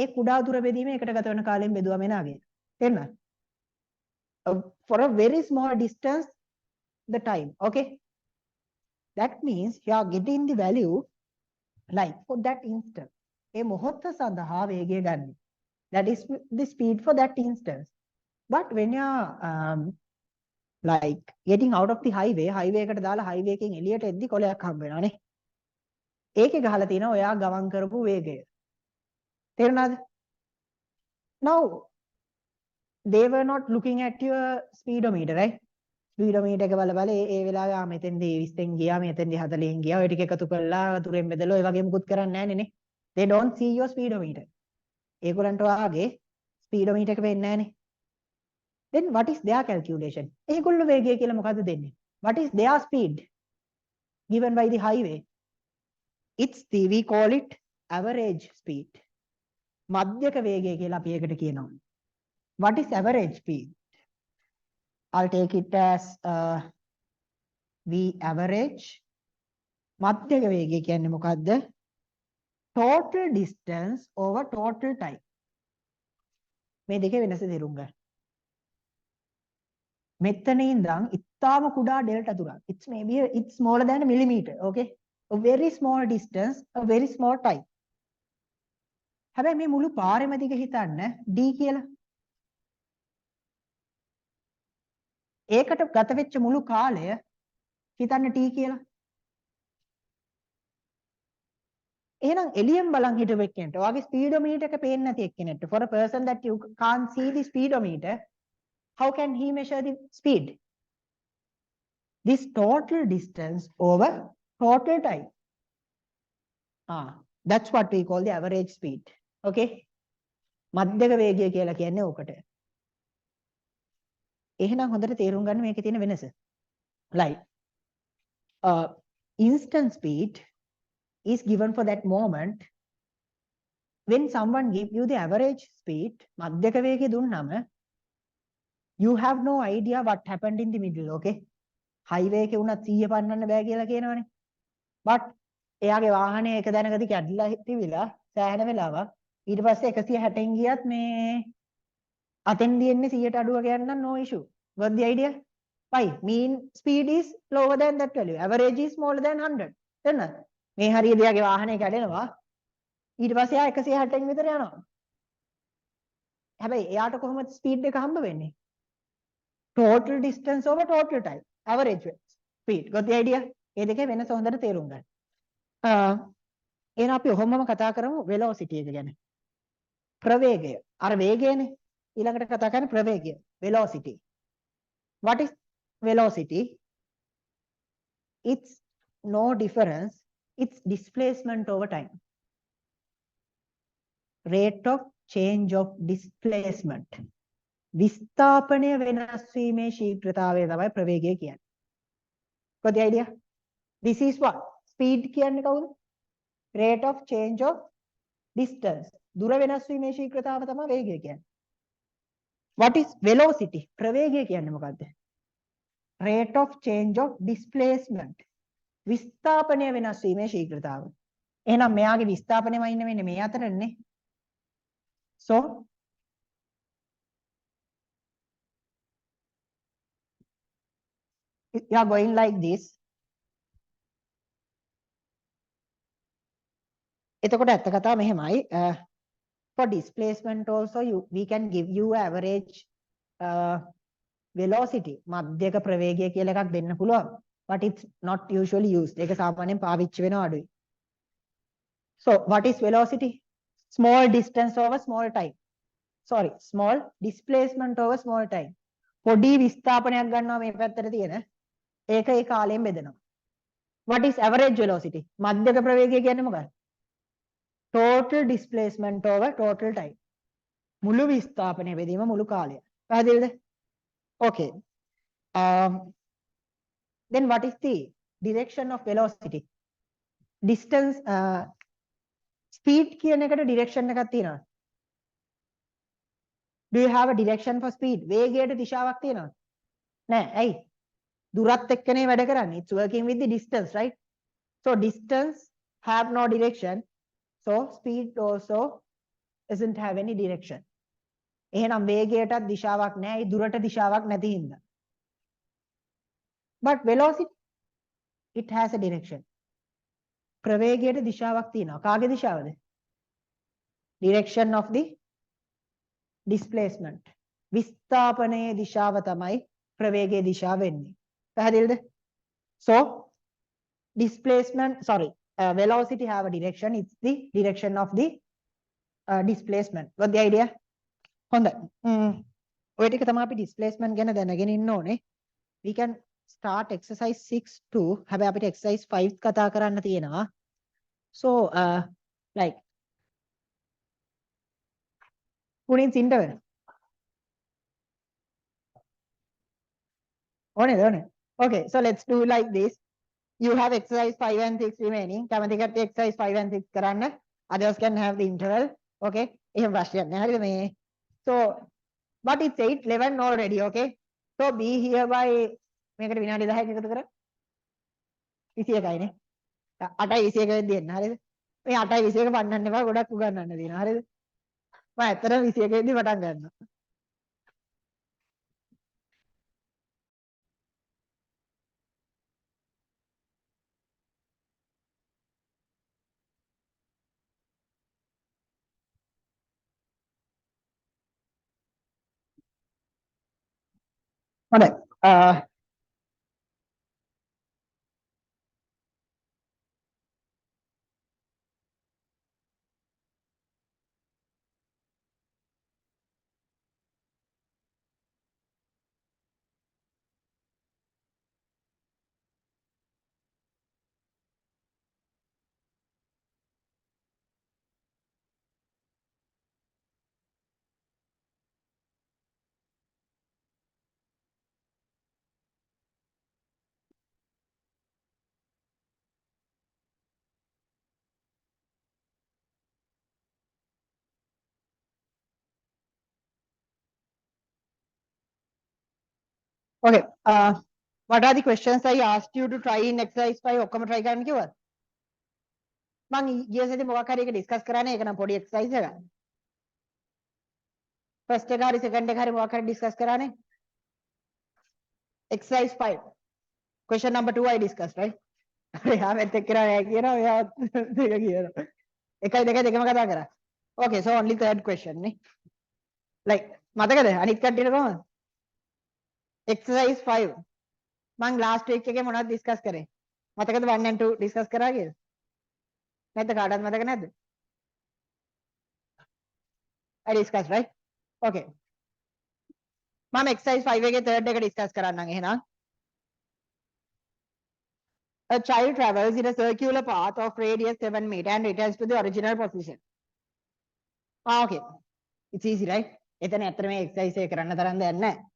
ඒ කුඩා දුර බෙදීම එකට ගත වෙන කාලයෙන් බෙදුවම එන අගය. තේරුණාද? For a very small distance, the time, okay? That means you are getting the value like for that instant. ඒ මොහොත සඳහා වේගය ගන්න. That is the speed for that instance. But when you are like getting out of the highway එකට දාලා highway එකෙන් එළියට එද්දි කොලයක් හම්බ වෙනවානේ. ඒකේ ගහලා තියෙනවා ඔයා ගමන් කරපු වේගය. තේරුණාද? Now they were not looking at your speedometer, right? Speedometer එක බල ඒ වෙලාවේ මෙතෙන්දී 20න් ගියා මෙතෙන්දී 40න් ගියා ඔය ටික එකතු කරලා තුරෙන් බෙදලා ඔය වගේ මුකුත් කරන්නේ නැහැ නේ. They don't see your speedometer. ඒගොල්ලන්ට වාගේ speedometer එක වෙන්නේ නැහැ නේ. Then what is their calculation? ඒගොල්ලෝ වේගය කියලා මොකද්ද දෙන්නේ? What is their speed given by the highway? We call it average speed. මධ්‍යක වේගය කියලා අපි ඒකට කියනවා. What is average speed? I'll take it as the average. මධ්‍යක වේගය කියන්නේ මොකද්ද? Total distance over total time. මේ දෙකේ වෙනස තේරුම් ගන්න. මෙතන ඉඳන් ඉතාම කුඩා ඩෙල්ටා දුරක්. It's smaller than a millimeter, okay? A very small distance, a very small time. හැබැයි මේ මුළු පාරෙම දිග හිතන්න d කියලා. ඒකට ගත වෙච්ච මුළු කාලය හිතන්න t කියලා. එහෙනම් එළියෙන් බලන් හිටපු එක්කෙනට ඔයාගේ ස්පීඩෝමීටර් එක පේන්නේ නැති එක්කෙනෙක්ට for a person that you can't see the speedometer, how can he measure the speed? This total distance over total time. That's what we call the average speed. Okay? මධ්‍යක වේගය කියලා කියන්නේ ඕකට. එහෙනම් හොඳට තේරුම් ගන්න මේකේ තියෙන වෙනස. Like instant speed is given for that moment. When someone give you the average speed, මධ්‍යක වේගය දුන්නම you have no idea what happened in the middle, okay? Highway එකේ උනත් 100 පන්නන්න බෑ කියලා කියනවනේ. But එයාගේ වාහනේ එක දැනකදී කැඩිලා තිබිලා සෑහෙන වෙලාවක් ඊට පස්සේ 160න් ගියත් මේ අතෙන්දී එන්නේ 100ට අඩුව ගන්න no issue. Got the idea? Why? Mean speed is lower than that value. Average is smaller than 100. තේරෙනවද? මේ හරියට එයාගේ වාහනේ කැඩෙනවා ඊට පස්සේ එයා 160න් විතර යනවා. හැබැයි එයාට කොහොමද ස්පීඩ් එක හම්බ වෙන්නේ? Total distance over total time. Average speed. Got the idea? මේ දෙකේ වෙනස හොඳට තේරුම් ගන්න. එහෙනම් අපි ඔහොමම කතා කරමු velocity එක ගැන. ප්‍රවේගය. අර වේගයනේ. ඊළඟට කතා කරන්නේ ප්‍රවේගය. Velocity. What is velocity? It's no difference. It's displacement over time. Rate of change of displacement. විස්ථාපනය වෙනස් වීමේ ශීඝ්‍රතාවය තමයි ප්‍රවේගය කියන්නේ. Got the idea? This is what? Speed කියන්නේ කවුද? Rate of change of distance. දුර වෙනස් වීමේ ශීඝ්‍රතාව තමයි වේගය කියන්නේ. What is velocity? ප්‍රවේගය කියන්නේ මොකද්ද? Rate of change of displacement. විස්ථාපනය වෙනස් වීමේ ශීඝ්‍රතාව. එහෙනම් මෙයාගේ විස්ථාපනයම ඉන්න වෙන්නේ මේ අතරනේ. So you are going like this. එතකොට ඇත්ත කතාව මෙහෙමයි. For displacement also we can give you average velocity. මධ්‍යක ප්‍රවේගය කියලා එකක් දෙන්න පුළුවන්. But it's not usually used. ඒක සාමාන්‍යයෙන් පාවිච්චි වෙනව අඩුයි. So what is velocity? Small distance over small time. Sorry, small displacement over small time. පොඩි විස්ථාපනයක් ගන්නවා මේ පැත්තට තියෙන. ඒක ඒ කාලයෙන් බෙදනවා. What is average velocity? මධ්‍යක ප්‍රවේගය කියන්නේ මොකක්ද? Total displacement over total time. මුළු විස්ථාපනය බෙදීම මුළු කාලය. පැහැදිලිද? Okay. Then what is the direction of velocity? Distance, speed කියන එකට direction එකක් තියෙනවා. Do you have a direction for speed? වේගයට දිශාවක් තියෙනවද? නෑ. ඇයි? දුරත් එක්කනේ වැඩ කරන්නේ. It's working with the distance, right? So distance have no direction. So speed also doesn't have any direction. එහෙනම් වේගයටත් දිශාවක් නෑ. ඒ දුරට දිශාවක් නැති හින්දා. But velocity, it has a direction. ප්‍රවේගයට දිශාවක් තියෙනවා. කාගේ දිශාවද? Direction of the displacement. විස්ථාපනයේ දිශාව තමයි ප්‍රවේගයේ දිශාව වෙන්නේ. පැහැදිලිද? So displacement, sorry, velocity have a direction. It's the direction of the displacement. What the idea? හොඳයි. ඔය ටික තමයි අපි displacement ගැන දැනගෙන ඉන්න ඕනේ. We can start exercise 6 2. හැබැයි අපිට exercise 5 කතා කරන්න තියෙනවා. So like who needs interval? ඕනේ. Okay, so let's do like this. You have exercise 5 and 6 remaining. කැමති කට්ටිය exercise 5 and 6 කරන්න. Others can have the interval. Okay. එහෙම ප්‍රශ්නයක් නෑ. හරිද මේ? So but it's 8:11 already. Okay. So be here by මේකට විනාඩි 10ක් එකතු කර 21යි නේ. 8:21 වෙද්දී එන්න. හරිද? මේ 8:21 පන්නන්න එපා. ගොඩක් උගන්නන්න තියෙනවා. හරිද? මම ඇත්තටම 21 වෙද්දී පටන් ගන්නවා. හොඳයි. Okay. What are the questions I asked you to try in exercise 5? ඔක්කොම try කරන්න කිව්වද? මම ඊයේ සෙදී මොකක් හරි එක discuss කරන්නේ ඒක නම් පොඩි exercise එකක්. First එක හරි second එක හරි මොකක් හරි discuss කරන්නේ. Exercise 5. Question number 2 I discussed, right? එයා මෙත් එක්ක කරා නෑ කියනවා එයා දෙක කියනවා. 1 2 දෙකම කතා කරා. Okay, so only third question නේ. Like මතකද අනිත් කට්ටියට කොහොමද? Exercise 5. මම last week එකේ මොනවද discuss කරේ? මතකද 1 and 2 discuss කරා කියලා? නැත්ද කාටවත් මතක නැද්ද? I discussed, right? Okay. මම exercise 5 එකේ third එක discuss කරන්නම් එහෙනම්. A child travels in a circular path of radius 7 meters and returns to the original position. Okay. It's easy, right? එතන ඇත්තට මේ exercise එක කරන්න තරම් දෙයක් නැහැ.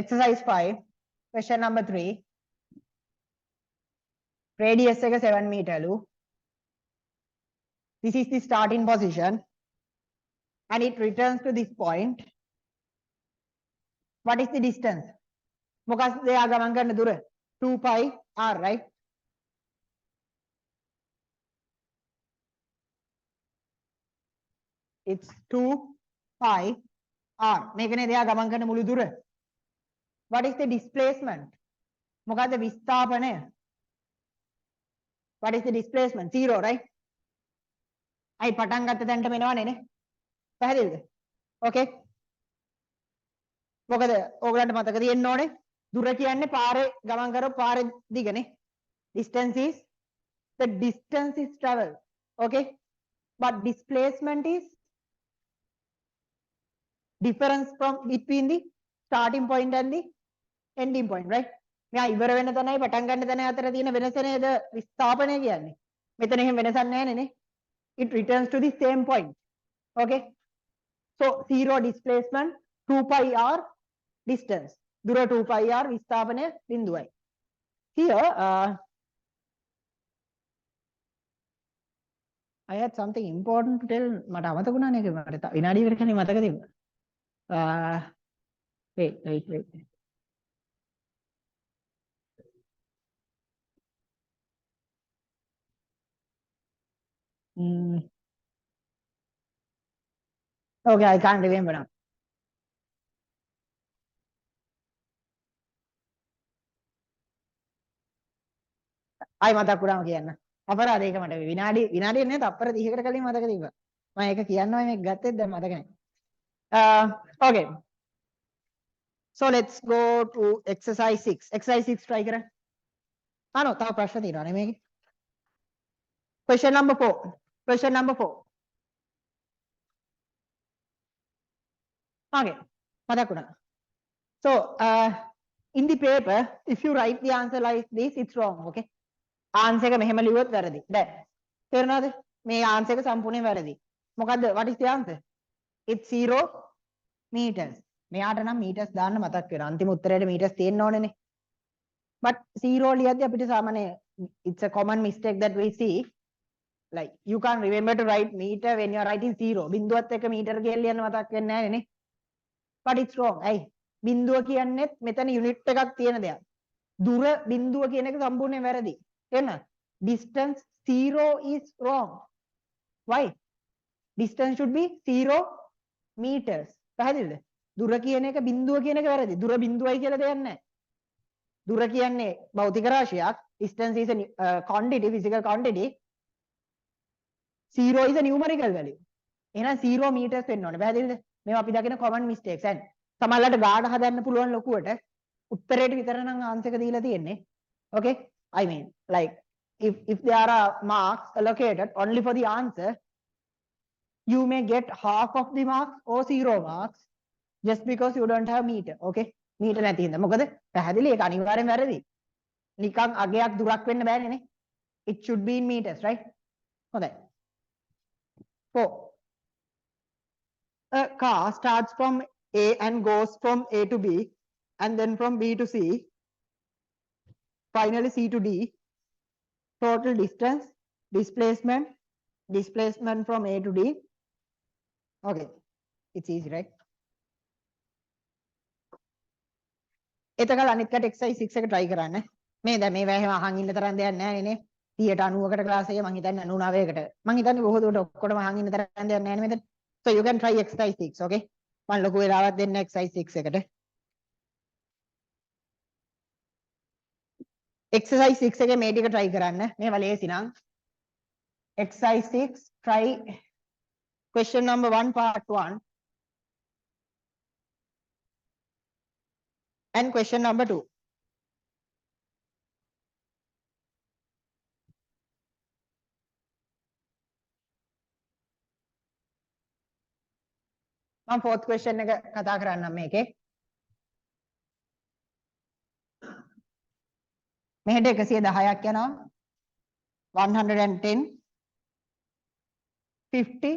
Exercise 5, question number 3. Radius එක 7 meter. This is the starting position and it returns to this point. What is the distance? මොකක්ද එයා ගමන් කරන දුර? 2 pi r, right? It's 2 pi r. මේකනේ දෙයා ගමන් කරන මුළු දුර. What is the displacement? මොකද්ද විස්ථාපනය? What is the displacement? 0, right? අයි පටන් ගත්ත තැනට මෙනවනේ නේ. පැහැදිලිද? Okay. මොකද ඕගලන්ට මතක තියෙන්න ඕනේ දුර කියන්නේ පාරේ ගමන් කරපු පාරේ දිගනේ. Distance is the distance is travel. Okay. But displacement is difference from between the starting point and the ending point, right? මෙයා ඉවර වෙන තැනයි පටන් ගන්න තැන අතර තියෙන වෙනස නේද විස්ථාපනය කියන්නේ. මෙතන එහෙම වෙනසක් නැහැ නේ. It returns to the same point. Okay. So 0 displacement 2 pi r distance. දුර 2 pi r විස්ථාපනය බිඳුවයි. Here I had something important to tell. මට අමතකුණා නේ මට විනාඩි ඉවරකනේ මතක තිබුණා. Wait. Okay, I can't remember now. I මතක් වුණාම කියන්න. අපරාධ ඒක මට විනාඩියක් නේ තප්පර 30කට කලින් මතක තිබ්බා. මම ඒක කියන්නවා මේක ගත්තෙත් දැන් මතක නැහැ. Okay. So let's go to exercise 6. Exercise 6 try කරන්න. no, තව ප්‍රශ්න තියෙනවා නේ මේකේ. Question number 4. Question number 4. Okay. මතක් වුණා. So in the paper if you write the answer like this it's wrong, okay? answer එක මෙහෙම ලියුවොත් වැරදි. දැන් තේරුණාද? මේ answer එක සම්පූර්ණයෙන් වැරදි. මොකද්ද? What is the answer? It's 0 meters. මෙයාට නම් meters දාන්න මතක් වෙනවා. අන්තිම උත්තරේට meters තියෙන්න ඕනේනේ. But 0 ලියද්දී අපිට සාමාන්‍ය it's a common mistake that we see. Like you can't remember to write meter when you are writing 0. බිඳුවත් එක්ක meter කියලා ලියන්න මතක් වෙන්නේ නැහැ නේ. But it's wrong. ඇයි? බිඳුව කියන්නේත් මෙතන unit එකක් තියෙන දෙයක්. දුර බිඳුව කියන එක සම්පූර්ණයෙන් වැරදි. Distance 0 is wrong. Why? Distance should be 0 meters. පැහැදිලිද? දුර කියන එක බිඳුව කියන එක වැරදි. දුර බිඳුවයි කියලා දෙයක් නැහැ. දුර කියන්නේ භෞතික රාශියක්. Distance is a quantity, physical quantity. 0 is a numerical value. එහෙනම් 0 meters වෙන්න ඕනේ. පැහැදිලිද? මේවා අපි දකින common mistakes. and සමහරවිට ගාඩ හදන්න පුළුවන් ලොකුවට උත්තරේට විතර නම් ආන්සර් එක දීලා තියෙන්නේ. Okay? I mean, like if there are marks allocated only for the answer, you may get half of the marks or 0 marks just because you don't have meter. Okay? meter නැති හින්දා. මොකද පැහැදිලි ඒක අනිවාර්යෙන් වැරදි. නිකන් අගයක් දුරක් වෙන්න බෑනේ නේ. It should be in meters, right? හොඳයි. 4. A car starts from A and goes from A to B and then from B to C, finally C to D. Total distance, displacement from A to D. Okay, it's easy, right? එතකල් අනිත් කට exercise 6 එක try කරන්න. මේ දැන් මේවා එහෙම අහන් ඉන්න තරම් දෙයක් නැහැ නේ. 90කට ක්ලාස් එකේ මං හිතන්නේ 99කට. මං හිතන්නේ බොහෝ දුරට ඔක්කොටම අහන් ඉන්න තරම් දෙයක් නැහැ නේ මෙතන. So you can try exercise 6, okay? මං ලොකු වෙලාවක් දෙන්න exercise 6 එකට. exercise 6 එකේ මේ ටික try කරන්න. මේවා ලේසි නම්. exercise 6 try question number 1 part 1 and question number 2. මම fourth question එක කතා කරන්නම් මේකේ. මෙහෙට 110ක් යනවා. 110 50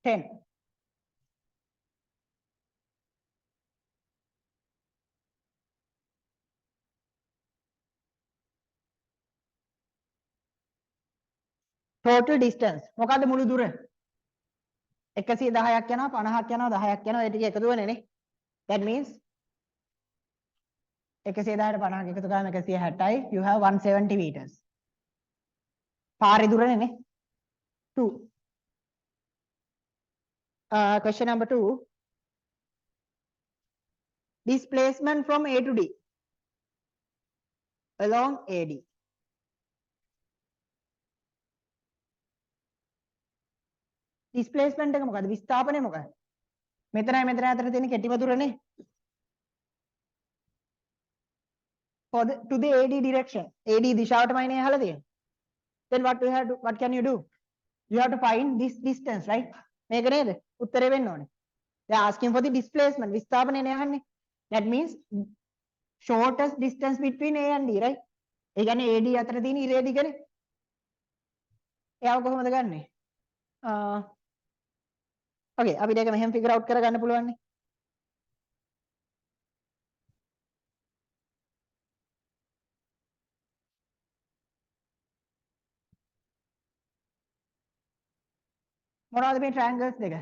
10. total distance මොකද්ද මුළු දුර? 110ක් යනවා 50ක් යනවා 10ක් යනවා ඒ ටික එකතු වෙන්නේ නේ. That means 110ට 50ක් එකතු කරාම 160යි. You have 170 meters. පාරේ දුරනේ. 2. Question number 2. Displacement from A to D along AD. Displacement එක මොකද්ද? විස්ථාපනය මොකක්ද? මෙතනයි මෙතන අතර තියෙන කෙටිම දුරනේ. For the, to the AD direction. AD දිශාවටමයිනේ අහලා තියෙන්නේ. Then what can you do? You have to find this distance, right? මේක නේද? උත්තරේ වෙන්න ඕනේ. They are asking for the displacement. විස්ථාපනයනේ අහන්නේ. That means shortest distance between A and D, right? ඒ කියන්නේ AD අතර තියෙන ඉරේ දිගනේ. එයාව කොහොමද ගන්නෙ? Okay, අපිට ඒක මෙහෙම figure out කරගන්න පුළුවන් නේ. මොනවද මේ triangles දෙක?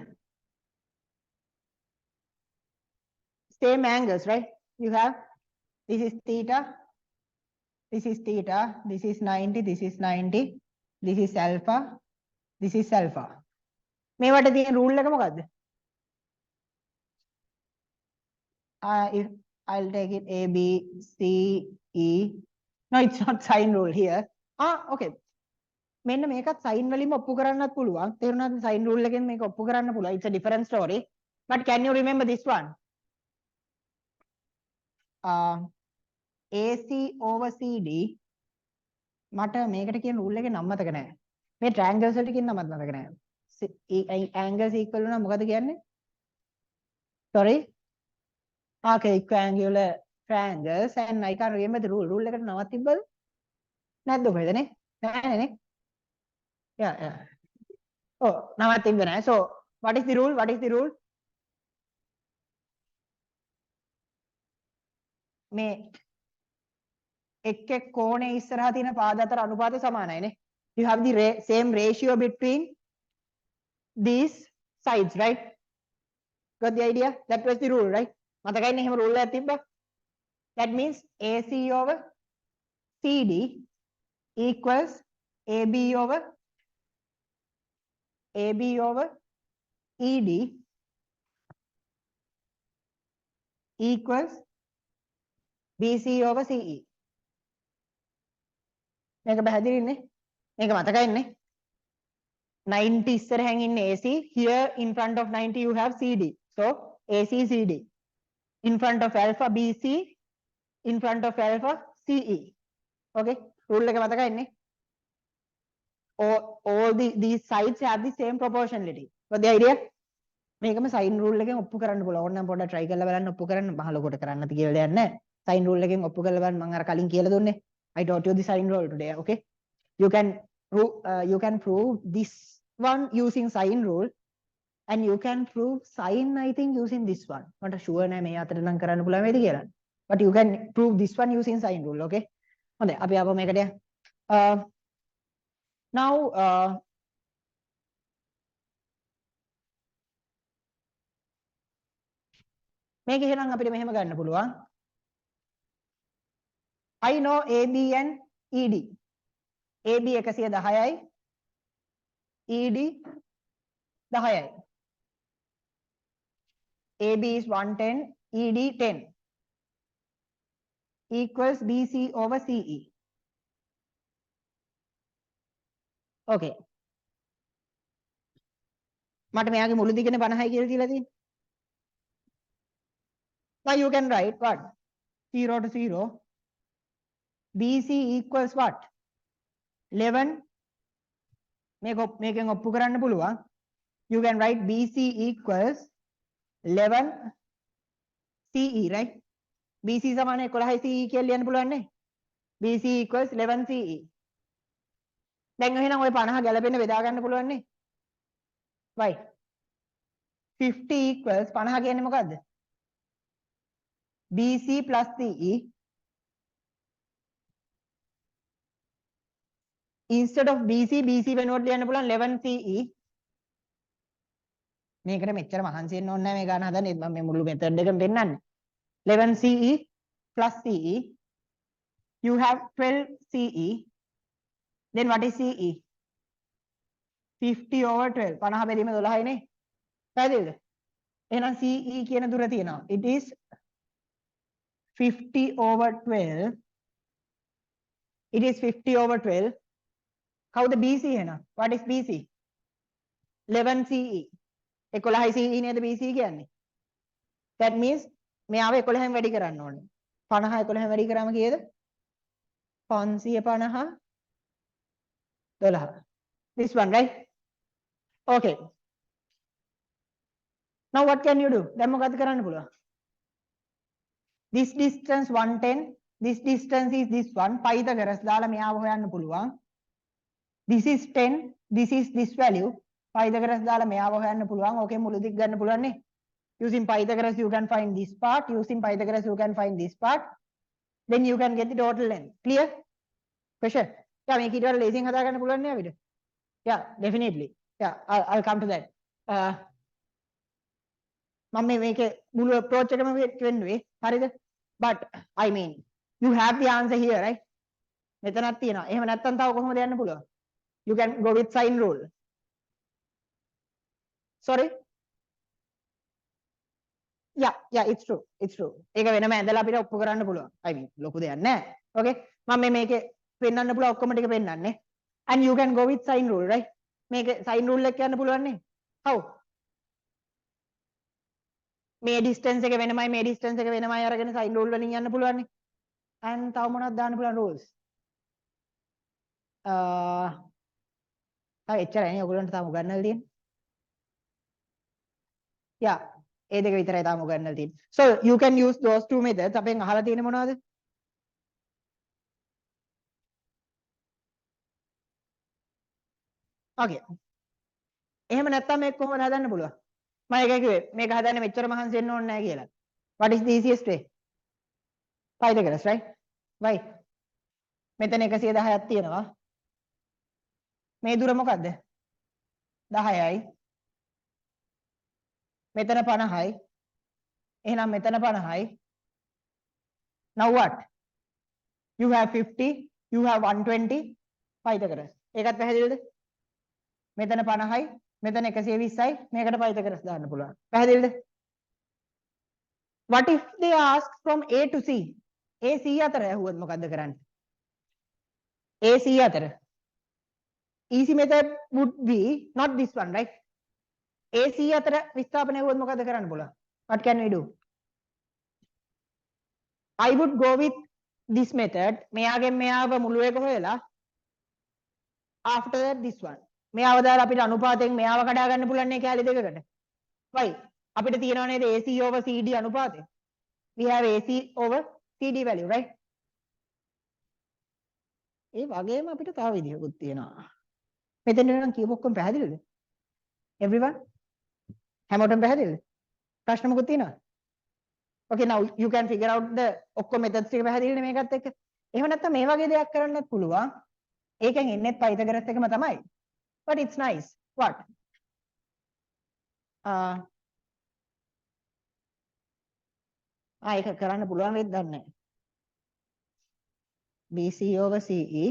Same angles, right? You have this is theta, this is theta, this is 90, this is 90, this is alpha, this is alpha. මේවට තියෙන rule එක මොකද්ද? If I'll take it A, B, C, E. No, it's not sine rule here. Okay. මෙන්න මේකත් sine වලින්ම ඔප්පු කරන්නත් පුළුවන්. තේරුණාද? sine rule එකෙන් මේක ඔප්පු කරන්න පුළුවන්. It's a different story. But can you remember this one? AC over CD. මට මේකට කියන rule එකේ නම මතක නැහැ. මේ triangles වලට කියන නමත් මතක නැහැ. Angles equal වෙනවා මොකද කියන්නේ? Sorry. Okay, equiangular triangles and I can't remember the rule. Rule එකට නමක් තිබ්බද? නැද්ද කොහෙද නේ? නැහැ නේ. Yeah. Oh, නමක් තිබ්බ නැහැ. So, what is the rule? What is the rule? මේ එක් කෝණේ ඉස්සරහා තියෙන පාද අතර අනුපාතය සමානයි නේ. You have the same ratio between these sides, right? Got the idea? That was the rule, right? මතකයිනේ එහෙම rule එකක් තිබ්බා. That means AC over CD equals AB over ED equals BC over CE. මේක පැහැදිලිනේ? මේක මතකයිනේ? 90 ඉස්සරහින් ඉන්නේ AC. Here in front of 90 you have CD. So AC CD. In front of alpha BC, in front of alpha CE. Okay, rule එක මතකයිනේ? All these sides have the same proportionality. Got the idea? මේකම sine rule එකෙන් ඔප්පු කරන්න පුළුවන්. ඕනනම් පොඩ්ඩක් try කරලා බලන්න ඔප්පු කරන්න. මහ ලොකුට කරන්න නැති කියලා දෙයක් නැහැ. Sine rule එකෙන් ඔප්පු කරලා බලන්න. මම අර කලින් කියලා දුන්නේ. I taught you the sine rule today. Okay, you can prove this one using sine rule. And you can prove sine, I think, using this one. Not sure නෑ මේ අතර නම් කරන්න පුළුවන් වේද කියලා. But you can prove this one using sine rule, okay? හොඳයි අපි ආපහු මේකට යමු. Now මේක එහෙනම් අපිට මෙහෙම ගන්න පුළුවන්. I know AB and ED. AB 110යි ED 10යි. AB is 110, ED 10 equals BC over CE. Okay. මට මෙයාගේ මුළු දිගනේ 50යි කියලා දීලා තියෙන්නේ. Now you can write what? 0 to 0. BC equals what? 11. මේකෙන් ඔප්පු කරන්න පුළුවන්. You can write BC equals 11 CE, right? BC සමාන 11 CE කියලා ලියන්න පුළුවන් නේ. BC equals 11 CE. දැන් එහෙනම් ඔය 50 ගැලපෙන්න බෙදා ගන්න පුළුවන් නේ. Why? 50 equals 50 කියන්නේ මොකද්ද? BC plus CE. Instead of BC වෙනුවට ලියන්න පුළුවන් 11 CE. මේකට මෙච්චර මහන්සි වෙන්න ඕනේ නැහැ මේ ගාන හදන්නේ. මම මේ මුළු මෙතඩ් එකම පෙන්නන්නේ. 11 CE plus CE. You have 12 CE. Then what is CE? 50 over 12. 50 බෙදීම 12යි නේ. පැහැදිලිද? එහෙනම් CE කියන දුර තියෙනවා. It is 50 over 12. It is 50 over 12. කවුද BC එහෙනම්? What is BC? 11 CE. 11යි CE නේද BC කියන්නේ? That means මෙයාව 11න් වැඩි කරන්න ඕනේ. 50 11න් වැඩි කරාම කීයද? 550 12. This one, right? Okay. Now what can you do? දැන් මොකද කරන්න පුළුවන්? This distance 110. This distance is this one. Pythagoras දාලා මෙයාව හොයන්න පුළුවන්. This is 10. This is this value. Pythagoras දාලා මෙයාව හොයන්න පුළුවන්. ඕකේ මුළු දිග ගන්න පුළුවන් නේ. Using Pythagoras you can find this part. Using Pythagoras you can find this part. Then you can get the total length. Clear? Question? Yeah, මේක ඊට වඩා ලේසියෙන් හදා ගන්න පුළුවන් නේ අපිට. Yeah, definitely. Yeah, I'll come to that. මම මේකේ මුළු approach එකම වෙන්නේ හරිද? But I mean you have the answer here, right? මෙතනක් තියෙනවා. එහෙම නැත්නම් තව කොහොමද යන්න පුළුවන්? You can go with sine rule. Sorry? Yeah, it's true. It's true. ඒක වෙනම ඇඳලා අපිට ඔප්පු කරන්න පුළුවන්. I mean ලොකු දෙයක් නෑ. Okay? මම මේකේ පෙන්වන්න පුළුවන් ඔක්කොම ටික පෙන්වන්නේ. And you can go with sine rule, right? මේක sine rule එක කියන්න පුළුවන් නේ. How? මේ distance එක වෙනමයි මේ distance එක වෙනමයි අරගෙන sine rule වලින් යන්න පුළුවන් නේ. And තව මොනවද දාන්න පුළුවන් rules? තව එච්චරයි නේ ඔයගොල්ලන්ට තාම උගන්වලා තියෙන්නේ. Yeah, ඒ දෙක විතරයි තාම උගන්වලා තියෙන්නේ. So you can use those two methods. අපෙන් අහලා තියෙන්නේ මොනවද? Okay. එහෙම නැත්නම් මේක කොහොමද හදන්න පුළුවන්? මම ඒක කිව්වේ මේක හදන්න මෙච්චර මහන්සි වෙන්න ඕනේ නැහැ කියලා. What is the easiest way? Pythagoras, right? Why? මෙතන 110ක් තියෙනවා. මේ දුර මොකද්ද? 10යි. මෙතන 50යි. එහෙනම් මෙතන 50යි. Now what? You have 50, you have 120. Pythagoras. ඒකත් පැහැදිලිද? මෙතන 50යි, මෙතන 120යි. මේකට Pythagoras දාන්න පුළුවන්. පැහැදිලිද? What if they ask from A to C? A C අතර ඇහුවොත් මොකද්ද කරන්නේ? A C අතර. Easy method would be not this one, right? A C අතර විස්ථාපන ඇහුවොත් මොකද්ද කරන්න පුළුවන්? What can we do? I would go with this method. මෙයාගෙන් මෙයාව මුළු එක හොයලා after that this one. මෙයාව දාලා අපිට අනුපාතයෙන් මෙයාව කඩා ගන්න පුළුවන් නේ කැලේ දෙකකට. Why? අපිට තියෙනව නේද AC over CD අනුපාතය. We have AC over CD value, right? ඒ වගේම අපිට තව විදිහකුත් තියෙනවා. මෙතන නම් කියපු ඔක්කොම පැහැදිලිද? Everyone? හැමෝටම පැහැදිලිද? ප්‍රශ්න මොකක්ද තියෙනවද? Okay, now you can figure out the ඔක්කොම methods ටික පැහැදිලිනේ මේකත් එක්ක. එහෙම නැත්නම් මේ වගේ දෙයක් කරන්නත් පුළුවන්. ඒකෙන් එන්නේ Pythagoras එකම තමයි. But it's nice. What? ඒක කරන්න පුළුවන් වෙද්ද දන්නේ නැහැ. BC over CE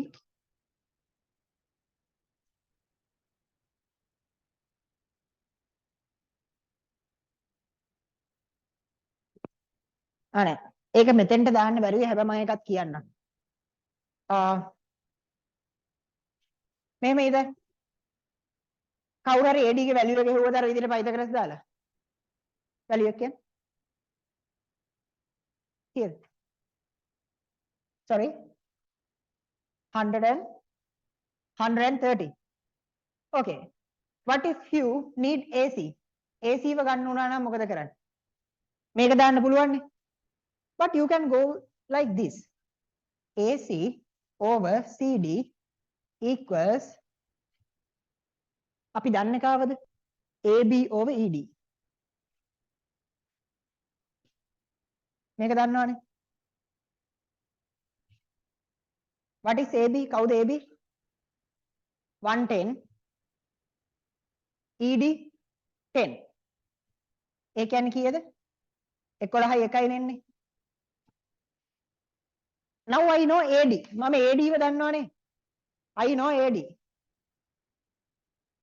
අනේ ඒක මෙතෙන්ට දාන්න බැරිවි හැබැයි මම එකක් කියන්නම්. මෙහෙමයිද? කවුරු හරි AD ගේ වැලියු එක හෙව්වද අර විදිහට Pythagoras දාලා? වැලියු එක කියන්නේ? Here. Sorry. 100 and 130. Okay. What if you need AC? AC ව ගන්න උනා නම් මොකද කරන්නේ? මේක දාන්න පුළුවන් නේ. But you can go like this. AC over CD equals අපි දන්නේ කාවද? AB over ED. මේක දන්නවනේ. What is AB? කවුද AB? 110 ED 10. ඒ කියන්නේ කීයද? 11යි 1යි නෙන්නේ. Now I know AD. මම AD ව දන්නවනේ. I know AD.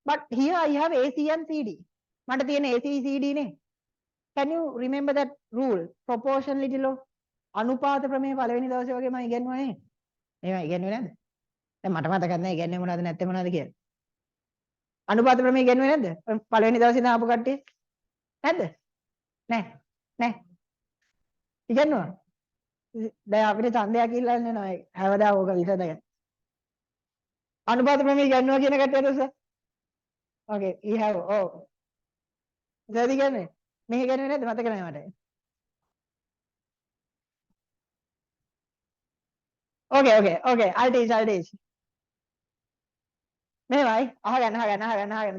But here I have AC and CD. මට තියෙන AC CD නේ. Can you remember that rule? Proportionality law. අනුපාත ප්‍රමේය පළවෙනි දවසේ වගේ මම ඉගෙනුවා නේ. එහෙම ඉගෙනුවේ නැද්ද? දැන් මට මතක නැහැ ඉගෙනුවේ මොනවද නැත්තේ මොනවද කියලා. අනුපාත ප්‍රමේය ඉගෙනුවේ නැද්ද? පළවෙනි දවසේ ඉඳන් ආපු කට්ටිය? නැද්ද? නැහැ. නැහැ. ඉගෙනුවා. දැන් අපිට ඡන්දයක් ඉල්ලන්න වෙනවා. හැවදා ඕක විසඳගන්න. අනුපාත ප්‍රමේය ඉගෙනුවා කියන කට්ටියද sir? Okay, you have oh. ඉතින් ඉගෙනුවේ. මේ ඉගෙනුවේ නැද්ද? මතක නැහැ මට. Okay. I'll teach. මෙහෙමයි. අහගන්න.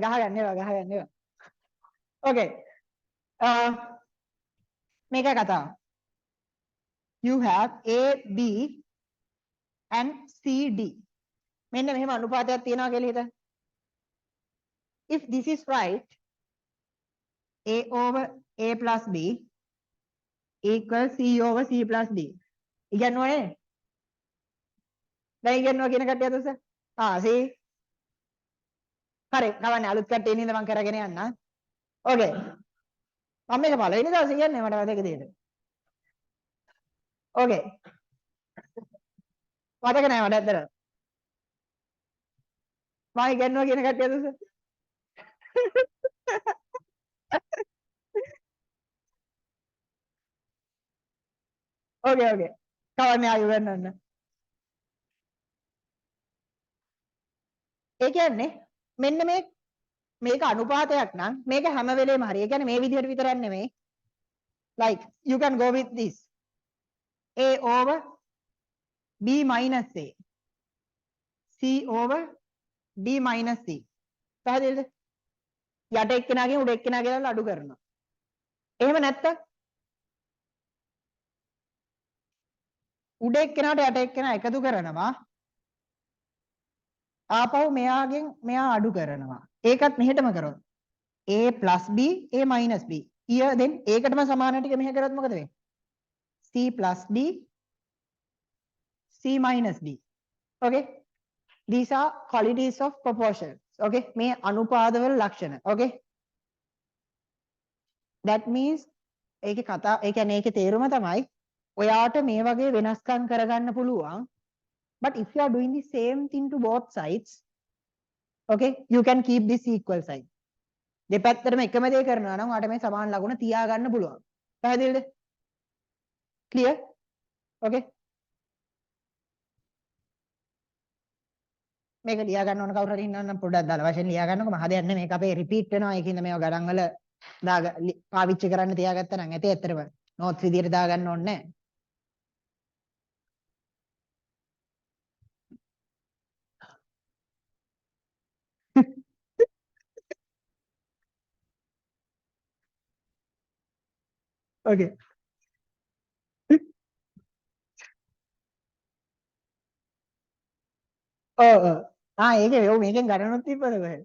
ගහගන්න ඒවා. Okay. මේක කතාව. You have A, B and C, D. මෙන්න මෙහෙම අනුපාතයක් තියෙනවා කියලා හිතන්න. If this is right, A over A plus B equals C over C plus D. ඉගෙනුවා නේ? දැන් ඉගෙනුවා කියන කට්ටියද සර්? see? හරි. නවන්නේ අලුත් කට්ටිය ඉන්න මම කරගෙන යන්න. Okay. මම මේක පළවෙනි දවසේ කියන්නේ මට මතක තියෙන්නේ. Okay. මතක නැහැ මට ඇත්තට. මම ඉගෙනුවා කියන කට්ටියද සර්? Okay. කවන්නේ ආයෙ වෙන්නන්න. ඒ කියන්නේ මෙන්න මේක අනුපාතයක් නම් මේක හැම වෙලේම හරි. ඒ කියන්නේ මේ විදිහට විතරක් නෙමෙයි. Like you can go with this. A over B minus A. C over D minus C. පැහැදිලිද? යට එක්කෙනාගෙන් උඩ එක්කෙනා කියලා අඩු කරනවා. එහෙම නැත්තම් උඩ එක්කෙනාට යට එක්කෙනා එකතු කරනවා. ආපහු මෙයාගෙන් මෙයා අඩු කරනවා. ඒකත් මෙහෙටම කරොත් A plus B A minus B. ඊය then ඒකටම සමාන ටික මෙහෙ කරොත් මොකද වෙන්නේ? C plus D C minus D. Okay? These are qualities of proportions. Okay? මේ අනුපාතවල ලක්ෂණ. Okay? That means ඒකේ කතා ඒ කියන්නේ ඒකේ තේරුම තමයි ඔයාට මේ වගේ වෙනස්කම් කරගන්න පුළුවන්. But if you are doing the same thing to both sides, okay, you can keep this equal sign. දෙපැත්තටම එකම දේ කරනවා නම් ඔයාට මේ සමාන ලකුණ තියාගන්න පුළුවන්. පැහැදිලිද? Clear? Okay? මේක ලියා ගන්න ඕන කවුරු හරි ඉන්නවනම් පොඩ්ඩක් දාලා වශයෙන් ලියා ගන්නකො. මහ දෙයක් නෙමෙයි මේක අපේ රිපීට් වෙනවා. ඒකින්ද මේව ගණන් වල පාවිච්චි කරන්න තියාගත්තා නම් ඇති ඇත්තටම නෝට්ස් විදියට දාගන්න ඕනේ නැහැ. Okay. Oh. ඒකේ ඔව් මේකෙන් ගණනක් තිබ්බද කොහෙද?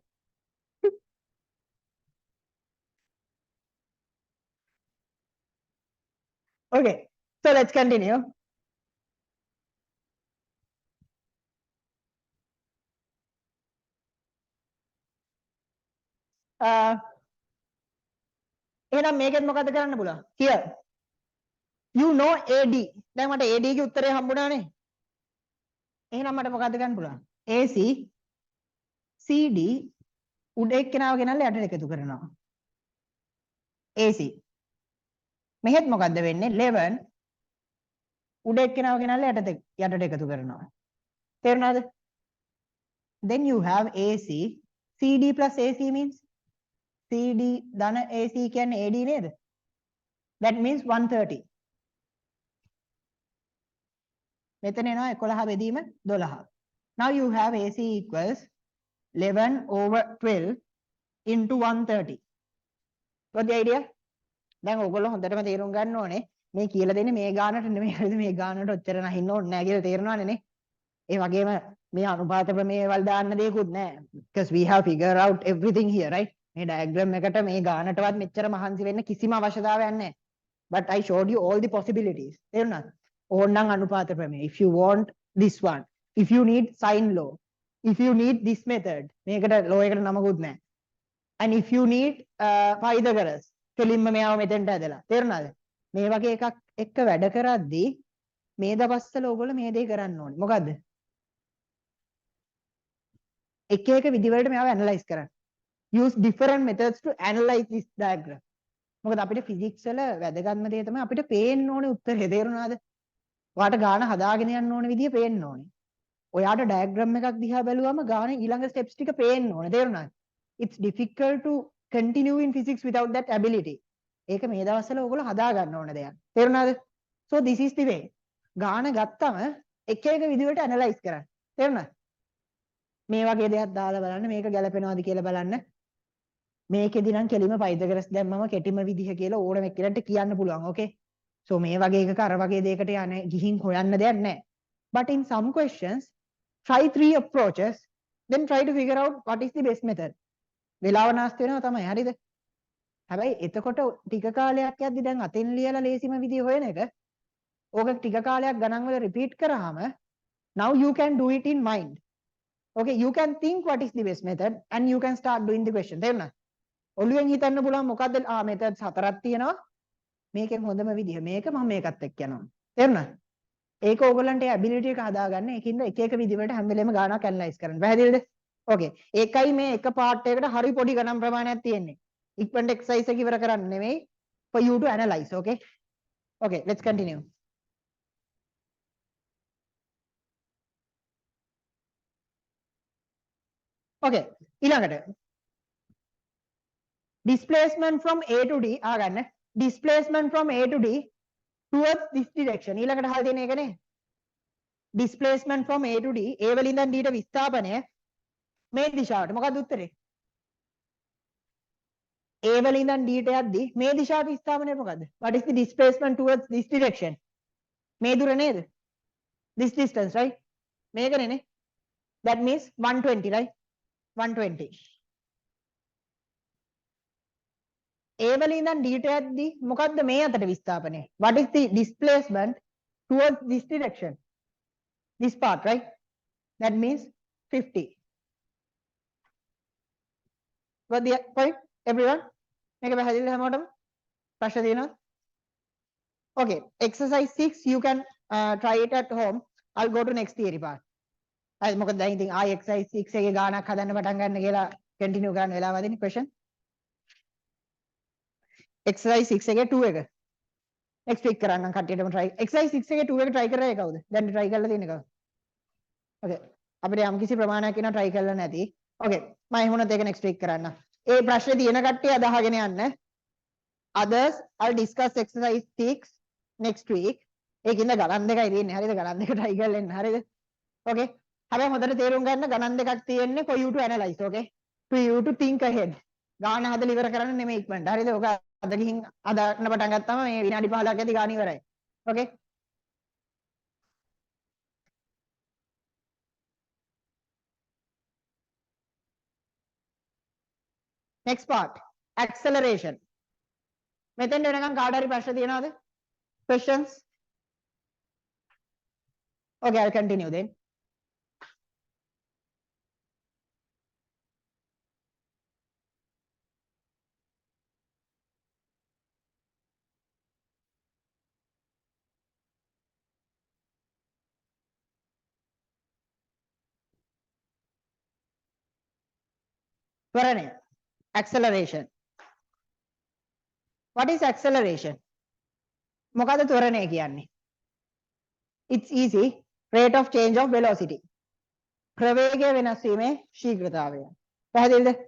Okay. So let's continue. එහෙනම් මේකෙන් මොකද කරන්න පුළුවන්? Here. You know AD. දැන් මට AD ගේ උත්තරය හම්බුණානේ. එහෙනම් මට මොකද කරන්න පුළුවන්? AC CD උඩ එක්කෙනාව ගෙනල්ලා යටට එකතු කරනවා. AC. මෙහෙත් මොකද්ද වෙන්නේ? 11 උඩ එක්කෙනාව ගෙනල්ලා යටට එකතු කරනවා. තේරුණාද? Then you have AC. CD plus AC means CD ධන AC කියන්නේ AD නේද? That means 130. මෙතන එනවා 11 බෙදීම 12. Now you have AC equals 11 over 12 into 130. Got the idea? දැන් ඔයගොල්ලෝ හොඳටම තේරුම් ගන්න ඕනේ මේ කියලා දෙන්නේ මේ ගානට නෙමෙයි හරිද මේ ගානට ඔච්චර නැහින්න ඕනේ නැහැ කියලා තේරෙනවනේ නේ. ඒ වගේම මේ අනුපාත ප්‍රමේය වල දාන්න දෙයක්වත් නැහැ. Because we have figured out everything here, right? මේ diagram එකට මේ ගානටවත් මෙච්චර මහන්සි වෙන්න කිසිම අවශ්‍යතාවයක් නැහැ. But I showed you all the possibilities. තේරුණාද? ඕනනම් අනුපාත ප්‍රමේය. If you want this one, if you need sine law, if you need this method මේකට law එකට නමකුත් නැහැ. And if you need Pythagoras කෙලින්ම මෙයාව මෙතෙන්ට ඇදලා තේරුණාද? මේ වගේ එකක් එක්ක වැඩ කරද්දී මේ දවස්වල ඕගොල්ලෝ මේ දේ කරන්න ඕනේ. මොකද්ද? එක එක විදිහවලට මෙයාව ඇනලයිස් කරන්න. Use different methods to analyze this diagram. මොකද අපිට ෆිසික්ස් වල වැදගත්ම දේ තමයි අපිට පේන්න ඕනේ උත්තරේ. තේරුණාද? ඔයාට ගාන හදාගෙන යන්න ඕනේ විදිය පේන්න ඕනේ. ඔයාට ඩයග්‍රෑම් එකක් දිහා බැලුවම ගාන ඊළඟ ස්ටෙප්ස් ටික පේන්න ඕනේ. තේරුණාද? It's difficult to continue in physics without that ability. ඒක මේ දවස්වල ඕගොල්ලෝ හදා ගන්න ඕන දෙයක්. තේරුණාද? So this is the way. ගාන ගත්තම එක එක විදිහට ඇනලයිස් කරන්න. තේරුණාද? මේ වගේ දෙයක් දාලා බලන්න මේක ගැලපෙනවද කියලා බලන්න. මේකෙදි නම් කෙලිම පයිතගරස් දැම්මම කෙටිම විදිහ කියලා ඕනම එක්කෙනාට කියන්න පුළුවන්. Okay? So මේ වගේ එකක අර වගේ දෙයකට යන්නේ ගිහින් හොයන්න දෙයක් නැහැ. But in some questions try 3 approaches then try to figure out what is the best method. වෙලාව නාස්ති වෙනවා තමයි. හරිද? හැබැයි එතකොට ටික කාලයක් යද්දි දැන් අතින් ලියලා ලේසිම විදිය හොයන එක ඕක ටික කාලයක් ගණන් වල රිපීට් කරාම now you can do it in mind. Okay, you can think what is the best method and you can start doing the question. තේරුණාද? ඔළුවෙන් හිතන්න පුළුවන් මොකද්ද methods 4ක් තියෙනවා. මේකෙන් හොඳම විදිහ මේක මම මේකත් එක්ක යනවා. තේරුණාද? ඒක ඕගොල්ලන්ට ඒ ability එක හදාගන්න. ඒකින්ද එක එක විදිහකට හැම වෙලේම ගානක් ඇනලයිස් කරන්න. පැහැදිලිද? Okay. ඒකයි මේ එක part එකකට හරි පොඩි ගණන් ප්‍රමාණයක් තියෙන්නේ. ඉක්මනට exercise එක ඉවර කරන්න නෙමෙයි for you to analyze. Okay? Okay, let's continue. Okay. ඊළඟට displacement from A to D ආගන්න. Displacement from A to D towards this direction. ඊළඟට අහලා තියෙන එකනේ. Displacement from A to D A වලින් ඉඳන් D ට විස්ථාපනය මේ දිශාවට. මොකක්ද උත්තරේ? A වලින් ඉඳන් D ට යද්දි මේ දිශාවට විස්ථාපනය මොකද්ද? What is the displacement towards this direction? මේ දුර නේද? This distance, right? මේකනේ නේ. That means 120, right? 120. A වලින් ඉඳන් D ට යද්දි මොකද්ද මේ අතට විස්ථාපනය? What is the displacement towards this direction? This part, right? That means 50. Got the point, everyone? මේක පැහැදිලිද හැමෝටම? ප්‍රශ්න තියෙනවද? Okay, exercise 6 you can try it at home. I'll go to next theory part. හරි මොකද දැන් ඉතින් ආයි exercise 6 එකේ ගානක් හදන්න පටන් ගන්න කියලා continue කරන්න වෙලාව වදිනේ question. exercise 6 එකේ 2 එක. next week කරන්නම් කට්ටියටම try. exercise 6 එකේ 2 එක try කරලා කවුද? දැන් try කරලා තියෙන්නේ කවුද? Okay. අපිට යම් කිසි ප්‍රමාණයක් වෙනවා try කරලා නැති. Okay. මම එහෙමනොත් ඒක next week කරන්න. ඒ ප්‍රශ්නේ තියෙන කට්ටිය අදහගෙන යන්න. Others I'll discuss exercise 6 next week. ඒකින්ද ගණන් දෙකයි තියෙන්නේ. හරිද? ගණන් දෙක try කරලා එන්න. හරිද? Okay. හැබැයි හොඳට තේරුම් ගන්න ගණන් දෙකක් තියෙන්නේ for you to analyze. Okay. To you to think ahead. ගාන හදලා ඉවර කරන්න නෙමෙයි ඉක්මනට. හරිද? ඔක අද ගිහින් අදන්න පටන් ගත්තාම මේ විනාඩි 15ක් ඇති ගාන ඉවරයි. Okay. Next part, acceleration. මෙතෙන් වෙනකන් කාට හරි ප්‍රශ්න තියෙනවද? Questions? Okay, I'll continue then. ත්වරණය. Acceleration. What is acceleration? මොකද ත්වරණය කියන්නේ? It's easy. Rate of change of velocity. ප්‍රවේගය වෙනස් වීමේ ශීඝ්‍රතාවය. පැහැදිලිද?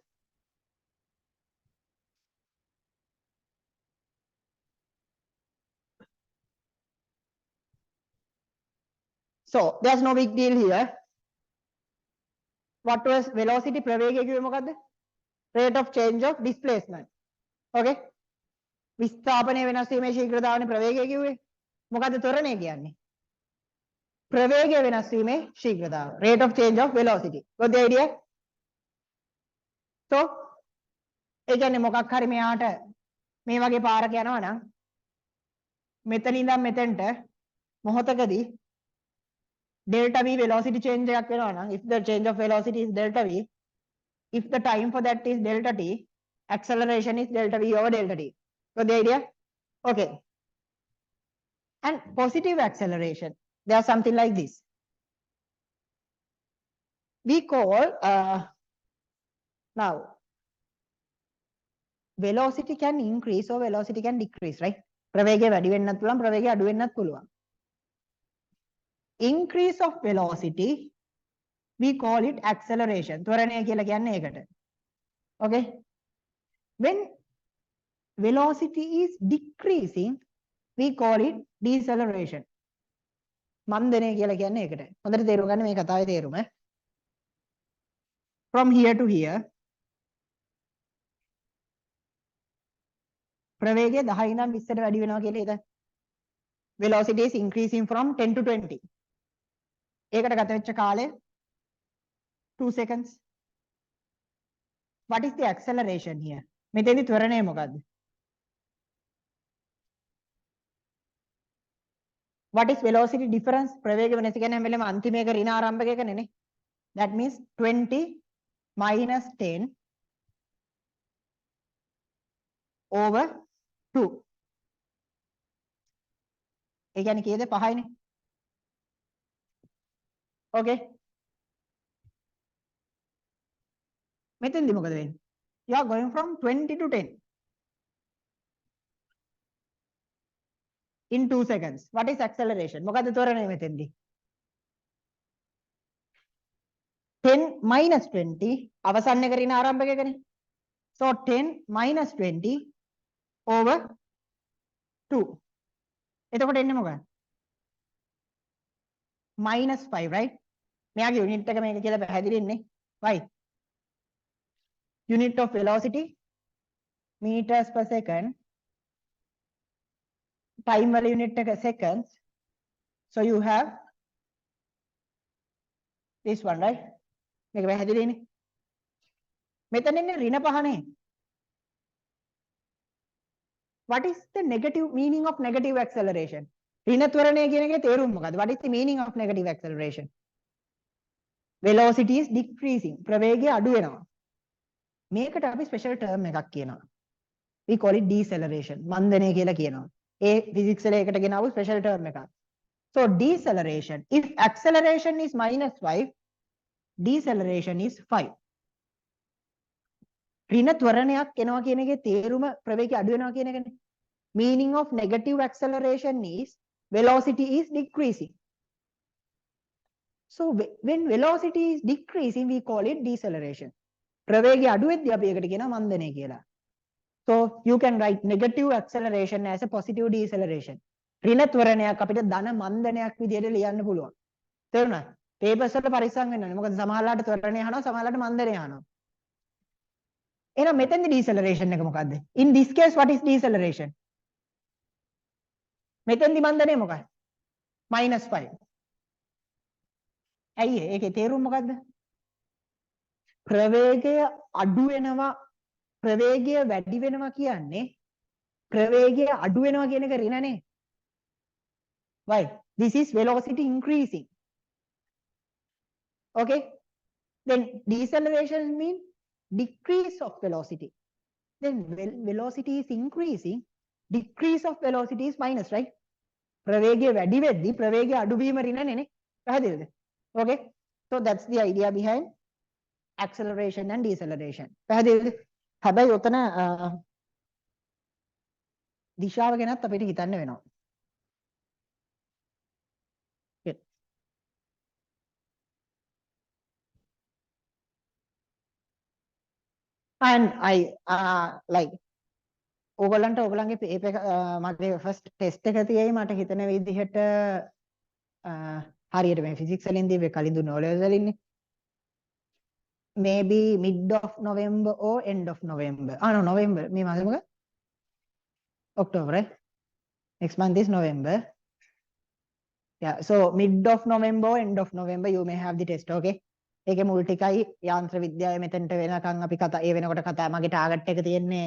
So, there's no big deal here. What was velocity? ප්‍රවේගය කිව්වේ මොකද්ද? Rate of change of displacement. Okay? විස්ථාපනය වෙනස් වීමේ ශීඝ්‍රතාවනේ ප්‍රවේගය කිව්වේ. මොකද්ද ත්වරණය කියන්නේ? ප්‍රවේගය වෙනස් වීමේ ශීඝ්‍රතාව. Rate of change of velocity. Got the idea? So, ඒ කියන්නේ මොකක් හරි මෙයාට මේ වගේ පාරක යනවා නම් මෙතන ඉඳන් මෙතෙන්ට මොහොතකදී delta v velocity change එකක් වෙනවා නම් if the change of velocity is delta v, if the time for that is delta t, acceleration is delta v over delta t. Got the idea? Okay. And positive acceleration, they are something like this. We call now velocity can increase or velocity can decrease, right? ප්‍රවේගය වැඩි වෙන්නත් පුළුවන්, ප්‍රවේගය අඩු වෙන්නත් පුළුවන්. Increase of velocity, we call it acceleration. ත්වරණය කියලා කියන්නේ ඒකට. Okay? When velocity is decreasing, we call it deceleration. මන්දනය කියලා කියන්නේ ඒකට. හොඳට තේරුම් ගන්න මේ කතාවේ තේරුම. From here to here, ප්‍රවේගය 10 ඉඳන් 20ට වැඩි වෙනවා කියලා හිතන්න. Velocity is increasing from 10 to 20. ඒකට ගත වෙච්ච කාලය 2 seconds. What is the acceleration here? මෙතෙන්දි ත්වරණය මොකද්ද? What is velocity difference? ප්‍රවේග වෙනස කියන්නේ හැම වෙලේම අන්තිමයක ඍණ ආරම්භකයකනේ නේ. That means 20 minus 10 over 2. ඒ කියන්නේ කීයද? 5යිනේ. Okay. මෙතෙන්දි මොකද වෙන්නේ? You are going from 20 to 10 in 2 seconds. What is acceleration? මොකද්ද ත්වරණය මෙතෙන්දි? 10 minus 20 අවසන් එක ඍණ ආරම්භකයකනේ. So 10 minus 20 over 2. එතකොට එන්නේ මොකක්ද? minus 5, right? මෙයාගේ unit එක මේක කියලා පැහැදිලි ඉන්නේ. Why? Unit of velocity meters per second. Time වල unit එක seconds. So you have this one, right? මේක පැහැදිලිනේ. මෙතන ඉන්නේ ඍණ 5නේ. What is the negative meaning of negative acceleration? ඍණ ත්වරණය කියන එකේ තේරුම මොකද්ද? What is the meaning of negative acceleration? Velocity is decreasing. ප්‍රවේගය අඩු වෙනවා. මේකට අපි special term එකක් කියනවා. We call it deceleration. මන්දනය කියලා කියනවා. ඒ physics වල ඒකට ගෙනාවු special term එකක්. So deceleration, if acceleration is minus 5, deceleration is 5. ඍණ ත්වරණයක් එනවා කියන එකේ තේරුම ප්‍රවේගය අඩු වෙනවා කියන එකනේ. Meaning of negative acceleration is velocity is decreasing. So when velocity is decreasing, we call it deceleration. ප්‍රවේගය අඩු වෙද්දී අපි ඒකට කියනවා මන්දනය කියලා. So you can write negative acceleration as a positive deceleration. ඍණ ත්වරණයක් අපිට ධන මන්දනයක් විදිහට ලියන්න පුළුවන්. තේරුණාද? papers වල පරිස්සම් වෙන්න ඕනේ. මොකද සමහරලාට ත්වරණය අහනවා, සමහරලාට මන්දනය අහනවා. එහෙනම් මෙතෙන්දි deceleration එක මොකද්ද? In this case what is deceleration? මෙතෙන්දි මන්දනය මොකක්ද? -5. ඇයි ඒකේ තේරුම මොකද්ද? ප්‍රවේගය අඩු වෙනවා, ප්‍රවේගය වැඩි වෙනවා කියන්නේ ප්‍රවේගය අඩු වෙනවා කියන එක ඍණනේ. Why? This is velocity increasing. Okay? Then deceleration means decrease of velocity. Then velocity is increasing, decrease of velocity is minus, right? ප්‍රවේගය වැඩි වෙද්දී ප්‍රවේගය අඩු වීම ඍණනේ නේ. පැහැදිලිද? Okay? So that's the idea behind acceleration and deceleration. පැහැදිලිද? හැබැයි උතන දිශාව ගැනත් අපිට හිතන්න වෙනවා. Good. And I like ඕගොල්ලන්ට ඕගොල්ලන්ගේ paper මගේ first test එක තියයි මට හිතන විදිහට හරියට මේ physics වලින් දීවේ කලින් දුන්න O-levels වලින් නේ. Maybe mid of November or end of November. No, November. මේ මාසෙ මොකද? October, right? Next month is November. Yeah, so mid of November or end of November you may have the test, okay? ඒකේ මුල් ටිකයි යාන්ත්‍ර විද්‍යාවේ මෙතෙන්ට වෙනකන් අපි කතා ඒ වෙනකොට කතා මගේ ටාගට් එක තියෙන්නේ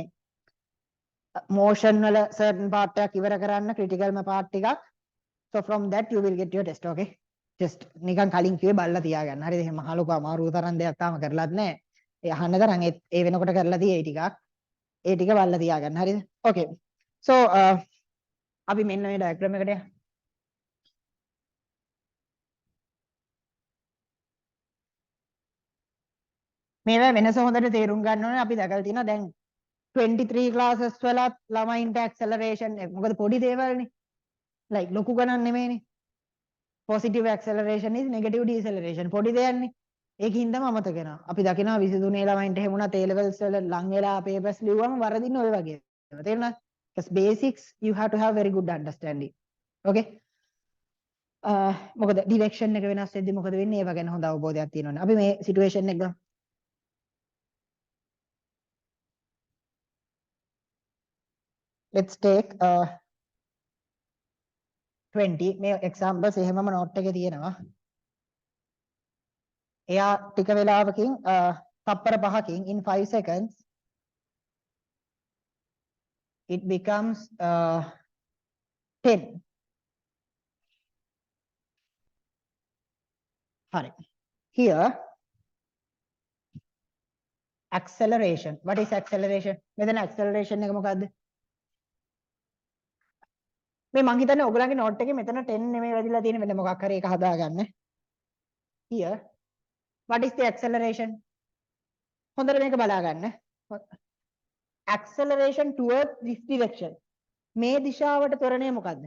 motion වල certain part එකක් ඉවර කරන්න critical part ටිකක්. So from that you will get your test, okay? just නිකන් කලින් කිව්වේ බලලා තියාගන්න. හරිද? එහෙම මහ ලොකු අමාරු තරම් දෙයක් තාම කරලත් නැහැ. ඒ අහන්න තරම් ඒ වෙනකොට කරලා තියෙයි ටිකක්. ඒ ටික බලලා තියාගන්න. හරිද? okay. so අපි මෙන්න මේ ඩයග්‍රෑම් එකට යමු. මේවා වෙනස හොඳට තේරුම් ගන්න ඕනේ. අපි දැකලා තියෙනවා දැන් 23 classes වලත් ළමයින්ට acceleration මොකද පොඩි දේවල්නේ. like ලොකු ගණන් නෙමෙයිනේ. positive acceleration is negative deceleration. පොඩි දෙයක්නේ. ඒකින්දම අමතක වෙනවා. අපි දකිනවා 23 ළමයින්ට එහෙම වුණා A levels වල ලං වෙලා papers ලිව්වම වරදින්නේ ඔය වගේ. තේරුණාද? because basics you have to have very good understanding. okay. මොකද direction එක වෙනස් වෙද්දි මොකද වෙන්නේ? ඒව ගැන හොඳ අවබෝධයක් තියෙනවනේ. අපි මේ situation එක ගමු. let's take 20 මේ examples එහෙමම note එකේ තියෙනවා. එයා ටික වෙලාවකින් තප්පර 5කින් in 5 seconds it becomes 10. Hari. Here acceleration. What is acceleration? මෙතන acceleration එක මොකද්ද? මේ මං හිතන්නේ ඔයගලගේ note එකේ මෙතන 10 නෙමෙයි වැදිලා තියෙන්නේ මෙන්න මොකක් හරි එක හදාගන්න. Here what is the acceleration? හොඳට මේක බලා ගන්න. acceleration towards this direction. මේ දිශාවට ත්වරණය මොකද්ද?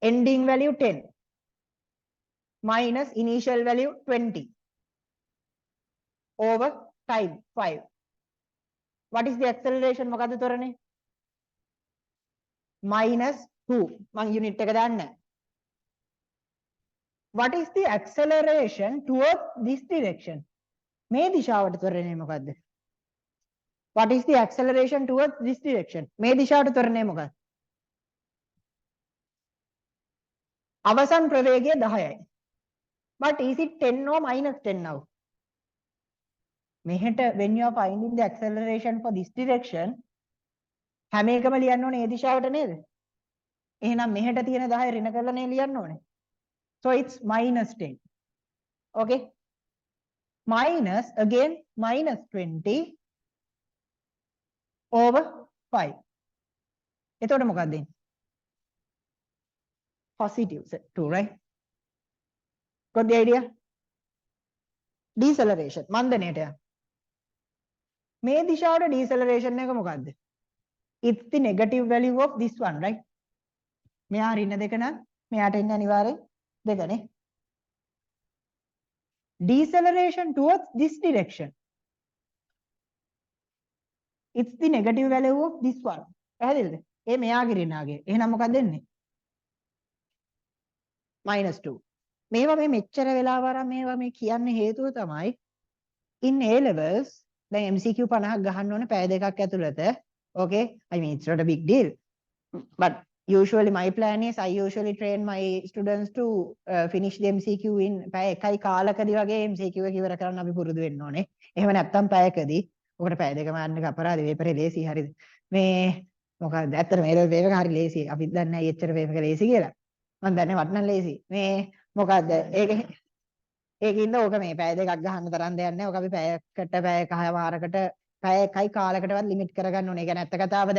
ending value 10 minus initial value 20 over time 5. What is the acceleration? මොකද්ද ත්වරණය? minus 2. මං unit එක දාන්නේ. What is the acceleration towards this direction? මේ දිශාවට ත්වරණය මොකද්ද? What is the acceleration towards this direction? මේ දිශාවට ත්වරණය මොකක්ද? අවසන් ප්‍රවේගය 10යි. But is it 10 or minus 10 now? මෙහෙට when you are finding the acceleration for this direction හැම එකම ලියන්න ඕනේ ඒ දිශාවට නේද? එහෙනම් මෙහෙට තියෙන 10 ඍණ කරලා නේ ලියන්න ඕනේ. So it's minus 10. Okay? Minus again minus 20 over 5. එතකොට මොකක්ද දෙන්නේ? Positive 2, right? Got the idea? Deceleration. මන්දනයට යන. මේ දිශාවට deceleration එක මොකක්ද? It's the negative value of this one, right? මෙයා ඍණ දෙක නම් මෙයාට ඉන්නේ අනිවාර්යෙන් දෙකනේ. Deceleration towards this direction. It's the negative value of this one. පැහැදිලිද? ඒ මෙයාගේ ඍණාගේ. එහෙනම් මොකක්ද දෙන්නේ? -2. මේවා මේ මෙච්චර වෙලාව අරන් මේවා මේ කියන්නේ හේතුව තමයි in A levels දැන් MCQ 50ක් ගහන්න ඕනේ පැය දෙකක් ඇතුළත. Okay? I mean it's not a big deal. But usually my plan is I usually train my students to finish the MCQ in පැය එකයි කාලකදී වගේ MCQ එක ඉවර කරන්න අපි පුරුදු වෙන්න ඕනේ. එහෙම නැත්නම් පැයකදී ඔකට පැය දෙකම යන්න එක අපරාධ වේපරේ ලේසි හරිද? මේ මොකක්ද ඇත්තට මේ වේව එක හරි ලේසි. අපිත් දන්නේ නැහැ එච්චර වේව එක ලේසි කියලා. මම දන්නේ වටනම් ලේසි. මේ මොකද්ද? ඒකින්ද ඕක මේ පැය දෙකක් ගහන්න තරම් දෙයක් නැහැ. ඕක අපි පැයකට පැයකමාරකට පැය එකයි කාලකටවත් ලිමිට් කරගන්න ඕනේ. ඒක නැත්ත කතාව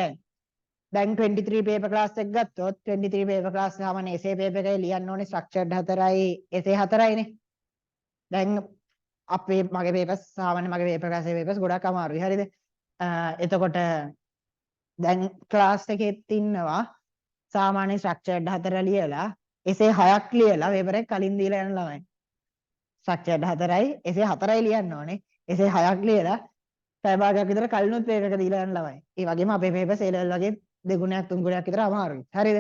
දැන් 23 paper class එක ගත්තොත් 23 paper class සාමාන්‍ය essay paper එකේ ලියන්න ඕනේ structured 4යි essay 4යිනේ. දැන් අපේ මගේ papers සාමාන්‍ය මගේ paper class papers ගොඩක් අමාරුයි. හරිද? එතකොට දැන් class එකෙත් ඉන්නවා සාමාන්‍ය structured 4 ලියලා essay 6ක් ලියලා paper එක කලින් දීලා යන ළමයි. structured 4යි essay 4යි ලියන්න ඕනේ. essay 6ක් ලියලා පැය භාගයක් විතර කලිනුත් paper එක දීලා යන ළමයි. ඒ වගේම අපේ papers A level වගේ දෙගුණයක් තුන් ගුණයක් විතර අමාරුයි. හරිද?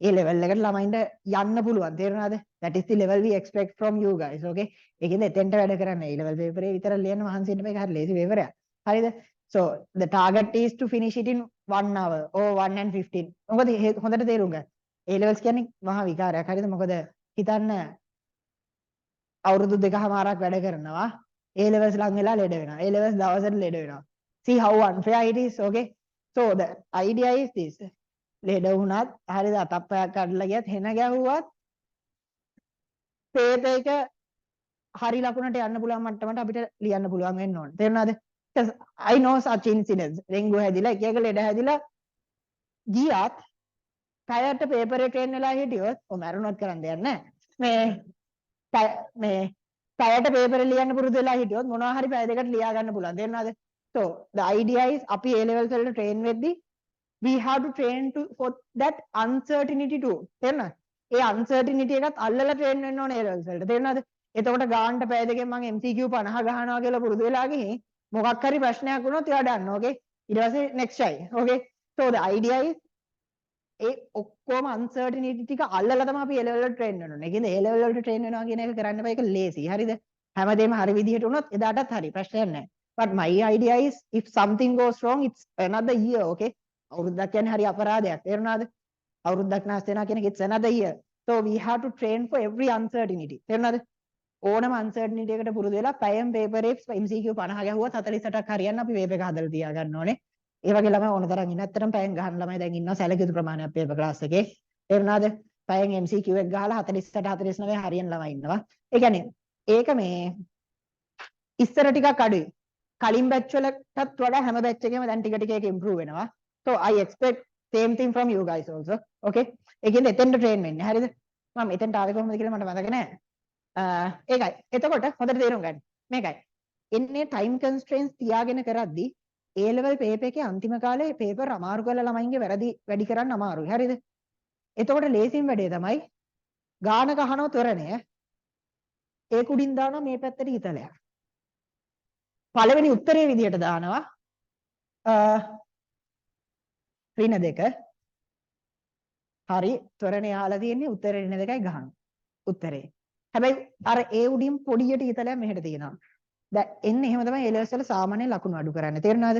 ඒ level එකට ළමයින්ට යන්න පුළුවන්. තේරුණාද? That is the level we expect from you guys. Okay? ඒකෙන්ද එතෙන්ට වැඩ කරන්න. ඒ level paper එක විතර ලියන්න මහන්සි වෙන්න මේක හරි ලේසි paper එකක්. හරිද? So the target is to finish it in 1 hour or 1 and 15. මොකද හොඳට තේරුම් ගන්න. A levels කියන්නේ මහා විකාරයක්. හරිද? මොකද හිතන්න අවුරුදු දෙකමාරක් වැඩ කරනවා. A levels ලඟ වෙලා ලෙඩ වෙනවා. A levels දවසට ලෙඩ වෙනවා. See how unfair it is. Okay? So the idea is this. ලෙඩ වුණත් හරිද අතප්පයක් කඩලා ගියත් හෙන ගැහුවත් පේපර් එක හරි ලකුණට යන්න පුළුවන් මට්ටමට අපිට ලියන්න පුළුවන් වෙන්න ඕනේ. තේරුණාද? because I know such incidents. Dengue හැදිලා එක එක ලෙඩ හැදිලා ගියත් පැයට පේපර් එක ට්‍රේන් වෙලා හිටියොත් මැරුණොත් කරන්න දෙයක් නැහැ. මේ පැයට පේපර් ලියන්න පුරුදු වෙලා හිටියොත් මොනවා හරි පැය දෙකකට ලියා ගන්න පුළුවන්. තේරුණාද? So the idea is අපි A levels වලට train වෙද්දී we have to train to for that uncertainty too. තේරුණාද? ඒ uncertainty එකත් අල්ලලා train වෙන්න ඕනේ A levels වලට. තේරුණාද? එතකොට ගානට පැය දෙකෙන් මම MCQ 50 ගහනවා කියලා පුරුදු වෙලා ගිහින් මොකක් හරි ප්‍රශ්නයක් වුණොත් එයා දන්න. Okay? ඊට පස්සේ next try. Okay? So the idea is ඒ ඔක්කොම uncertainty ටික අල්ලලා තමයි අපි A level වලට train වෙන්න ඕනේ. ඒ කියන්නේ A level වලට train වෙනවා කියන එක කරන්න බෑ. ඒක lazy. හරිද? හැමදේම හරි විදිහට වුණොත් එදාටත් හරි ප්‍රශ්නයක් නැහැ. But my idea is if something goes wrong it's another year. Okay? අවුරුද්දක් කියන්නේ හරි අපරාධයක්. තේරුණාද? අවුරුද්දක් නැස් වෙනවා කියන එක it's another year. So we have to train for every uncertainty. තේරුණාද? ඕනම uncertainty එකකට පුරුදු වෙලා පැයම paper එකක් MCQ 50 ගැහුවත් 48ක් හරියන්න අපි paper එක හදලා තියා ගන්න ඕනේ. ඒ වගේ ළමයි ඕන තරම් ඉන්න. ඇත්තටම පැයෙන් ගහන ළමයි දැන් ඉන්නවා සැලකියුතු ප්‍රමාණයක් paper class එකේ. තේරුණාද? පැයෙන් MCQ එක ගහලා 48 49 හරියන ළමයි ඉන්නවා. ඒ කියන්නේ ඒක මේ ඉස්සර ටිකක් අඩුයි. කලින් batch වලටත් වඩා හැම batch එකේම දැන් ටික ටික ඒක improve වෙනවා. So I expect same thing from you guys also. Okay? ඒ කියන්නේ එතෙන්ට train වෙන්නේ. හරිද? මම එතෙන්ට ආවේ කොහොමද කියලා මට මතක නැහැ. ඒකයි. එතකොට හොඳට තේරුම් ගන්න. මේකයි. එන්නේ time constraints තියාගෙන කරද්දී A level paper එකේ අන්තිම කාලේ paper අමාරු කරලා ළමයින්ගේ වැරදි වැඩි කරන්න අමාරුයි. හරිද? එතකොට ලේසිම වැඩේ තමයි ගාන ගහනව ත්වරණය ඒ කුඩින් දානවා මේ පැත්තට හිතලයක්. පළවෙනි උත්තරේ විදියට දානවා ඍණ 2 හරි ත්වරණය අහලා තියෙන්නේ උත්තරේ ඍණ 2යි ගහනවා. උත්තරේ. හැබැයි අර ඒ උඩින් පොඩියට හිතලයක් මෙහෙට තියෙනවා. දැන් එන්නේ එහෙම තමයි A levels වල සාමාන්‍ය ලකුණු අඩු කරන්නේ. තේරුණාද?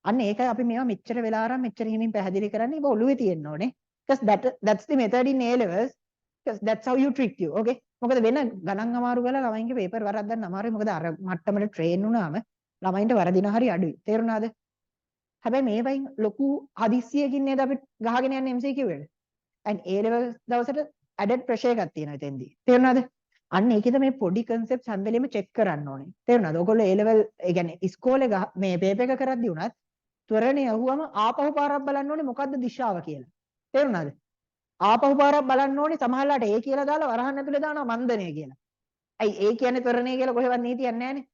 අන්න ඒකයි අපි මේවා මෙච්චර වෙලා ආරම් මෙච්චර හිමින් පැහැදිලි කරන්නේ. ඒක ඔළුවේ තියෙන්න ඕනේ. because that's the method in A levels. because that's how you trick you. okay? මොකද වෙන ගණන් අමාරු කරලා ළමයින්ගේ පේපර් වරද්දන්න අමාරුයි. මොකද අර මට්ටමට ට්‍රේන් වුණාම ළමයින්ට වරදින හරි අඩුයි. තේරුණාද? හැබැයි මේ වයින් ලොකු හදිස්සියකින් නේද අපි ගහගෙන යන්නේ MCQ එකට. and A levels දවසට added pressure එකක් තියෙනවා එතෙන්දී. තේරුණාද? අන්න ඒකද මේ පොඩි concepts හැම වෙලෙම check කරන්න ඕනේ. තේරුණාද? ඔයගොල්ලෝ A level ඒ කියන්නේ ඉස්කෝලේ මේ paper එක කරද්දී උනත් ත්වරණය අහුවම ආපහු පාරක් බලන්න ඕනේ මොකද්ද දිශාව කියලා. තේරුණාද? ආපහු පාරක් බලන්න ඕනේ සමහරලාට ඒ කියලා දාලා වරහන් ඇතුලේ දානවා මන්දනය කියලා. ඇයි ඒ කියන්නේ ත්වරණය කියලා කොහෙවත් නීතියක් නැහැනේ.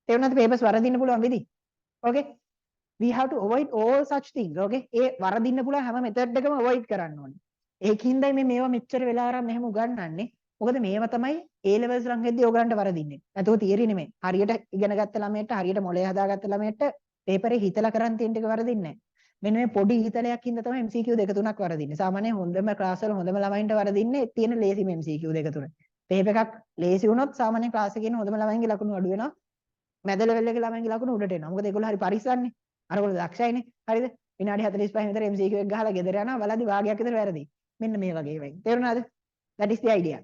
තේරුණාද? papers වරදින්න පුළුවන් විදි. okay? we have to avoid all such things. okay? ඒ වරදින්න පුළුවන් හැම method එකම avoid කරන්න ඕනේ. ඒකින්දයි මේවා මෙච්චර වෙලා ආරම් මෙහෙම උගන්වන්නේ. මොකද මේවා තමයි A levels රන් හෙද්දී ඕගලන්ට වරදින්නේ. නැතෝ තියරි නෙමෙයි. හරියට ඉගෙන ගත්ත ළමයට හරියට මොලේ හදාගත්ත ළමයට පේපර් එක හිතලා කරන් තියෙන ටික වරදින්නේ නැහැ. මෙන්න මේ පොඩි හිතලයක් හින්දා තමයි MCQ 2 3ක් වරදින්නේ. සාමාන්‍යයෙන් හොඳම ක්ලාස් වල හොඳම ළමයින්ට වරදින්නේ තියෙන ලේසිම MCQ 2 3. පේපර් එකක් ලේසි වුණොත් සාමාන්‍ය ක්ලාස් එකේ ඉන්න හොඳම ළමයින්ගේ ලකුණු අඩු වෙනවා. මැද ලෙවල් එකේ ළමයින්ගේ ලකුණු උඩට එනවා. මොකද ඒගොල්ලෝ හරි පරිස්සම්නේ. අරගොල්ලෝ දක්ෂයිනේ. හරිද? විනාඩි 45 විතර MCQ එක ගහලා ගෙදර යනවා. බලද්දි භාගයක් විතර වැරදි. මෙන්න මේ වගේ වෙයි. තේරුණාද? that is the idea.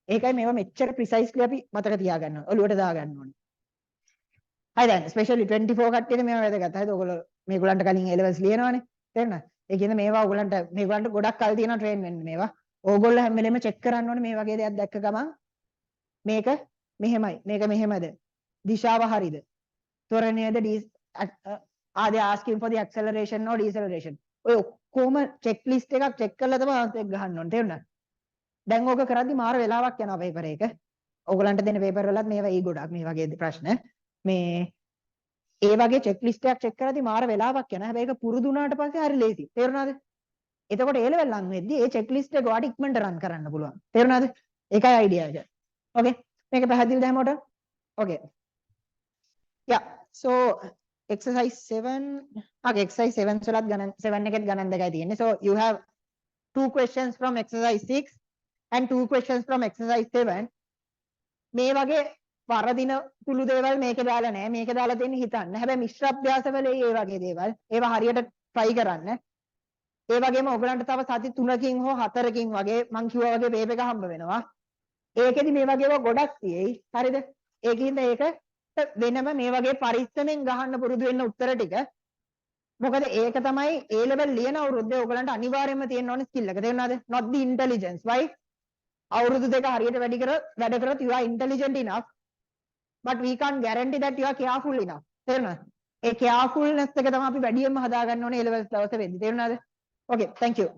ඒකයි මේවා මෙච්චර precisely අපි මතක තියාගන්න ඕනේ. ඔලුවට දාගන්න ඕනේ. හරි දැන් especially 24 කට්ටියට මේවා වැදගත්. හරිද? ඔයගොල්ලෝ මේගොල්ලන්ට කලින් A levels ලියනවානේ. තේරුණාද? ඒ කියන්නේ මේවා මේගොල්ලන්ට ගොඩක් කල් තියෙනවා train වෙන්න මේවා. ඕගොල්ලෝ හැම වෙලෙම check කරන්න ඕනේ මේ වගේ දෙයක් දැක්ක ගමන් මේක මෙහෙමයි. මේක මෙහෙමද? දිශාව හරිද? ත්වරණයද are they asking for the acceleration or deceleration? ඔය ඔක්කොම checklist එකක් check කරලා තමයි answer එක ගහන්න ඕනේ. තේරුණාද? දැන් ඕක කරද්දි මාර වෙලාවක් යනවා පේපර් එක. ඕගලන්ට දෙන පේපර් වලත් මේවා ඊ ගොඩක් මේ වගේ ප්‍රශ්න. මේ ඒ වගේ checklist එකක් check කරද්දි මාර වෙලාවක් යනවා. හැබැයි ඒක පුරුදු වුණාට පස්සේ හරි ලේසි. තේරුණාද? එතකොට A level ලං වෙද්දි ඒ checklist එක ඔයාලට ඉක්මනට run කරන්න පුළුවන්. තේරුණාද? ඒකයි idea එක. okay? මේක පැහැදිලිද හැමෝටම? okay. yeah. so exercise 7 okay exercise 7 වලත් ගණන් 7 එකෙත් ගණන් දෙකයි තියෙන්නේ. so you have 2 questions from exercise 6 and 2 questions from exercise 7. මේ වගේ වරදින කුළු දේවල් මේකේ දාලා නැහැ. මේකේ දාලා තියෙන්නේ හිතන්න. හැබැයි මිශ්‍ර අභ්‍යාසවල ඒ වගේ දේවල් ඒවා හරියට try කරන්න. ඒ වගේම ඔයගලන්ට තව සති 3කින් හෝ 4කින් වගේ මං කිව්වා වගේ වේබ් එක හම්බ වෙනවා. ඒකෙදි මේ වගේ ඒවා ගොඩක් තියෙයි. හරිද? ඒකින්ද ඒක වෙනම මේ වගේ පරිස්සමෙන් ගහන්න පුරුදු වෙන්න උත්තර ටික මොකද ඒක තමයි A level ලියන අවුරුද්දේ ඔයගලන්ට අනිවාර්යයෙන්ම තියෙන්න ඕනේ skill එක. තේරුණාද? Not the intelligence. Why? අවුරුදු දෙක හරියට වැඩ කරොත් you are intelligent enough, but we can't guarantee that you are careful enough. තේරුණාද? ඒ carefulness එක තමයි අපි වැඩියෙන්ම හදාගන්න ඕනේ A levels දවසේ වෙද්දි. තේරුණාද? Okay, thank you.